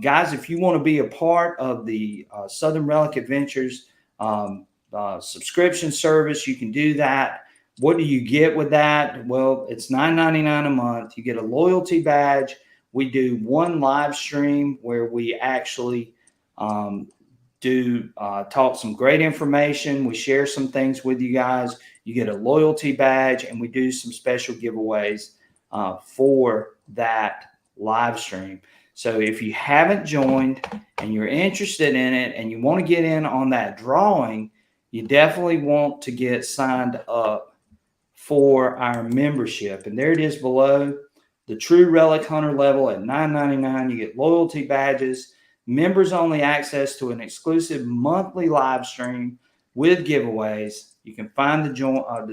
Guys, if you want to be a part of the Southern Relic Adventures subscription service, you can do that. What do you get with that? Well, it's $9.99 a month. You get a loyalty badge. We do one live stream where we actually talk some great information. We share some things with you guys. You get a loyalty badge, and we do some special giveaways for that live stream. So if you haven't joined and you're interested in it and you want to get in on that drawing, you definitely want to get signed up for our membership. And there it is below. The True Relic Hunter level at $9.99. You get loyalty badges, members only access to an exclusive monthly live stream with giveaways. You can find the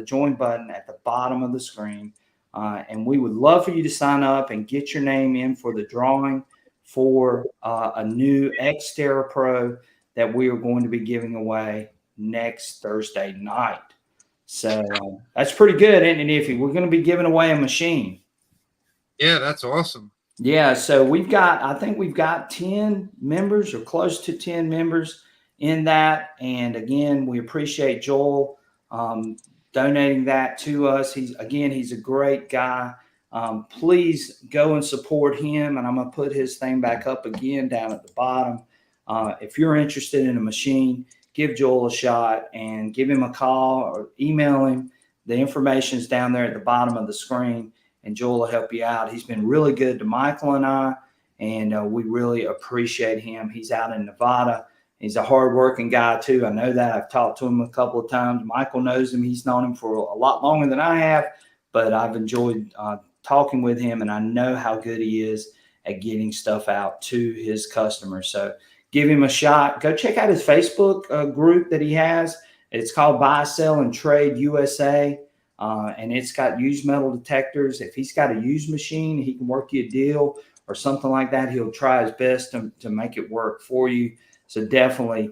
join button at the bottom of the screen. And we would love for you to sign up and get your name in for the drawing for a new Xterra Pro that we are going to be giving away next Thursday night. So that's pretty good, isn't it, Iffy? We're going to be giving away a machine. Yeah, that's awesome. Yeah, so I think we've got 10 members or close to 10 members in that. And again, we appreciate Joel donating that to us. He's a great guy. Please go and support him. And I'm going to put his thing back up again down at the bottom. If you're interested in a machine, give Joel a shot and give him a call or email him. The information is down there at the bottom of the screen, and Joel will help you out. He's been really good to Michael and I, and we really appreciate him. He's out in Nevada. He's a hardworking guy, too. I know that. I've talked to him a couple of times. Michael knows him. He's known him for a lot longer than I have, but I've enjoyed talking with him, and I know how good he is at getting stuff out to his customers. So give him a shot. Go check out his Facebook group that he has. It's called Buy, Sell, and Trade USA, and it's got used metal detectors. If he's got a used machine, he can work you a deal or something like that. He'll try his best to make it work for you. So definitely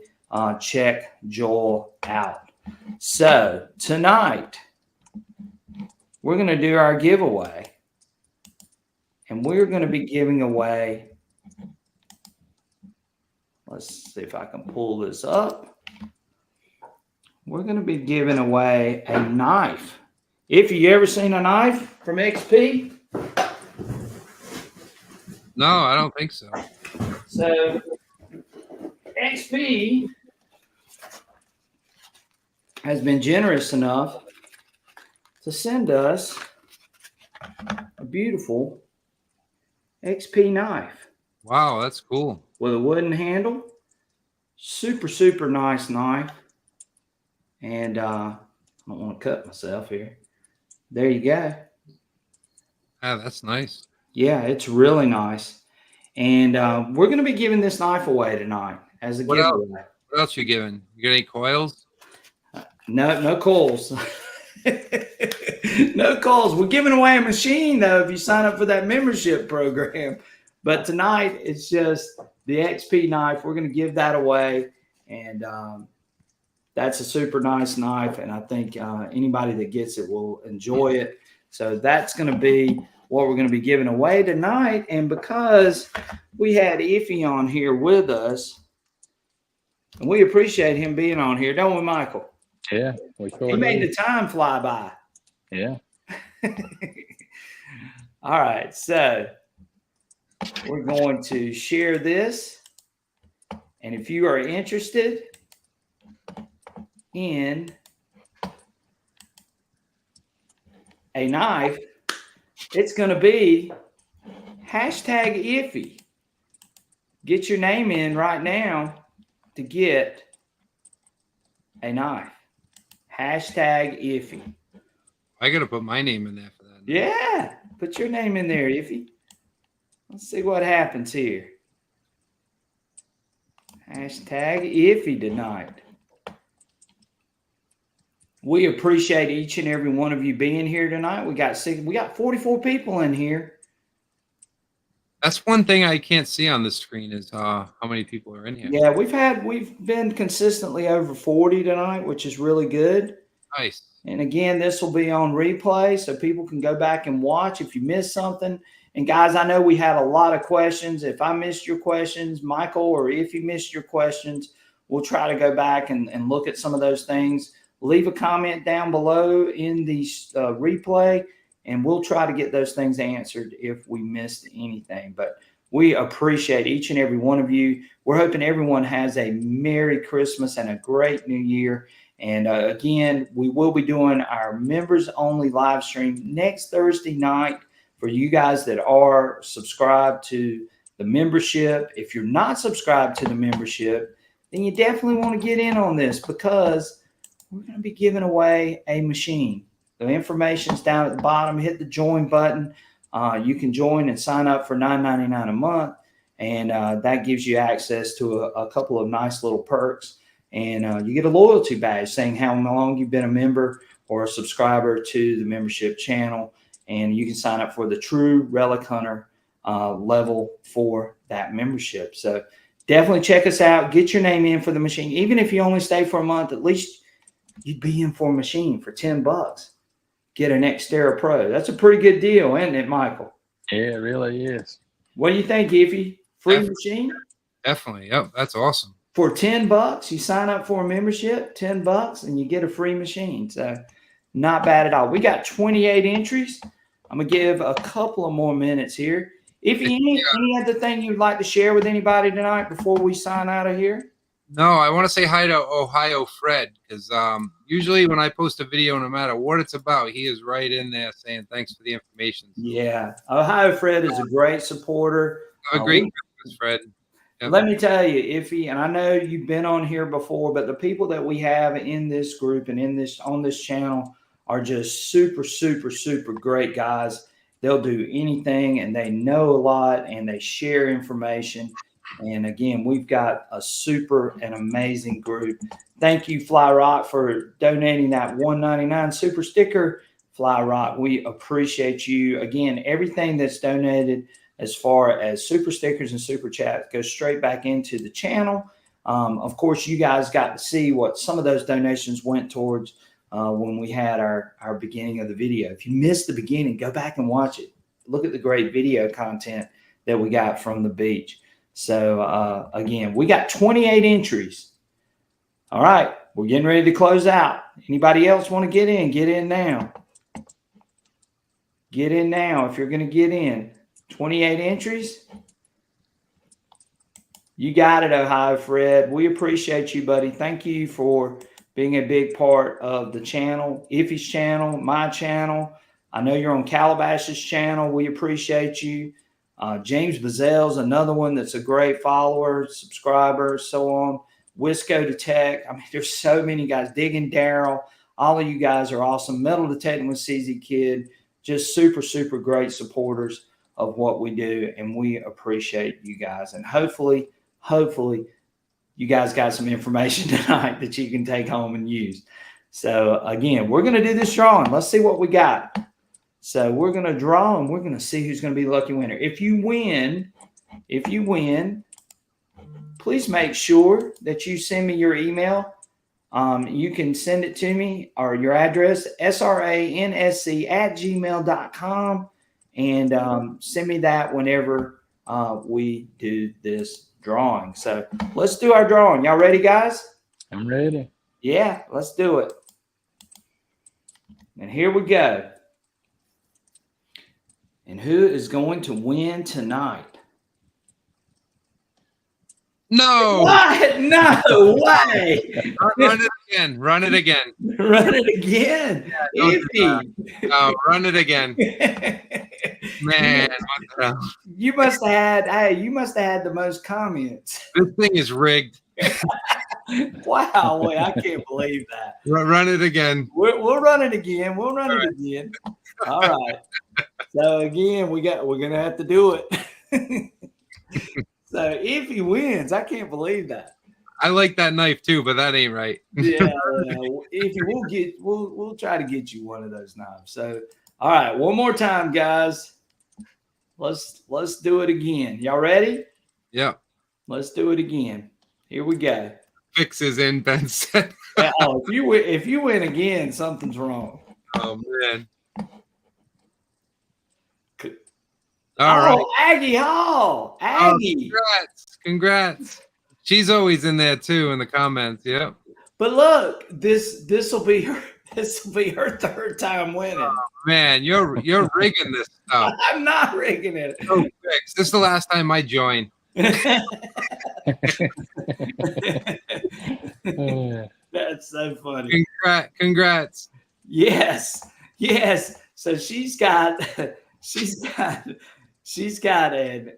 check Joel out. So tonight, we're going to do our giveaway, and we're going to be giving away. Let's see if I can pull this up. We're going to be giving away a knife. If you ever seen a knife from XP? No, I don't think so. So XP has been generous enough to send us a beautiful XP knife. Wow, that's cool. With a wooden handle. Super, super nice knife. And I don't want to cut myself here. There you go. Yeah, that's nice. Yeah, it's really nice. And we're going to be giving this knife away tonight as a giveaway. What else you giving? You got any coils? No coils. No coils. We're giving away a machine, though, if you sign up for that membership program. But tonight, it's just the XP knife. We're going to give that away. And that's a super nice knife. And I think anybody that gets it will enjoy it. So that's going to be what we're going to be giving away tonight. And because we had Iffy on here with us, and we appreciate him being on here, don't we, Michael? Yeah, we sure He made do. the time fly by. Yeah. All right, so we're going to share this. And if you are interested in a knife, it's going to be #Iffy. Get your name in right now to get a knife. #Iffy. I got to put my name in there for that. Yeah, put your name in there, Iffy. Let's see what happens here. #Iffy tonight. We appreciate each and every one of you being here tonight. We got 44 people in here. That's one thing I can't see on the screen is how many people are in here. Yeah, we've been consistently over 40 tonight, which is really good. Nice. And again, this will be on replay, so people can go back and watch if you missed something. And guys, I know we had a lot of questions. If I missed your questions, Michael, or if you missed your questions, we'll try to go back and look at some of those things. Leave a comment down below in the replay, and we'll try to get those things answered if we missed anything. But we appreciate each and every one of you. We're hoping everyone has a Merry Christmas and a great New Year. And again, we will be doing our members only live stream next Thursday night for you guys that are subscribed to the membership. If you're not subscribed to the membership, then you definitely want to get in on this, because we're going to be giving away a machine. The information's down at the bottom. Hit the join button. You can join and sign up for $9.99 a month. And that gives you access to a couple of nice little perks. And you get a loyalty badge saying how long you've been a member or a subscriber to the membership channel. And you can sign up for the true Relic Hunter level for that membership. So definitely check us out. Get your name in for the machine. Even if you only stay for a month, at least you'd be in for a machine for $10. Get an Xterra Pro. That's a pretty good deal, isn't it, Michael? Yeah, it really is. What do you think, Iffy? Free machine? Definitely. Yep. That's awesome. For $10, you sign up for a membership, $10, and you get a free machine. So not bad at all. We got 28 entries. I'm going to give a couple of more minutes here. If any other thing you'd like to share with anybody tonight before we sign out of here? No, I want to say hi to Ohio Fred, because usually when I post a video, no matter what it's about, he is right in there saying thanks for the information. Yeah. Ohio Fred is a great supporter. Have a great Christmas, Fred. Yep. Let me tell you, Iffy, and I know you've been on here before, but the people that we have in this group and on this channel are just super, super, super great guys. They'll do anything, and they know a lot, and they share information. And again, we've got a super and amazing group. Thank you, Fly Rock, for donating that $1.99 super sticker. Fly Rock, we appreciate you. Again, everything that's donated as far as super stickers and super chat goes straight back into the channel. Of course, you guys got to see what some of those donations went towards when we had our beginning of the video. If you missed the beginning, go back and watch it. Look at the great video content that we got from the beach. So again, we got 28 entries. All right, we're getting ready to close out. Anybody else want to get in? Get in now. Get in now if you're going to get in. 28 entries. You got it, Ohio Fred. We appreciate you, buddy. Thank you for being a big part of the channel, Iffy's channel, my channel. I know you're on Calabash's channel. We appreciate you. James Bazell's another one that's a great follower, subscriber, so on. Wisco Detect. I mean, there's so many guys. Digging Daryl. All of you guys are awesome. Metal Detecting with CZ Kid. Just super, super great supporters of what we do, and we appreciate you guys. And hopefully you guys got some information tonight that you can take home and use. So again, we're going to do this drawing. Let's see what we got. So we're going to draw, and we're going to see who's going to be the lucky winner. If you win, please make sure that you send me your email. You can send it to me, or your address, sransc@gmail.com, and send me that whenever we do this drawing. So let's do our drawing. Y'all ready, guys? I'm ready. Yeah, let's do it. And here we go. And who is going to win tonight? No. What? No way. Run it again. Run it again. Run it again. Yeah, run it again. Man, what the hell? You must have had the most comments. This thing is rigged. Wow, wait, I can't believe that. Run it again. We'll run it again. We'll run it again. All right. So again, we're gonna have to do it. So if he wins, I can't believe that. I like that knife too, but that ain't right. Yeah, if you we'll try to get you one of those knives. So, all right, one more time, guys. Let's do it again. Y'all ready? Yeah. Let's do it again. Here we go. Fix is in, Ben said. Oh, if you win again, something's wrong. Oh man. All right. Aggie Hall. Aggie. Congrats. She's always in there too in the comments. Yep. But look, this will be her third time winning. Oh, man, you're rigging this stuff. I'm not rigging it. Oh, fix. This is the last time I join. That's so funny. Congrats. Yes. So she's got an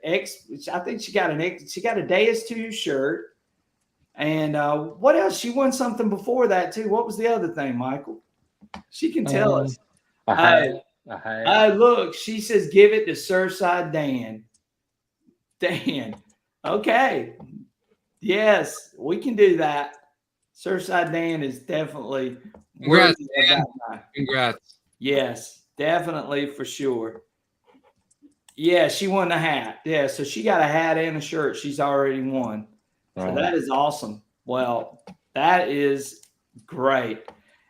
X. I think she got a Deus 2 shirt. And what else? She won something before that too. What was the other thing, Michael? She can tell us. Look, she says, give it to Surfside Dan. Dan. Okay. Yes, we can do that. Surfside Dan is definitely Congrats, worthy Dan. of that. Congrats. Yes, definitely for sure. Yeah, she won the hat. Yeah, so she got a hat and a shirt. She's already won. So that is awesome. Well, that is great.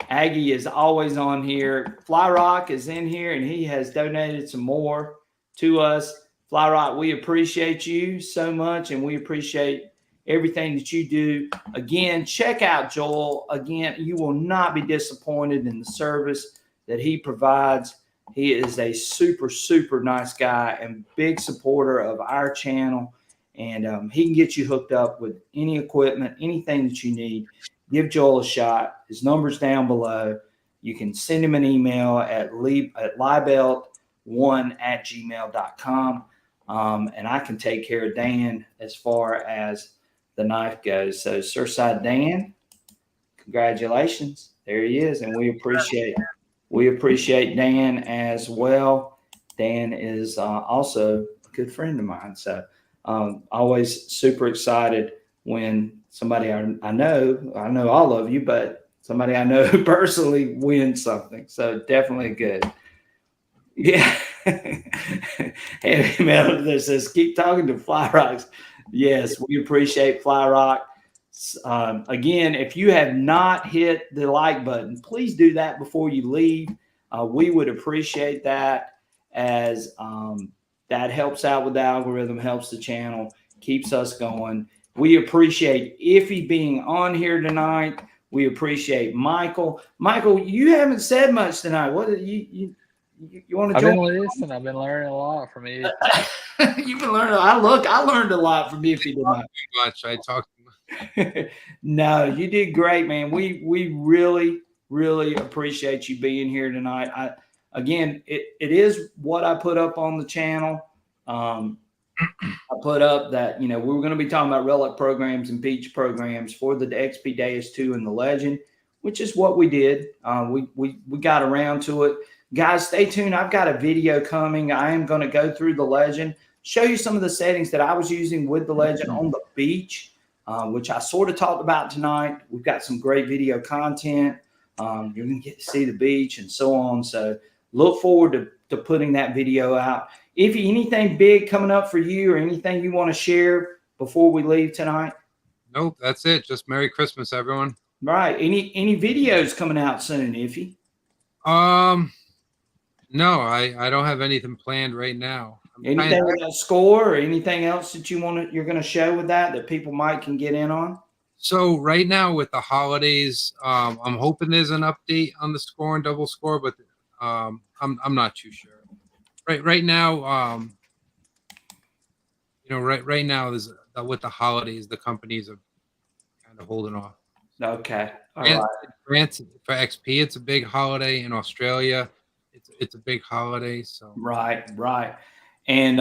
Aggie is always on here. Fly Rock is in here, and he has donated some more to us. Fly Rock, we appreciate you so much, and we appreciate everything that you do. Again, check out Joel. Again, you will not be disappointed in the service that he provides. He is a super, super nice guy and big supporter of our channel. And he can get you hooked up with any equipment, anything that you need. Give Joel a shot. His number's down below. You can send him an email at libelt1@gmail.com. And I can take care of Dan as far as the knife goes. So, Surfside Dan, congratulations. There he is. And we appreciate Dan as well. Dan is also a good friend of mine. So, always super excited when somebody I know all of you, but somebody I know personally wins something. So definitely good. Yeah. Heavy Metal that says, keep talking to Fly Rocks. Yes, we appreciate Fly Rock. Again, if you have not hit the like button, please do that before you leave. We would appreciate that, as that helps out with the algorithm, helps the channel, keeps us going. We appreciate Iffy being on here tonight. We appreciate Michael. Michael, you haven't said much tonight. What you want to join? I've been listening. I've been learning a lot from you. You've been learning. I learned a lot from Iffy tonight. Much. I talked. No, you did great, man. We really, really appreciate you being here tonight. Again, it is what I put up on the channel. I put up that, we were going to be talking about relic programs and beach programs for the XP Deus 2 and the Legend, which is what we did. We got around to it. Guys, stay tuned. I've got a video coming. I am going to go through the Legend, show you some of the settings that I was using with the Legend on the beach, which I sort of talked about tonight. We've got some great video content. You're going to get to see the beach and so on. So look forward to putting that video out. If anything big coming up for you or anything you want to share before we leave tonight? Nope, that's it. Just Merry Christmas, everyone. Right. Any videos coming out soon, Iffy? No, I don't have anything planned right now. Anything with that score or anything else that you're going to show with that people can get in on? So right now with the holidays, I'm hoping there's an update on the score and double score, but I'm not too sure. Right now, right now is with the holidays, the companies are kind of holding off. Okay. All right. France for XP, it's a big holiday. In Australia, it's a big holiday. So right. And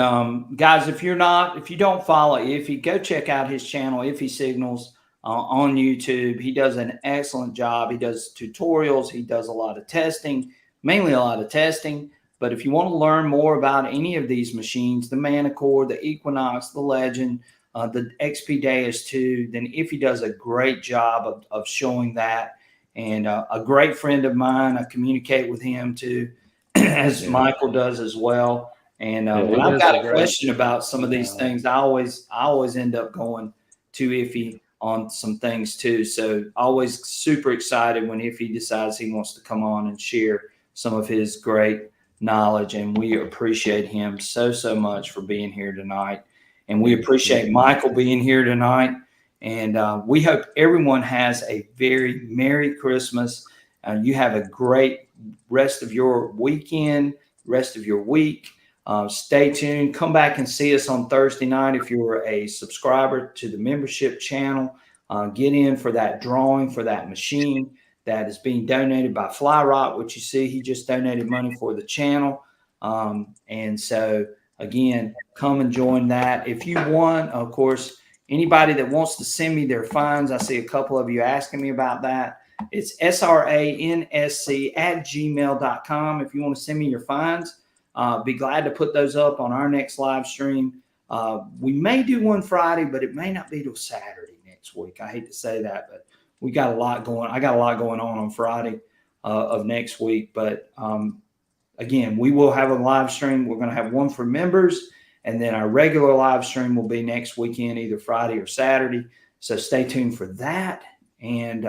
guys, if you don't follow Iffy, go check out his channel, Iffy Signals, on YouTube. He does an excellent job. He does tutorials. He does a lot of testing, mainly a lot of testing. But if you want to learn more about any of these machines, the Manicore, the Equinox, the Legend, the XP Day is too, then Iffy does a great job of showing that. And a great friend of mine, I communicate with him too, as Michael does as well. And when I've got a question about some of these things, I always end up going to Iffy on some things too. So always super excited when Iffy decides he wants to come on and share some of his great knowledge. And we appreciate him so much for being here tonight. And we appreciate Michael being here tonight. And we hope everyone has a very Merry Christmas. You have a great rest of your weekend, rest of your week. Stay tuned. Come back and see us on Thursday night if you're a subscriber to the membership channel. Get in for that drawing for that machine that is being donated by Flyrock, which you see he just donated money for the channel. And so, again, come and join that. If you want, of course, anybody that wants to send me their funds, I see a couple of you asking me about that. It's sransc@gmail.com. If you want to send me your funds, be glad to put those up on our next live stream. We may do one Friday, but it may not be till Saturday next week. I hate to say that, but we got a lot going. I got a lot going on Friday of next week. But again, we will have a live stream. We're going to have one for members, and then our regular live stream will be next weekend, either Friday or Saturday. So stay tuned for that. And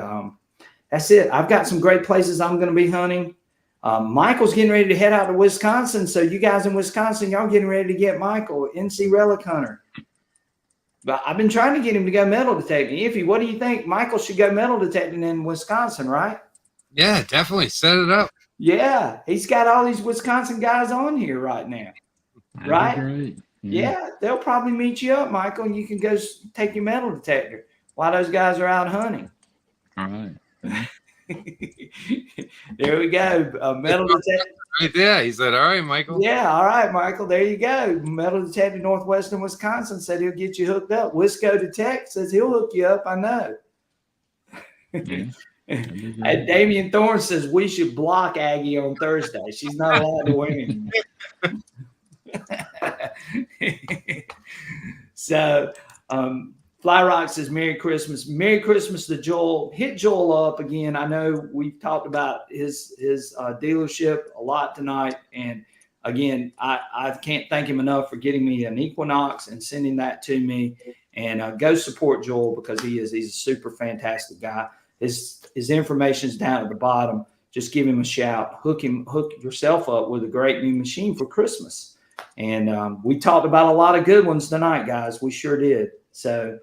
that's it. I've got some great places I'm going to be hunting. Michael's getting ready to head out to Wisconsin. So you guys in Wisconsin, y'all getting ready to get Michael, NC Relic Hunter. But I've been trying to get him to go metal detecting. Iffy, what do you think? Michael should go metal detecting in Wisconsin, right? Yeah, definitely. Set it up. Yeah. He's got all these Wisconsin guys on here right now. That'd right? be great. Yeah, they'll probably meet you up, Michael, and you can go take your metal detector while those guys are out hunting. All right. There we go. Metal detector. Right there. He said, all right, Michael. Yeah, all right, Michael. There you go. Metal detector Northwestern Wisconsin said he'll get you hooked up. Wisco Detect says he'll hook you up. I know. Yeah. And Damian Thorne says we should block Aggie on Thursday. She's not allowed to win anymore. So Flyrock says Merry Christmas. Merry Christmas to Joel. Hit Joel up again. I know we've talked about his dealership a lot tonight. And again, I can't thank him enough for getting me an Equinox and sending that to me. And go support Joel because he's a super fantastic guy. His information's down at the bottom. Just give him a shout. Hook yourself up with a great new machine for Christmas. And we talked about a lot of good ones tonight, guys. We sure did. So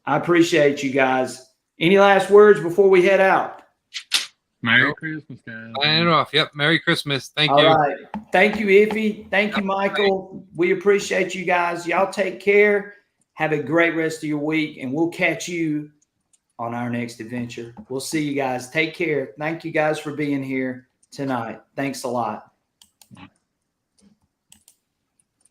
I appreciate you guys. Any last words before we head out? Merry Christmas, guys. Sign it off. Yep. Merry Christmas. Thank you. All right. Thank you, Iffy. Thank you, Michael. We appreciate you guys. Y'all take care. Have a great rest of your week, and we'll catch you on our next adventure. We'll see you guys. Take care. Thank you guys for being here tonight. Thanks a lot.